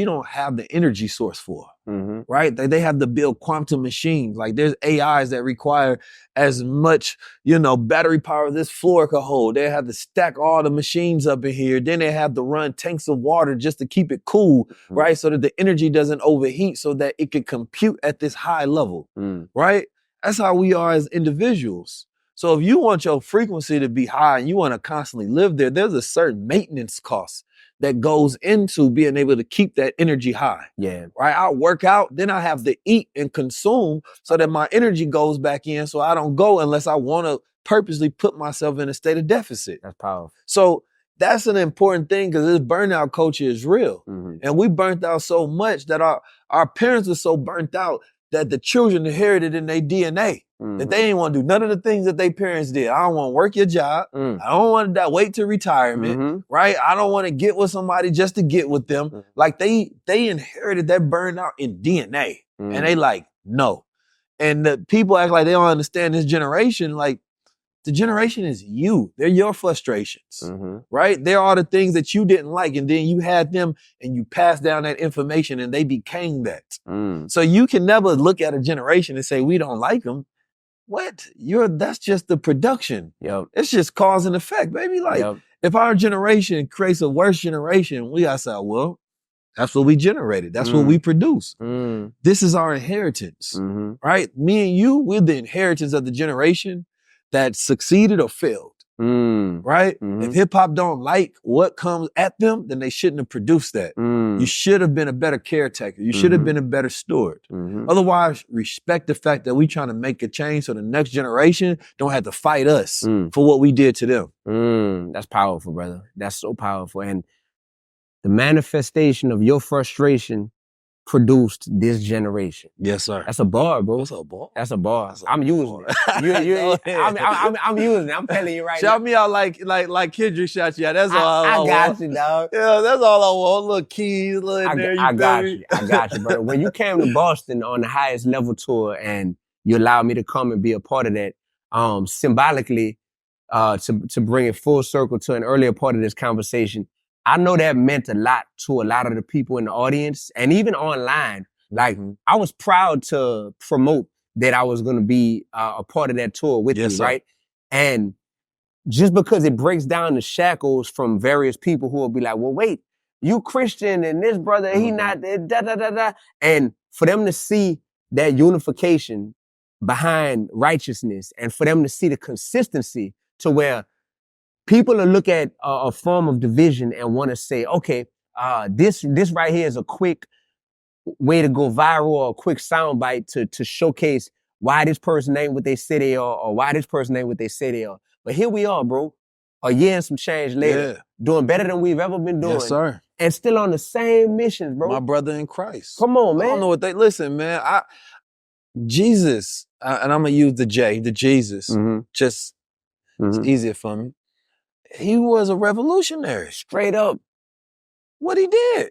don't have the energy source for, right? They have to build quantum machines. Like there's AIs that require as much, battery power this floor could hold. They have to stack all the machines up in here. Then they have to run tanks of water just to keep it cool, right? So that the energy doesn't overheat so that it can compute at this high level, right? That's how we are as individuals. So if you want your frequency to be high and you want to constantly live there, there's a certain maintenance cost that goes into being able to keep that energy high. Yeah. Right? I work out, then I have to eat and consume so that my energy goes back in, so I don't go unless I want to purposely put myself in a state of deficit. That's powerful. So that's an important thing, because this burnout culture is real. And we burnt out so much that our parents were so burnt out that the children inherited in their DNA. That they ain't want to do none of the things that their parents did. I don't want to work your job. I don't want to wait to retirement, right? I don't want to get with somebody just to get with them. Like they inherited that burnout in DNA. And they like, no. And the people act like they don't understand this generation. Like, the generation is you. They're your frustrations, right? They're all the things that you didn't like, and then you had them and you passed down that information and they became that. So you can never look at a generation and say, we don't like them. What? That's just the production. It's just cause and effect, baby. Like, if our generation creates a worse generation, we gotta say, well, that's what we generated. That's what we produce. This is our inheritance, right? Me and you, we're the inheritance of the generation that succeeded or failed, right? If hip hop don't like what comes at them, then they shouldn't have produced that. You should have been a better caretaker. You should have been a better steward. Otherwise, respect the fact that we trying to make a change so the next generation don't have to fight us for what we did to them. That's powerful, brother. That's so powerful. And the manifestation of your frustration produced this generation. Yes, sir. That's a bar, bro. What's up, boy? That's a bar. I'm using it. I'm using it. I'm telling you right now. Shout me out like Kendrick shot you out. That's all I want. I got you, dog. Yeah, that's all I want. Little keys, little in there. I got you, bro. When you came to Boston on the Highest Level tour and you allowed me to come and be a part of that, symbolically, to bring it full circle to an earlier part of this conversation, I know that meant a lot to a lot of the people in the audience and even online. Like, I was proud to promote that I was going to be a part of that tour with you, right? And just because it breaks down the shackles from various people who will be like, well, wait, you Christian and this brother, he not, da. And for them to see that unification behind righteousness and for them to see the consistency to where people will look at a form of division and want to say, okay, this right here is a quick way to go viral or a quick soundbite to showcase why this person ain't what they say they are or why this person ain't what they say they are. But here we are, bro, a year and some change later, doing better than we've ever been doing. Yes, sir. And still on the same missions, bro. My brother in Christ. Come on, man. I don't know what they, listen, man, Jesus, and I'm going to use the Jesus, just, it's easier for me. He was a revolutionary. Straight up. What he did.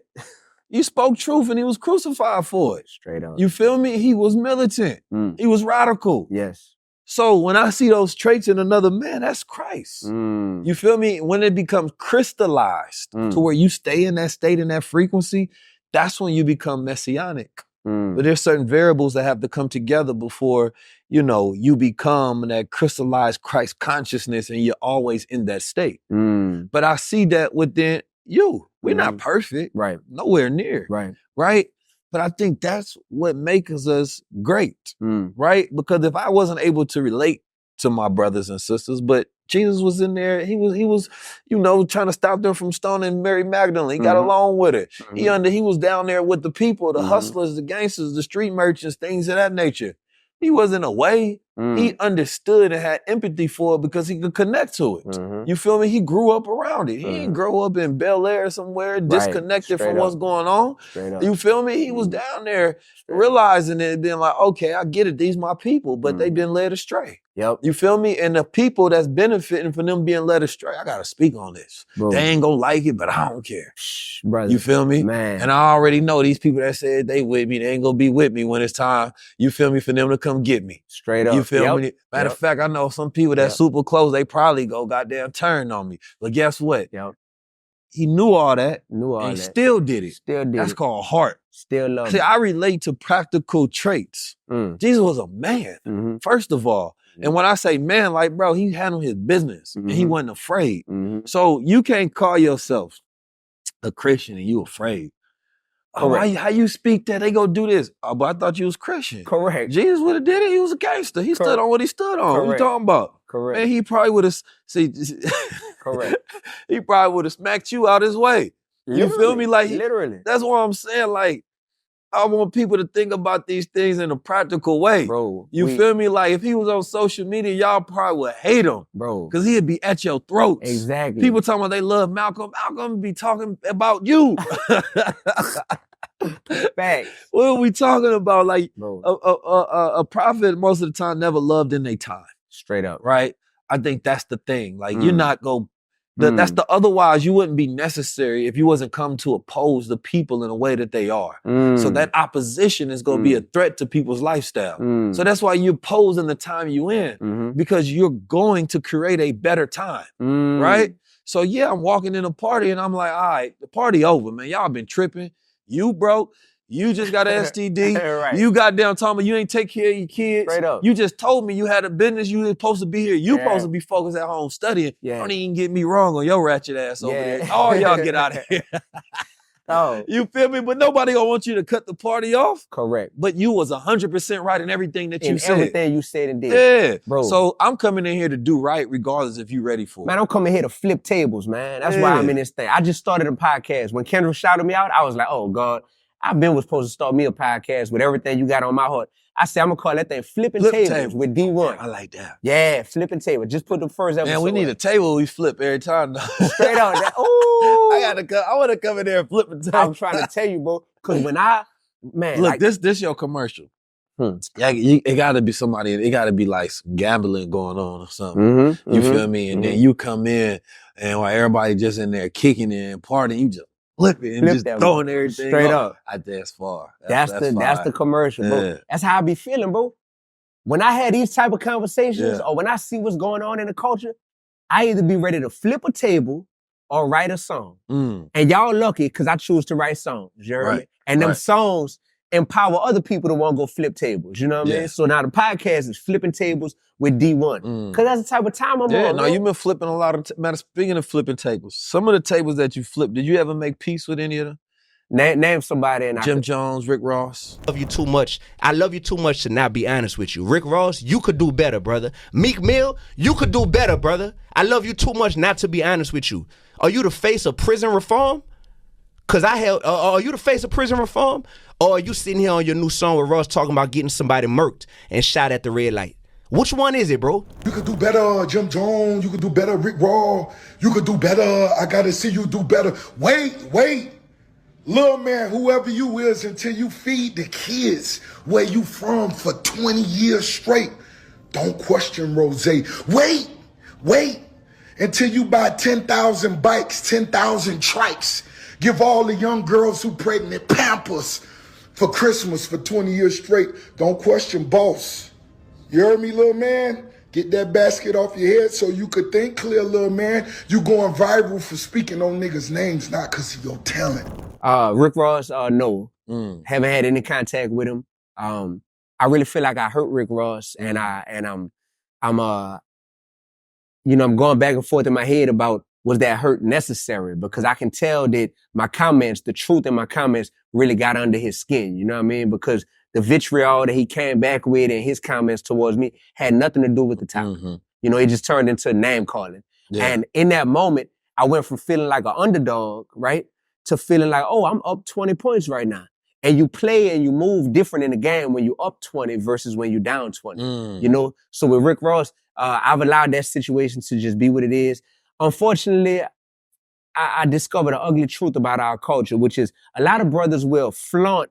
You spoke truth and he was crucified for it. Straight up. You feel me? He was militant. He was radical. Yes. So when I see those traits in another man, that's Christ. You feel me? When it becomes crystallized to where you stay in that state, in that frequency, that's when you become messianic. But there's certain variables that have to come together before, you know, you become that crystallized Christ consciousness and you're always in that state. But I see that within you. We're not perfect. Right. Nowhere near. Right. Right? But I think that's what makes us great. Right? Because if I wasn't able to relate to my brothers and sisters, but Jesus was in there, he was, you know, trying to stop them from stoning Mary Magdalene. He got along with it. He was down there with the people, the hustlers, the gangsters, the street merchants, things of that nature. He wasn't away. He understood and had empathy for it because he could connect to it. You feel me? He grew up around it. He didn't grow up in Bel Air somewhere, disconnected from what's going on. You feel me? He was down there realizing it, being like, okay, I get it. These my people, but they've been led astray. Yep. You feel me? And the people that's benefiting from them being led astray, I got to speak on this. Bro. They ain't gonna like it, but I don't care. Brother. You feel me? Man. And I already know these people that said they with me, they ain't gonna be with me when it's time, you feel me, for them to come get me. Straight up. You feel me? Matter of fact, I know some people that's super close, they probably go goddamn turn on me. But guess what? He knew all that. And he still did it. That's called heart. Still love See, it. I relate to practical traits. Jesus was a man, first of all. And when I say man, like, bro, he handled his business and he wasn't afraid. So you can't call yourself a Christian and you afraid. Oh, how you speak that? They go do this. Oh, but I thought you was Christian. Correct. Jesus would have did it. He was a gangster. He stood on what he stood on. What you talking about? Correct. Man, he probably would have, Correct. He probably would have smacked you out his way. You feel me? Like, literally. That's what I'm saying. Like, I want people to think about these things in a practical way. Bro. You feel me? Like, if he was on social media, y'all probably would hate him. Bro. Because he'd be at your throats. Exactly. People talking about they love Malcolm. Malcolm be talking about you. Facts. What are we talking about? Like, a prophet most of the time never loved in their time. Straight up. Right? I think that's the thing. Like, you're not going that's the otherwise you wouldn't be necessary if you wasn't come to oppose the people in a way that they are. So that opposition is going to be a threat to people's lifestyle. So that's why you're opposing the time you in, because you're going to create a better time, right? So yeah, I'm walking in a party and I'm like, all right, the party over, man. Y'all been tripping. You broke. You just got an STD. Right. You got down talking about you ain't take care of your kids. Straight up. You just told me you had a business. You was supposed to be here. You supposed to be focused at home studying. Don't even get me wrong on your ratchet ass over there. All y'all get out of here. You feel me? But nobody gonna want you to cut the party off. Correct. But you was 100% right in everything that you said. Everything you said and did. Yeah. Bro. So I'm coming in here to do right regardless if you ready for it. Man, I'm coming here to flip tables, man. That's why I'm in this thing. I just started a podcast. When Kendrick shouted me out, I was like, oh God, I've been supposed to start me a podcast with everything you got on my heart. I said, I'm gonna call that thing Flipping Tables with Dee-1. I like that. Yeah, Flipping Table. Just put the first episode. Man, we need a table we flip every time though. Straight on that. Ooh. I wanna come in there and flip a table. I'm trying to tell you, bro. Cause when man. Look, like, this your commercial. Yeah, it gotta be somebody, it gotta be like some gambling going on or something. You feel me? And then you come in and while everybody just in there kicking and partying, you just flip it and just throwing everything straight up. I that's far. That's the commercial, bro. Yeah. That's how I be feeling, bro. When I had these type of conversations or when I see what's going on in the culture, I either be ready to flip a table or write a song. And y'all lucky because I choose to write songs. You hear me? And them songs empower other people to want to go flip tables. You know what I mean? So now the podcast is flipping tables with D1. Cause that's the type of time I'm on. No, you've been flipping a lot of, matter speaking of flipping tables, some of the tables that you flipped, did you ever make peace with any of them? Name somebody. And Jim Jones, Rick Ross. I love you too much. I love you too much to not be honest with you. Rick Ross, you could do better, brother. Meek Mill, you could do better, brother. I love you too much not to be honest with you. Are you the face of prison reform? Cause are you the face of prison reform? Or are you sitting here on your new song with Ross talking about getting somebody murked and shot at the red light? Which one is it, bro? You could do better, Jim Jones. You could do better, Rick Ross. You could do better. I gotta see you do better. Wait. Little man, whoever you is, until you feed the kids where you from for 20 years straight. Don't question Rose. Wait. Until you buy 10,000 bikes, 10,000 trikes. Give all the young girls who pregnant Pampers for Christmas for 20 years straight. Don't question boss. You heard me, little man? Get that basket off your head so you could think clear, little man. You going viral for speaking on niggas' names, not because of your talent. Rick Ross, no. Haven't had any contact with him. I really feel like I hurt Rick Ross, and I'm going back and forth in my head about, was that hurt necessary? Because I can tell that my comments, the truth in my comments really got under his skin. You know what I mean? Because the vitriol that he came back with and his comments towards me had nothing to do with the topic. You know, it just turned into name calling. Yeah. And in that moment, I went from feeling like an underdog, right, to feeling like, oh, I'm up 20 points right now. And you play and you move different in the game when you're up 20 versus when you're down 20. You know? So with Rick Ross, I've allowed that situation to just be what it is. Unfortunately, I discovered an ugly truth about our culture, which is a lot of brothers will flaunt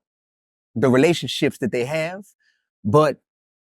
the relationships that they have, but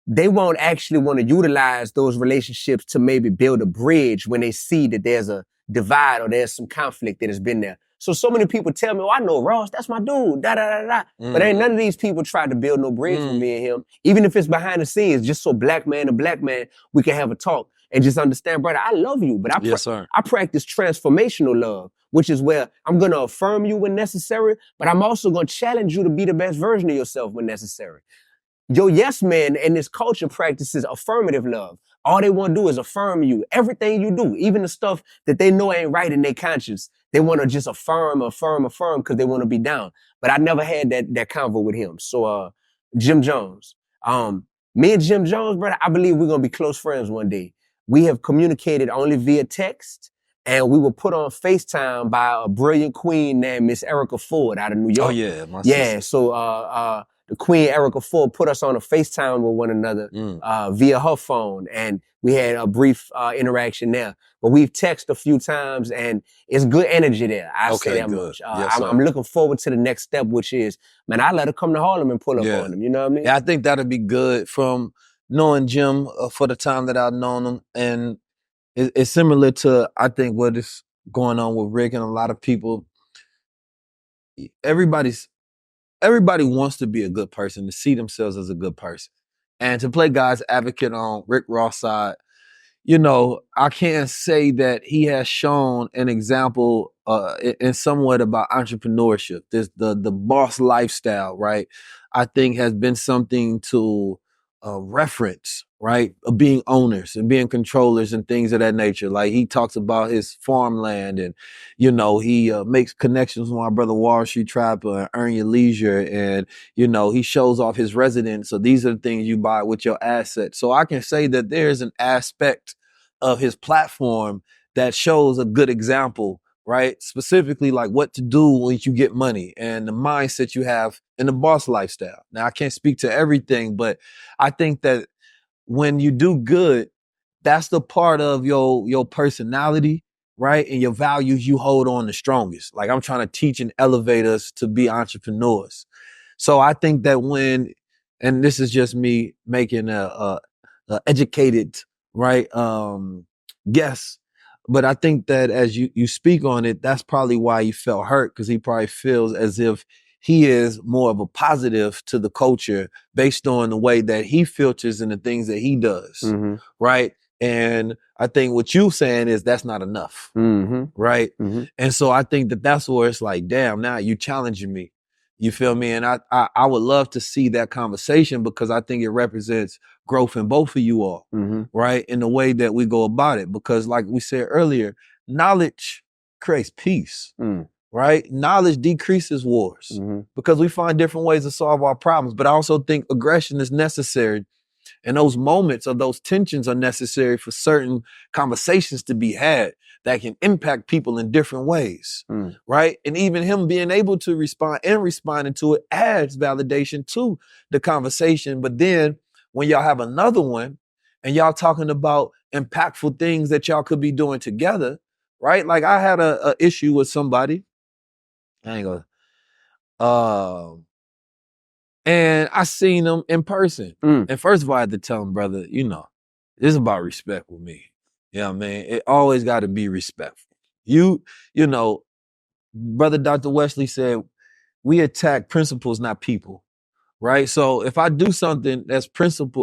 they won't actually want to utilize those relationships to maybe build a bridge when they see that there's a divide or there's some conflict that has been there. So many people tell me, oh, I know Ross, that's my dude, da-da-da-da. But ain't none of these people tried to build no bridge with me and him, even if it's behind the scenes, just so black man to black man, we can have a talk and just understand, brother, I love you, but I practice transformational love, which is where I'm going to affirm you when necessary, but I'm also going to challenge you to be the best version of yourself when necessary. Your yes man in this culture practices affirmative love. All they want to do is affirm you. Everything you do, even the stuff that they know ain't right in their conscience, they want to just affirm because they want to be down. But I never had that convo with him. So Jim Jones. Me and Jim Jones, brother, I believe we're going to be close friends one day. We have communicated only via text, and we were put on FaceTime by a brilliant queen named Miss Erica Ford out of New York. Oh, yeah. My sister. So the Queen Erica Ford put us on a FaceTime with one another via her phone, and we had a brief interaction there. But we've texted a few times, and it's good energy there. I say that much. I'm looking forward to the next step, which is, man, I let her come to Harlem and pull up on him. You know what I mean? Yeah, I think that'd be good from knowing Jim for the time that I've known him. And it's similar to, I think, what is going on with Rick and a lot of people. Everybody wants to be a good person, to see themselves as a good person. And to play God's advocate on Rick Ross' side, you know, I can't say that he has shown an example in somewhat about entrepreneurship. This the boss lifestyle, right? I think has been something to reference, right? Of being owners and being controllers and things of that nature. Like he talks about his farmland and, you know, he makes connections with my brother Wallstreet Trapper and Earn Your Leisure. And, you know, he shows off his residence. So these are the things you buy with your assets. So I can say that there's an aspect of his platform that shows a good example, right? Specifically like what to do when you get money and the mindset you have in the boss lifestyle. Now I can't speak to everything, but I think that when you do good, that's the part of your personality, right? And your values you hold on the strongest. Like I'm trying to teach and elevate us to be entrepreneurs. So I think that and this is just me making a educated, right, guess. But I think that as you speak on it, that's probably why he felt hurt, because he probably feels as if he is more of a positive to the culture based on the way that he filters and the things that he does, right? And I think what you're saying is that's not enough, right? And so I think that that's where it's like, damn, now you challenging me. You feel me? And I would love to see that conversation because I think it represents growth in both of you all, right? In the way that we go about it. Because like we said earlier, knowledge creates peace, right? Knowledge decreases wars because we find different ways to solve our problems. But I also think aggression is necessary. And those moments of those tensions are necessary for certain conversations to be had that can impact people in different ways, right? And even him being able to respond and responding to it adds validation to the conversation. But then when y'all have another one and y'all talking about impactful things that y'all could be doing together, right? Like I had a issue with somebody. I ain't gonna, and I seen him in person. And first of all, I had to tell him, brother, you know, this is about respect with me. You know what I mean? It always got to be respectful. You know, Brother Dr. Wesley said, we attack principles, not people, right? So if I do something that's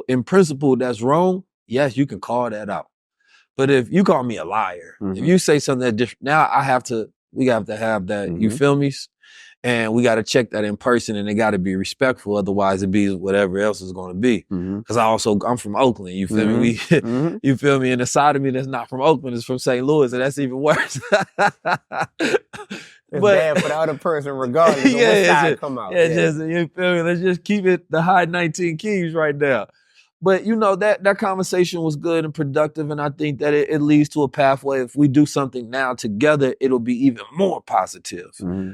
in principle that's wrong, yes, you can call that out. But if you call me a liar, if you say something that's different, now we have to have that, you feel me? And we got to check that in person and it got to be respectful. Otherwise it be whatever else is going to be. Cause I'm from Oakland. You feel me? You feel me? And the side of me that's not from Oakland is from St. Louis. And that's even worse. It's bad for the other person regardless of what side come out. Just, you feel me? Let's just keep it the high 19 keys right now. But you know, that conversation was good and productive. And I think that it leads to a pathway. If we do something now together, it'll be even more positive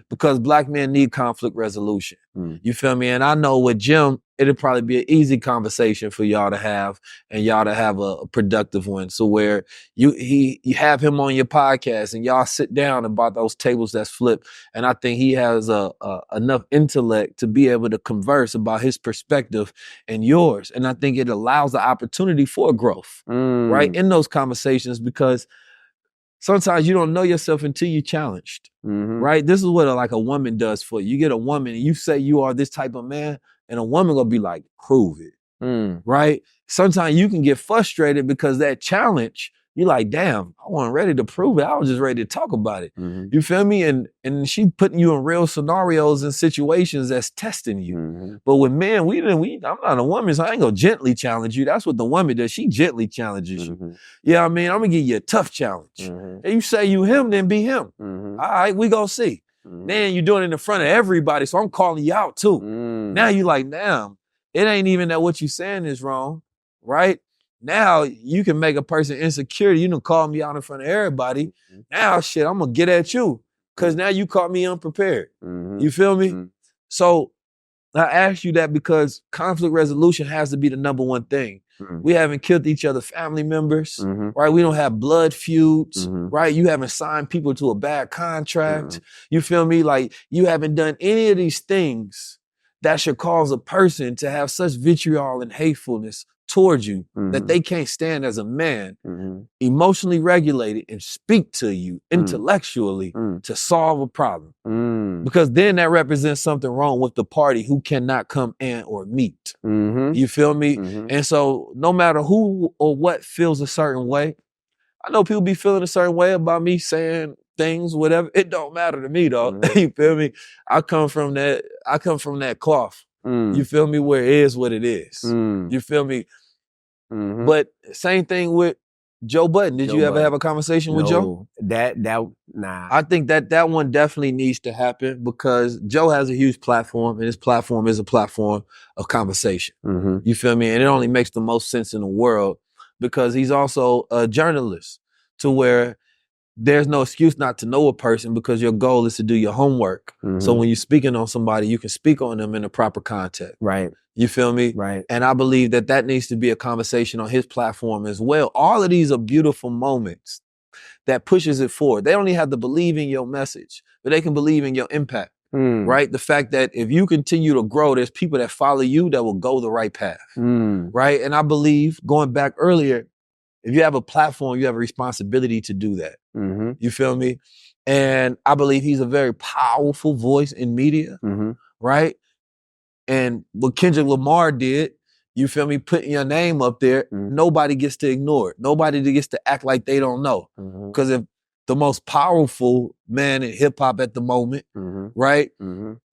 because Black men need conflict resolution. You feel me? And I know with Jim, it'll probably be an easy conversation for y'all to have and y'all to have a productive one. So where you have him on your podcast and y'all sit down about those tables that's flipped. And I think he has enough intellect to be able to converse about his perspective and yours. And I think it allows the opportunity for growth, right? In those conversations, because sometimes you don't know yourself until you're challenged, right? This is what a woman does for you. You get a woman and you say you are this type of man, and a woman gonna be like, prove it, right? Sometimes you can get frustrated because that challenge, you're like, damn, I wasn't ready to prove it. I was just ready to talk about it. You feel me? And she putting you in real scenarios and situations that's testing you. But with men, I'm not a woman, so I ain't gonna gently challenge you. That's what the woman does. She gently challenges you. You know what I mean? I'm gonna give you a tough challenge. And you say you him, then be him. All right, we gonna see. Then you're doing it in front of everybody, so I'm calling you out too. Now you like, damn, it ain't even that what you saying is wrong, right? Now you can make a person insecure. You done call me out in front of everybody. Now shit, I'm gonna get at you because now you caught me unprepared. You feel me? So I ask you that because conflict resolution has to be the number one thing. We haven't killed each other family members, right? We don't have blood feuds, right? You haven't signed people to a bad contract. You feel me? Like you haven't done any of these things that should cause a person to have such vitriol and hatefulness towards you that they can't stand as a man, emotionally regulated and speak to you intellectually to solve a problem. Because then that represents something wrong with the party who cannot come in or meet. You feel me? And so no matter who or what feels a certain way, I know people be feeling a certain way about me saying things, whatever. It don't matter to me though. You feel me? I come from that cloth. You feel me? Where it is what it is. You feel me? But same thing with Joe Budden. Did you ever have a conversation with Joe? Nah. I think that one definitely needs to happen because Joe has a huge platform and his platform is a platform of conversation. You feel me? And it only makes the most sense in the world because he's also a journalist to where there's no excuse not to know a person because your goal is to do your homework. So when you're speaking on somebody, you can speak on them in the proper context. Right. You feel me? Right. And I believe that needs to be a conversation on his platform as well. All of these are beautiful moments that pushes it forward. They only have to believe in your message, but they can believe in your impact. Right? The fact that if you continue to grow, there's people that follow you that will go the right path. Right? And I believe, going back earlier, if you have a platform, you have a responsibility to do that. You feel me? And I believe he's a very powerful voice in media, right? And what Kendrick Lamar did, you feel me, putting your name up there, nobody gets to ignore it. Nobody gets to act like they don't know. Because if the most powerful man in hip hop at the moment, right?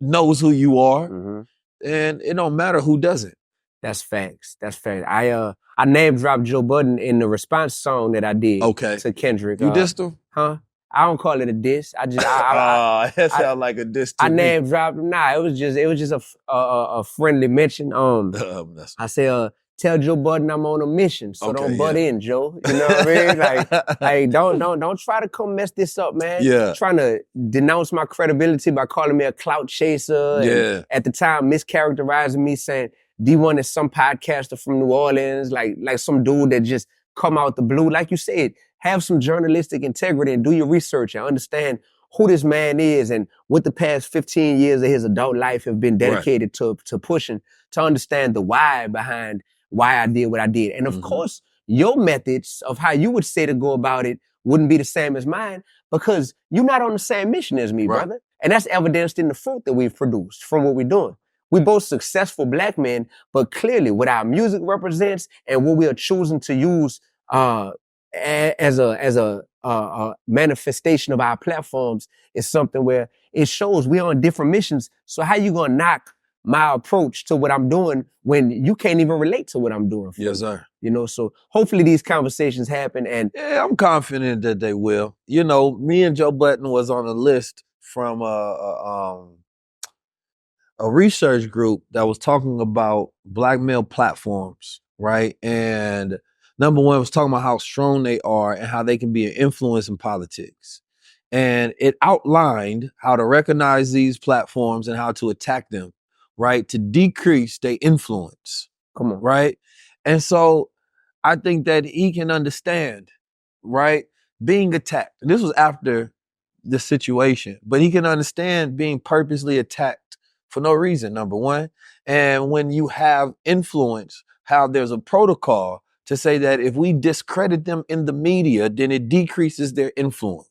Knows who you are, and it don't matter who doesn't. That's facts. That's facts. I name dropped Joe Budden in the response song that I did to Kendrick. You dissed him? Huh? I don't call it a diss. I just that sounds like a diss to I me. name dropped him. Nah, it was just a friendly mention. I say tell Joe Budden I'm on a mission, so don't butt in, Joe. You know what I mean? Like don't try to come mess this up, man. Yeah. Trying to denounce my credibility by calling me a clout chaser. And at the time, mischaracterizing me, saying Dee-1 is some podcaster from New Orleans, like some dude that just come out the blue. Like you said, have some journalistic integrity and do your research and understand who this man is and what the past 15 years of his adult life have been dedicated to pushing, to understand the why behind why I did what I did. And of course, your methods of how you would say to go about it wouldn't be the same as mine because you're not on the same mission as me, brother. And that's evidenced in the fruit that we've produced from what we're doing. We both successful black men, but clearly what our music represents and what we are choosing to use as a manifestation of our platforms is something where it shows we're on different missions. So how you gonna knock my approach to what I'm doing when you can't even relate to what I'm doing? Yes, sir. You know, so hopefully these conversations happen. And yeah, I'm confident that they will. You know, me and Joe Budden was on a list from a research group that was talking about black male platforms, right? And number one was talking about how strong they are and how they can be an influence in politics. And it outlined how to recognize these platforms and how to attack them, right? To decrease their influence. Come on. Right? And so I think that he can understand, right? Being attacked. This was after the situation, but he can understand being purposely attacked for no reason, number one. And when you have influence, how there's a protocol to say that if we discredit them in the media, then it decreases their influence.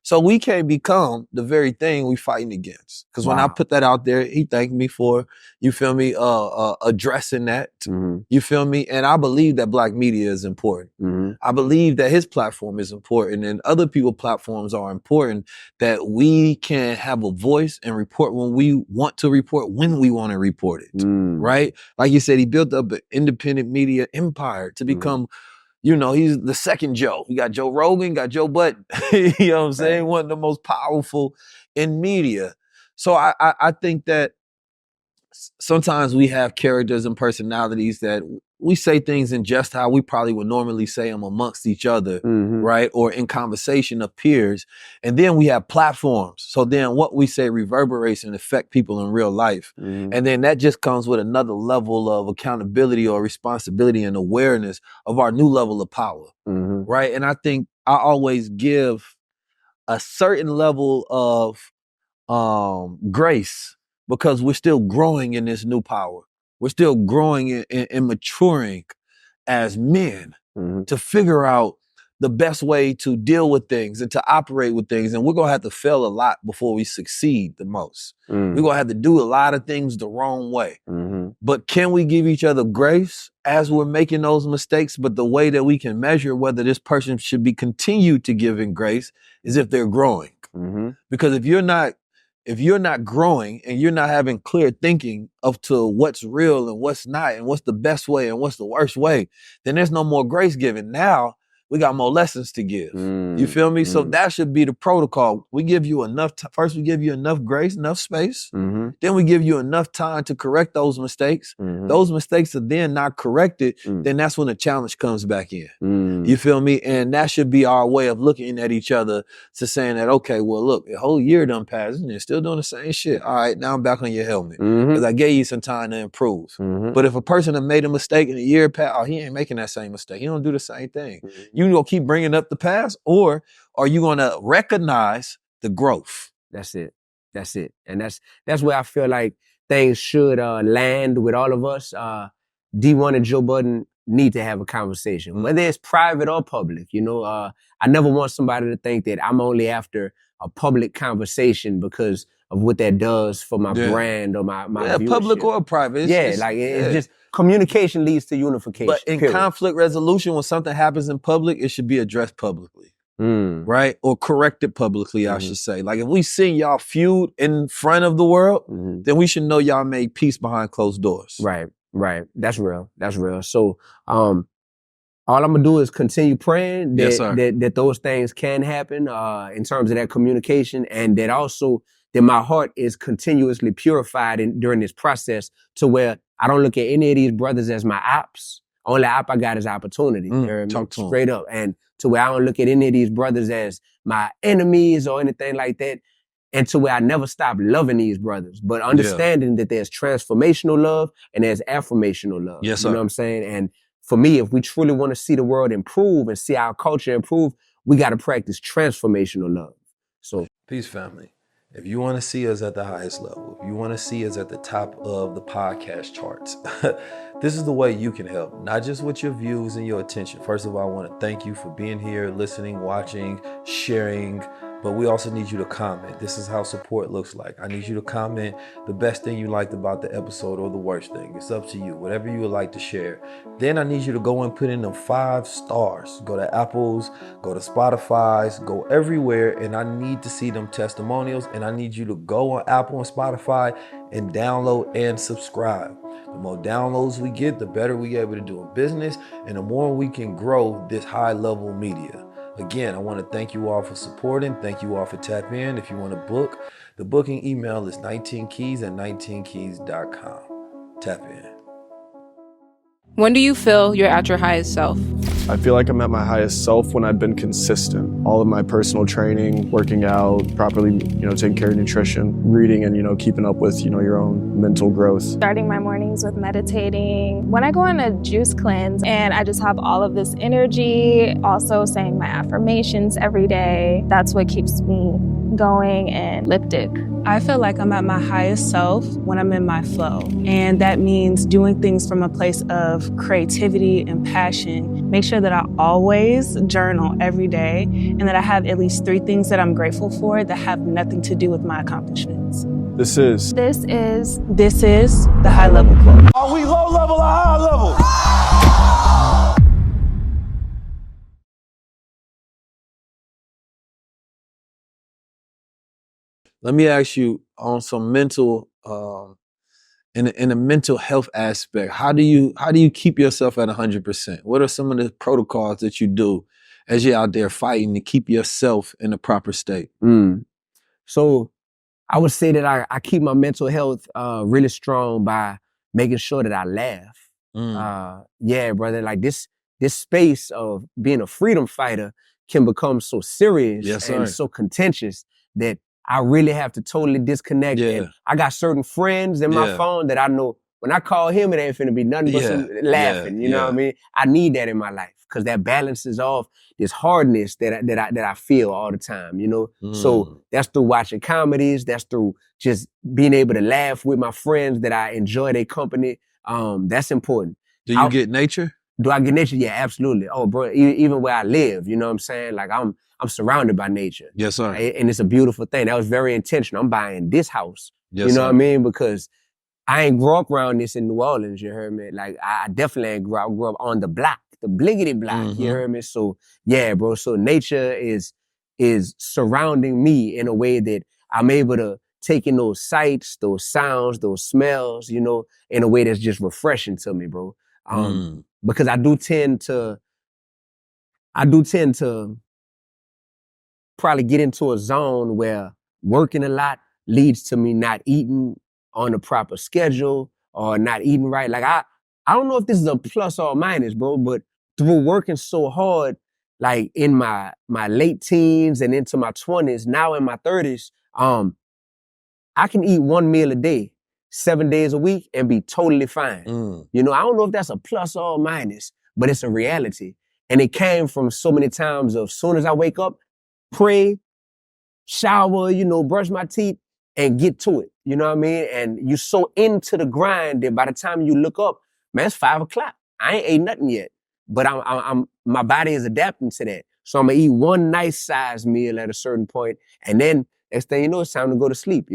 So we can't become the very thing we fighting against. Because when I put that out there, he thanked me for, you feel me, addressing that. You feel me? And I believe that black media is important. I believe that his platform is important and other people's platforms are important, that we can have a voice and report when we want to report, when we want to report it, right? Like you said, he built up an independent media empire to become, you know, he's the second Joe. You got Joe Rogan, got Joe Budden. You know what I'm saying? One of the most powerful in media. So I think that sometimes we have characters and personalities that we say things in just how we probably would normally say them amongst each other, right? Or in conversation of peers. And then we have platforms. So then what we say reverberates and affect people in real life. And then that just comes with another level of accountability or responsibility and awareness of our new level of power, right? And I think I always give a certain level of grace because we're still growing in this new power. We're still growing and maturing as men to figure out the best way to deal with things and to operate with things. And we're going to have to fail a lot before we succeed the most. We're going to have to do a lot of things the wrong way. But can we give each other grace as we're making those mistakes? But the way that we can measure whether this person should be continued to giving grace is if they're growing. Because if you're not growing and you're not having clear thinking of to what's real and what's not and what's the best way and what's the worst way, then there's no more grace given. Now we got more lessons to give. You feel me? So that should be the protocol. We give you enough, first we give you enough grace, enough space. Then we give you enough time to correct those mistakes. Those mistakes are then not corrected. Then that's when the challenge comes back in. You feel me? And that should be our way of looking at each other to saying that, okay, well, look, the whole year done passed and you're still doing the same shit. All right, now I'm back on your helmet because I gave you some time to improve. But if a person had made a mistake in a year past, oh, he ain't making that same mistake. He don't do the same thing. You gonna keep bringing up the past, or are you gonna recognize the growth? That's it. That's it. And that's where I feel like things should land with all of us. Dee-1 and Joe Budden need to have a conversation, whether it's private or public. You know, I never want somebody to think that I'm only after a public conversation because of what that does for my brand or my viewership. Public or private. It's just communication leads to unification. But in conflict resolution, when something happens in public, it should be addressed publicly. right? Or correct it publicly, I should say. Like if we see y'all feud in front of the world, then we should know y'all made peace behind closed doors. Right. That's real. So, all I'm gonna do is continue praying that those things can happen in terms of that communication, and that also that my heart is continuously purified during this process, to where I don't look at any of these brothers as my ops. Only op I got is opportunity. Talk to 'em. Straight up. And to where I don't look at any of these brothers as my enemies or anything like that. And to where I never stop loving these brothers, but understanding that there's transformational love and there's affirmational love. Yes, You know what I'm saying? And for me, if we truly want to see the world improve and see our culture improve, we got to practice transformational love. So, peace, family. If you want to see us at the highest level, if you want to see us at the top of the podcast charts, this is the way you can help, not just with your views and your attention. First of all, I want to thank you for being here, listening, watching, sharing, but we also need you to comment. This is how support looks like. I need you to comment the best thing you liked about the episode or the worst thing. It's up to you, whatever you would like to share. Then I need you to go and put in them 5 stars. Go to Apple's, go to Spotify's, go everywhere, and I need to see them testimonials, and I need you to go on Apple and Spotify and download and subscribe. The more downloads we get, the better we able to do in business, and the more we can grow this high level media. Again, I want to thank you all for supporting. Thank you all for tapping in. If you want to book, the booking email is 19keys@19keys.com. Tap in. When do you feel you're at your highest self? I feel like I'm at my highest self when I've been consistent. All of my personal training, working out, properly, taking care of nutrition, reading and, keeping up with, your own mental growth. Starting my mornings with meditating. When I go on a juice cleanse and I just have all of this energy, also saying my affirmations every day, that's what keeps me going and lifted. I feel like I'm at my highest self when I'm in my flow. And that means doing things from a place of creativity and passion. Make sure that I always journal every day and that I have at least 3 things that I'm grateful for that have nothing to do with my accomplishments. This is the High Level Club. Are we low level or high level? Let me ask you on some mental, in a mental health aspect, how do you keep yourself at 100%? What are some of the protocols that you do as you're out there fighting to keep yourself in the proper state? So I would say that I keep my mental health really strong by making sure that I laugh. Yeah, brother, like this space of being a freedom fighter can become so serious and so contentious that I really have to totally disconnect. And I got certain friends in my phone that I know when I call him, it ain't finna be nothing but some laughing. You know what I mean? I need that in my life because that balances off this hardness that I feel all the time. So that's through watching comedies. That's through just being able to laugh with my friends that I enjoy their company. That's important. Do you get nature? Do I get nature? Yeah, absolutely. Oh, bro, even where I live, you know what I'm saying? Like I'm surrounded by nature. Yes, sir. And it's a beautiful thing. That was very intentional. I'm buying this house. Yes, you know sir. what I mean? Because I ain't grew up around this in New Orleans, you heard me? Like I definitely ain't grew up on the block, the bliggity block, you heard me? So yeah, bro. So nature is surrounding me in a way that I'm able to take in those sights, those sounds, those smells, in a way that's just refreshing to me, bro. Because I do tend to probably get into a zone where working a lot leads to me not eating on the proper schedule or not eating right. Like I don't know if this is a plus or minus, bro, but through working so hard, like in my late teens and into my 20s, now in my 30s, I can eat 1 meal a day, 7 days a week and be totally fine. I don't know if that's a plus or minus, but it's a reality. And it came from so many times of soon as I wake up, pray, shower, brush my teeth and get to it. You know what I mean? And you're so into the grind that by the time you look up, man, it's 5 o'clock. I ain't ate nothing yet, but my body is adapting to that. So I'm gonna eat one nice size meal at a certain point, and then next thing you know, it's time to go to sleep.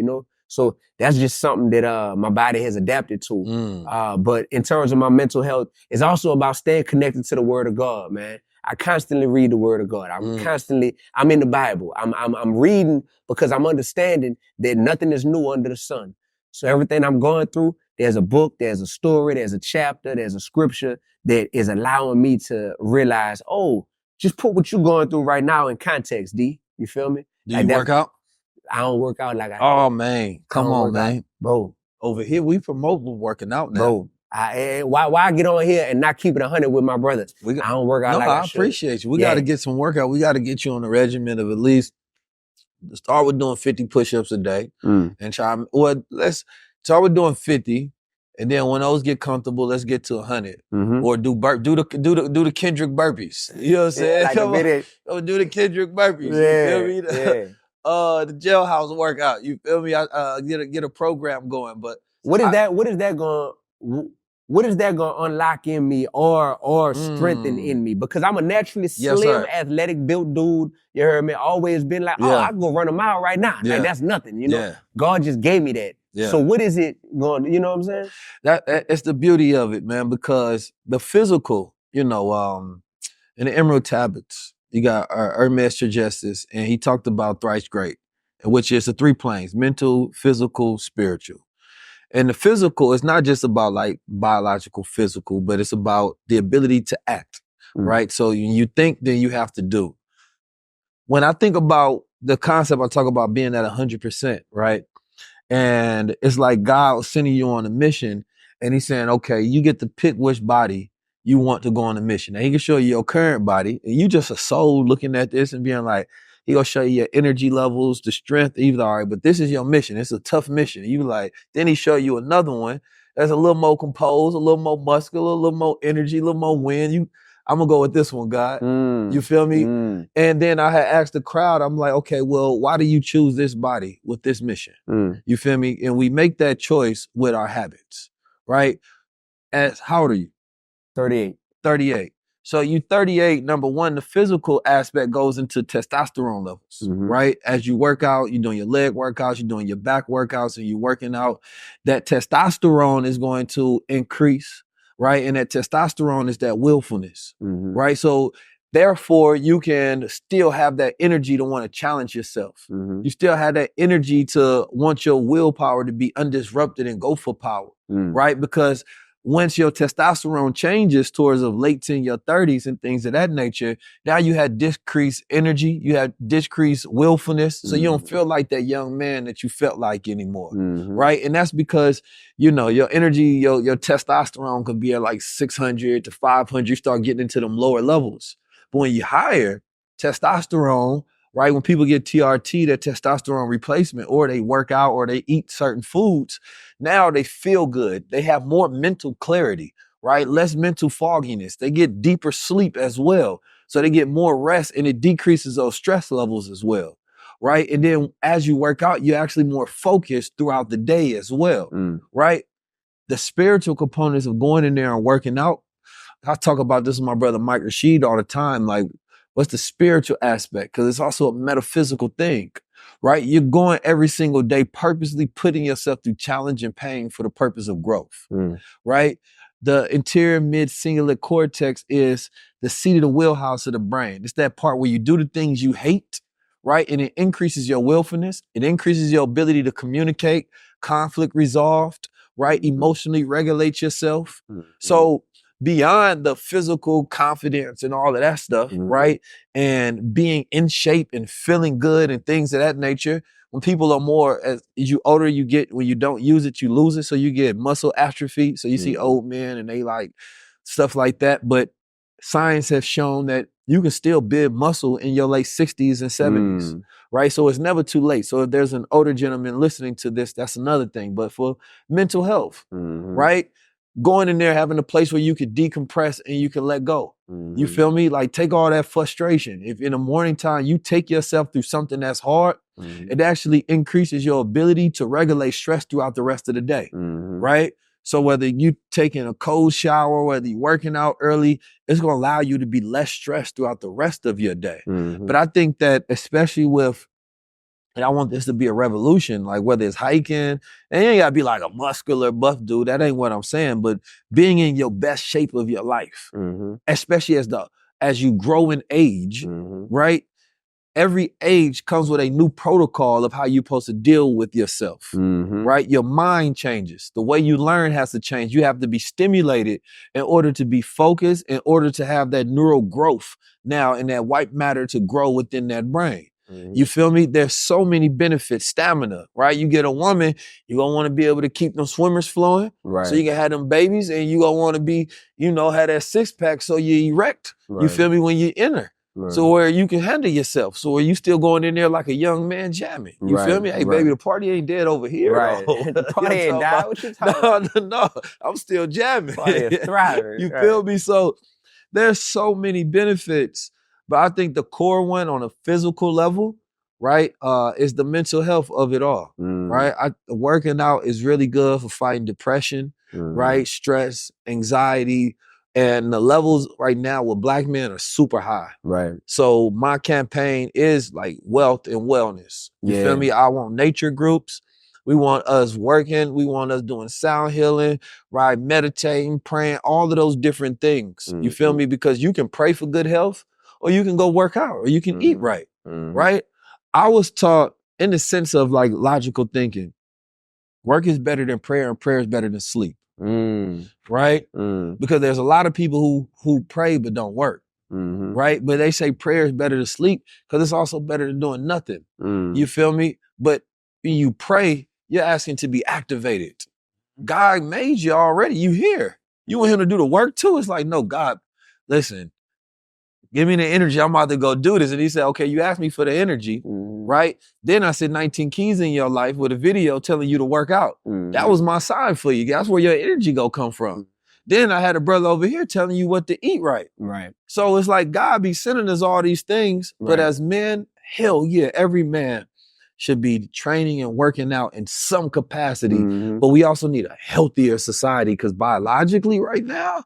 So that's just something that my body has adapted to. But in terms of my mental health, it's also about staying connected to the Word of God, man. I constantly read the word of God. I'm in the Bible. I'm reading because I'm understanding that nothing is new under the sun. So everything I'm going through, there's a book, there's a story, there's a chapter, there's a scripture that is allowing me to realize, oh, just put what you're going through right now in context, D. You feel me? Do you work out? I don't work out like I. Oh man, come on, man, bro. Over here we promote working out now, bro. Why I get on here and not keep it 100 with my brothers? I don't work out like I should. Appreciate you. We got to get some workout. We got to get you on a regimen of at least start with doing 50 push-ups a day and try. Well, let's start with doing 50, and then when those get comfortable, let's get to 100 or do the Kendrick burpees. You know what I'm saying? Like do the Kendrick burpees. Yeah, you feel me? The jailhouse workout. You feel me? I get a program going, but what is that gonna unlock in me or strengthen in me? Because I'm a naturally slim, athletic built dude. You heard me? Always been like, I can go run a mile right now. Like that's nothing, you know. Yeah. God just gave me that. Yeah. So what is it going? You know what I'm saying? It's the beauty of it, man. Because the physical, you know, in the Emerald Tablets, you got Hermes Trismegistus, and he talked about thrice great, which is the 3 planes: mental, physical, spiritual. And the physical is not just about like biological physical, but it's about the ability to act, right? So you think, then you have to do. When I think about the concept, I talk about being at 100%, right? And it's like God sending you on a mission, and he's saying, okay, you get to pick which body you want to go on a mission. Now he can show you your current body, and you just a soul looking at this and being like, he gonna show you your energy levels, the strength, even all right, but this is your mission. It's a tough mission. You like, then he show you another one that's a little more composed, a little more muscular, a little more energy, a little more wind. I'm gonna go with this one, God. You feel me? And then I had asked the crowd, I'm like, okay, well, why do you choose this body with this mission? You feel me? And we make that choice with our habits, right? How old are you? 38. 38. So you 38, number one, the physical aspect goes into testosterone levels, right? As you work out, you're doing your leg workouts, you're doing your back workouts, and you're working out, that testosterone is going to increase, right? And that testosterone is that willfulness, right? So therefore, you can still have that energy to want to challenge yourself. You still have that energy to want your willpower to be undisrupted and go for power, right? Because once your testosterone changes towards of late to your 30s and things of that nature, now you had decreased energy, you had decreased willfulness, so you don't feel like that young man that you felt like anymore, right? And that's because, you know, your energy, your testosterone could be at like 600 to 500, you start getting into them lower levels. But when you higher testosterone, right, when people get TRT, that testosterone replacement, or they work out or they eat certain foods, now they feel good. They have more mental clarity, right? Less mental fogginess. They get deeper sleep as well. So they get more rest, and it decreases those stress levels as well, right? And then as you work out, you're actually more focused throughout the day as well, right? The spiritual components of going in there and working out, I talk about this with my brother Mike Rashid all the time, like, what's the spiritual aspect? Because it's also a metaphysical thing, right? You're going every single day purposely putting yourself through challenge and pain for the purpose of growth, right? The interior mid-cingulate cortex is the seat of the wheelhouse of the brain. It's that part where you do the things you hate, right? And it increases your willfulness. It increases your ability to communicate, conflict resolved, right? Emotionally regulate yourself. So beyond the physical confidence and all of that stuff, right? And being in shape and feeling good and things of that nature, when people are more, as you older you get, when you don't use it, you lose it. So you get muscle atrophy. So you see old men and they like stuff like that. But science has shown that you can still build muscle in your late 60s and 70s, right? So it's never too late. So if there's an older gentleman listening to this, that's another thing. But for mental health, right? Going in there, having a place where you could decompress and you can let go. You feel me? Like, take all that frustration. If in the morning time you take yourself through something that's hard, it actually increases your ability to regulate stress throughout the rest of the day, right? So whether you taking a cold shower, whether you're working out early, it's going to allow you to be less stressed throughout the rest of your day. But I think that especially with, and I want this to be a revolution, like whether it's hiking, and you ain't gotta be like a muscular buff dude, that ain't what I'm saying, but being in your best shape of your life, especially as you grow in age, right? Every age comes with a new protocol of how you're supposed to deal with yourself, right? Your mind changes. The way you learn has to change. You have to be stimulated in order to be focused, in order to have that neural growth now and that white matter to grow within that brain. You feel me? There's so many benefits. Stamina, right? You get a woman, you're gonna wanna be able to keep them swimmers flowing. Right. So you can have them babies, and you gonna wanna be, you know, have that six pack so you're erect. Right. You feel me? When you enter. Right. So where you can handle yourself. So where you still going in there like a young man jamming. You feel me? Hey, baby, the party ain't dead over here. Right. Though. The party ain't died. What you talking about? No, I'm still jamming. Party is thriving. You feel me? So there's so many benefits, but I think the core one on a physical level, right, is the mental health of it all, right? Working out is really good for fighting depression, right? Stress, anxiety, and the levels right now with Black men are super high. Right. So my campaign is like wealth and wellness. You feel me? I want nature groups. We want us working. We want us doing sound healing, right? Meditating, praying, all of those different things. You feel me? Because you can pray for good health, or you can go work out, or you can eat right, right? I was taught in the sense of like logical thinking, work is better than prayer and prayer is better than sleep. Right? Because there's a lot of people who pray but don't work. Right? But they say prayer is better than sleep because it's also better than doing nothing. You feel me? But when you pray, you're asking to be activated. God made you already. You here. You want him to do the work too? It's like, no, God, listen, give me the energy. I'm about to go do this. And he said, okay, you asked me for the energy, right? Then I said 19 keys in your life with a video telling you to work out. That was my sign for you. That's where your energy go come from. Then I had a brother over here telling you what to eat right. Right. So it's like God be sending us all these things, but as men, hell yeah, every man should be training and working out in some capacity. But we also need a healthier society because biologically right now,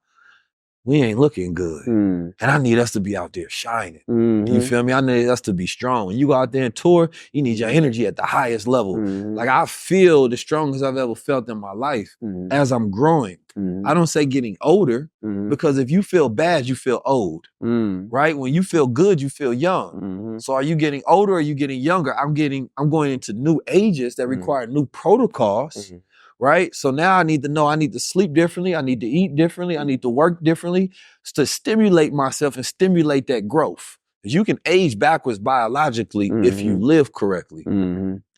we ain't looking good. And I need us to be out there shining. You feel me? I need us to be strong. When you go out there and tour, you need your energy at the highest level. Like I feel the strongest I've ever felt in my life as I'm growing. I don't say getting older because if you feel bad, you feel old, right? When you feel good, you feel young. So are you getting older or are you getting younger? I'm going into new ages that require new protocols. Right? So now I need to know I need to sleep differently. I need to eat differently. I need to work differently to stimulate myself and stimulate that growth. Because you can age backwards biologically if you live correctly.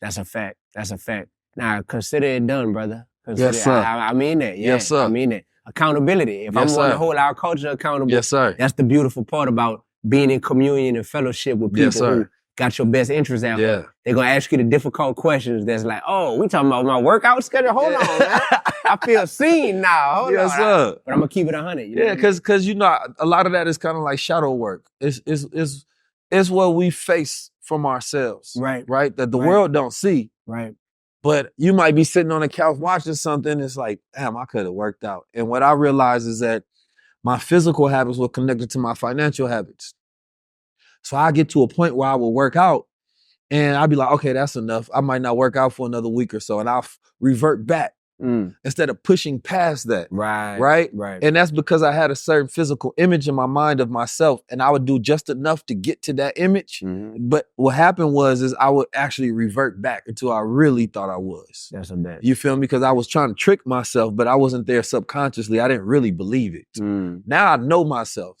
That's a fact. That's a fact. Now, consider it done, brother. Yes, sir. I mean that. Yeah, yes, sir. I mean that. Accountability. If I'm going to hold our culture accountable, yes, sir. That's the beautiful part about being in communion and fellowship with people who got your best interests out. Yeah. They're going to ask you the difficult questions that's like, oh, we talking about my workout schedule? Hold on, man. I feel seen now. Hold on. Sir. But I'm going to keep it 100. You know because you know, a lot of that is kind of like shadow work. It's what we face from ourselves. Right? That the world don't see. Right. But you might be sitting on the couch watching something. It's like, damn, I could have worked out. And what I realized is that my physical habits were connected to my financial habits. So I get to a point where I will work out and I'll be like, okay, that's enough. I might not work out for another week or so and I'll revert back instead of pushing past that. Right. And that's because I had a certain physical image in my mind of myself and I would do just enough to get to that image. But what happened is I would actually revert back until I really thought I was. That's a bet. You feel me? Because I was trying to trick myself, but I wasn't there subconsciously. I didn't really believe it. Now I know myself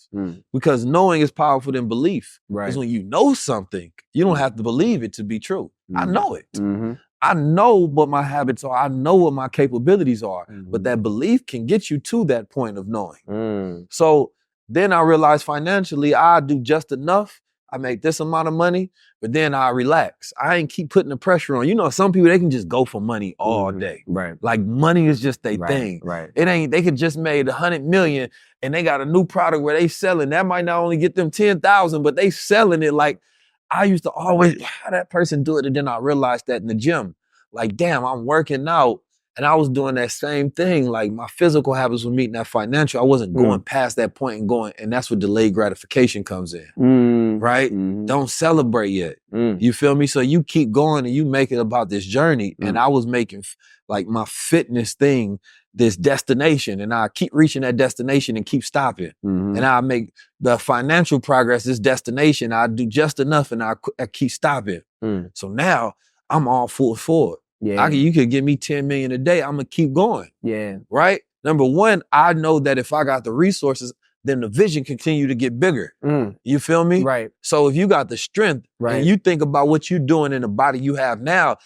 because knowing is powerful than belief. Because when you know something, you don't have to believe it to be true. I know it. I know what my habits are. I know what my capabilities are. But that belief can get you to that point of knowing. So then I realized financially, I do just enough. I make this amount of money, but then I relax. I ain't keep putting the pressure on. You know, some people, they can just go for money all day. Like money is just their thing. It ain't, they could just made 100 million and they got a new product where they selling. That might not only get them 10,000, but they selling it like, I used to always, how that person do it? And then I realized that in the gym, like, damn, I'm working out and I was doing that same thing. Like my physical habits were meeting that financial. I wasn't going past that point and going, and that's where delayed gratification comes in, right? Don't celebrate yet. You feel me? So you keep going and you make it about this journey. And I was making like my fitness thing this destination, and I keep reaching that destination and keep stopping. Mm-hmm. And I make the financial progress, this destination, I do just enough and I keep stopping. So now I'm all full forward. Yeah. You could give me 10 million a day, I'm gonna keep going. Yeah. Right? Number one, I know that if I got the resources, then the vision continue to get bigger. You feel me? Right. So if you got the strength Right. and you think about what you're doing in the body you have now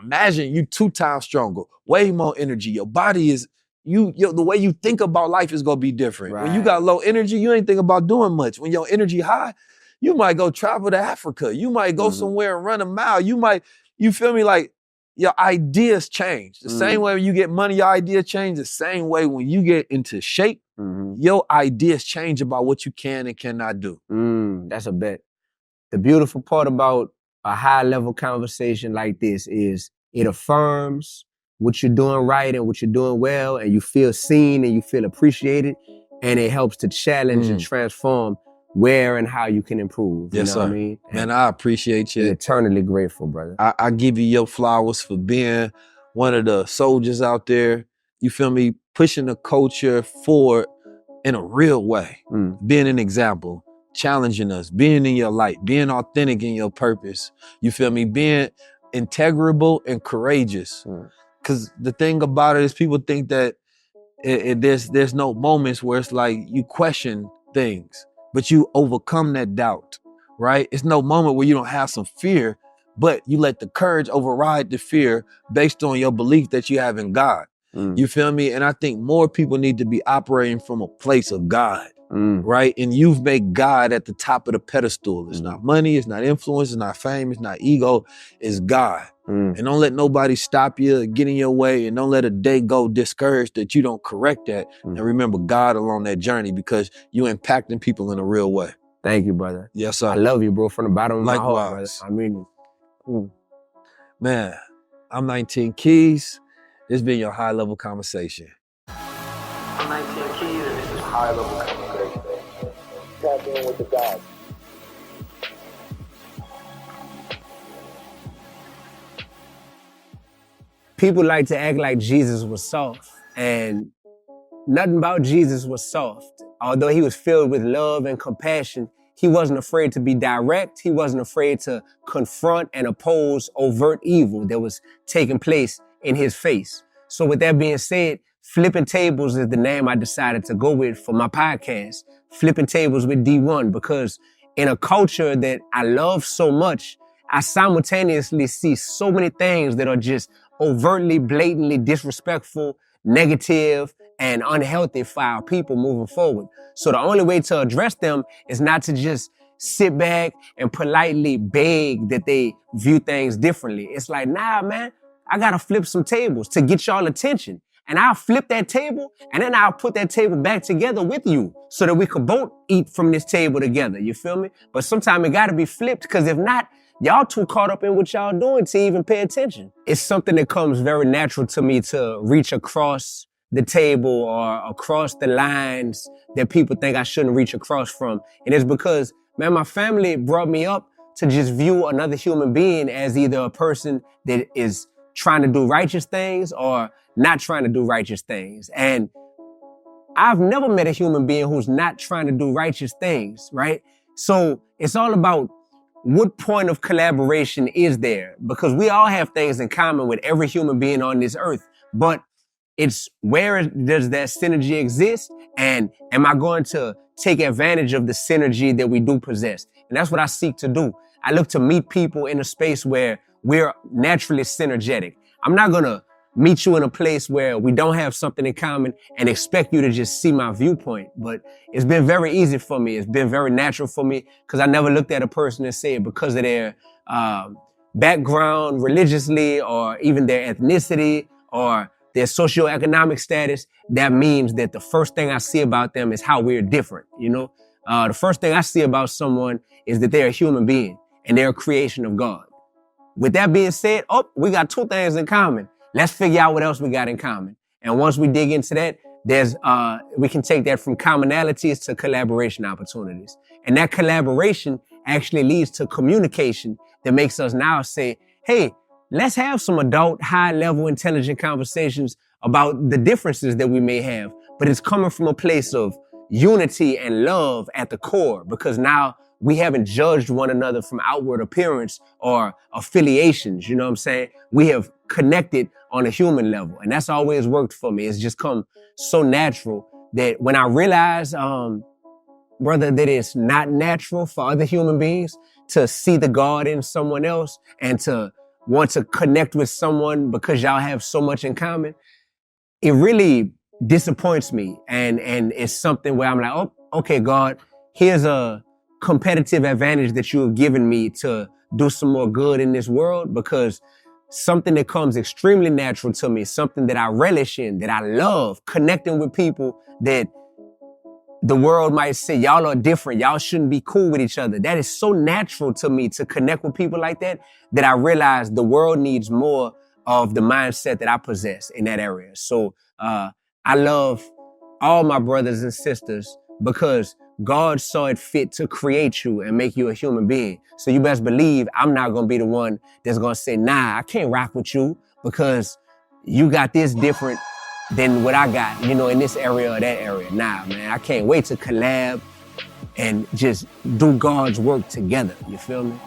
imagine you 2 times stronger, way more energy. Your body is, the way you think about life is gonna be different. Right. When you got low energy, you ain't think about doing much. When your energy high, you might go travel to Africa. You might go somewhere and run a mile. You feel me? Like, your ideas change. The same way when you get money, your ideas change. The same way when you get into shape, your ideas change about what you can and cannot do. That's a bet. The beautiful part about a high level conversation like this is it affirms what you're doing right and what you're doing well, and you feel seen and you feel appreciated, and it helps to challenge and transform where and how you can improve. Yes, you know sir. what I mean? Man, I appreciate you. Eternally grateful, brother. I give you your flowers for being one of the soldiers out there, you feel me, pushing the culture forward in a real way, being an example, challenging us, being in your light, being authentic in your purpose, you feel me, being integrable and courageous. Because the thing about it is people think that there's no moments where it's like you question things, but you overcome that doubt, right? It's no moment where you don't have some fear, but you let the courage override the fear based on your belief that you have in God. You feel me? And I think more people need to be operating from a place of God, right? And you've made God at the top of the pedestal. It's not money, it's not influence, it's not fame, it's not ego, it's God. And don't let nobody stop you, get in your way, and don't let a day go discouraged that you don't correct that. And remember God along that journey, because you impacting people in a real way. Thank you, brother. Yes, sir. I love you, bro, from the bottom of my heart, brother. Likewise. I mean it. Man, I'm 19 Keys. This been your High Level Conversation. I'm 19 Keys, and this is High Level Conversation. Tap in with the guys. People like to act like Jesus was soft, and nothing about Jesus was soft. Although he was filled with love and compassion, he wasn't afraid to be direct. He wasn't afraid to confront and oppose overt evil that was taking place in his face. So with that being said, Flipping Tables is the name I decided to go with for my podcast, Flipping Tables with Dee-1, because in a culture that I love so much, I simultaneously see so many things that are just overtly, blatantly disrespectful, negative, and unhealthy for our people moving forward. So the only way to address them is not to just sit back and politely beg that they view things differently. It's like, nah, man, I gotta flip some tables to get y'all attention. And I'll flip that table, and then I'll put that table back together with you so that we could both eat from this table together, you feel me? But sometimes it gotta be flipped, because if not, y'all too caught up in what y'all doing to even pay attention. It's something that comes very natural to me to reach across the table or across the lines that people think I shouldn't reach across from. And it's because, man, my family brought me up to just view another human being as either a person that is trying to do righteous things or not trying to do righteous things. And I've never met a human being who's not trying to do righteous things, right? So it's all about what point of collaboration is there? Because we all have things in common with every human being on this earth, but it's where does that synergy exist? And am I going to take advantage of the synergy that we do possess? And that's what I seek to do. I look to meet people in a space where we're naturally synergetic. I'm not going to meet you in a place where we don't have something in common and expect you to just see my viewpoint. But it's been very easy for me. It's been very natural for me, because I never looked at a person and said because of their background religiously or even their ethnicity or their socioeconomic status, that means that the first thing I see about them is how we're different, you know? The first thing I see about someone is that they're a human being and they're a creation of God. With that being said, we got two things in common. Let's figure out what else we got in common. And once we dig into that, we can take that from commonalities to collaboration opportunities. And that collaboration actually leads to communication that makes us now say, hey, let's have some adult, high-level, intelligent conversations about the differences that we may have, but it's coming from a place of unity and love at the core, because now we haven't judged one another from outward appearance or affiliations, you know what I'm saying? We have connected on a human level, and that's always worked for me. It's just come so natural that when I realize, brother, that it's not natural for other human beings to see the God in someone else and to want to connect with someone because y'all have so much in common, it really disappoints me. And it's something where I'm like, oh, okay, God, here's a competitive advantage that you have given me to do some more good in this world, because something that comes extremely natural to me, something that I relish in, that I love, connecting with people that the world might say, y'all are different, y'all shouldn't be cool with each other. That is so natural to me to connect with people like that, that I realize the world needs more of the mindset that I possess in that area. So I love all my brothers and sisters because God saw it fit to create you and make you a human being. So you best believe I'm not going to be the one that's going to say, nah, I can't rock with you because you got this different than what I got, you know, in this area or that area. Nah, man, I can't wait to collab and just do God's work together. You feel me?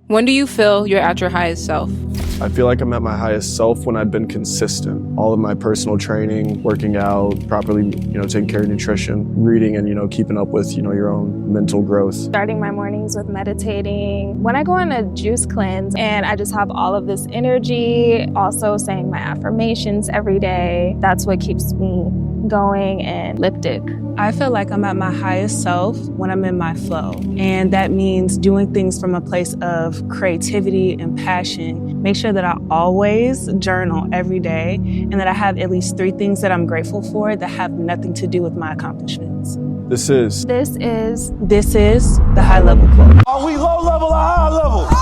When do you feel you're at your highest self? I feel like I'm at my highest self when I've been consistent. All of my personal training, working out, properly, taking care of nutrition, reading and, keeping up with, your own mental growth. Starting my mornings with meditating. When I go on a juice cleanse and I just have all of this energy, also saying my affirmations every day, that's what keeps me going and lifted. I feel like I'm at my highest self when I'm in my flow. And that means doing things from a place of creativity and passion. Make sure that I always journal every day and that I have at least 3 things that I'm grateful for that have nothing to do with my accomplishments. This is the High Level Club. Are we low level or high level?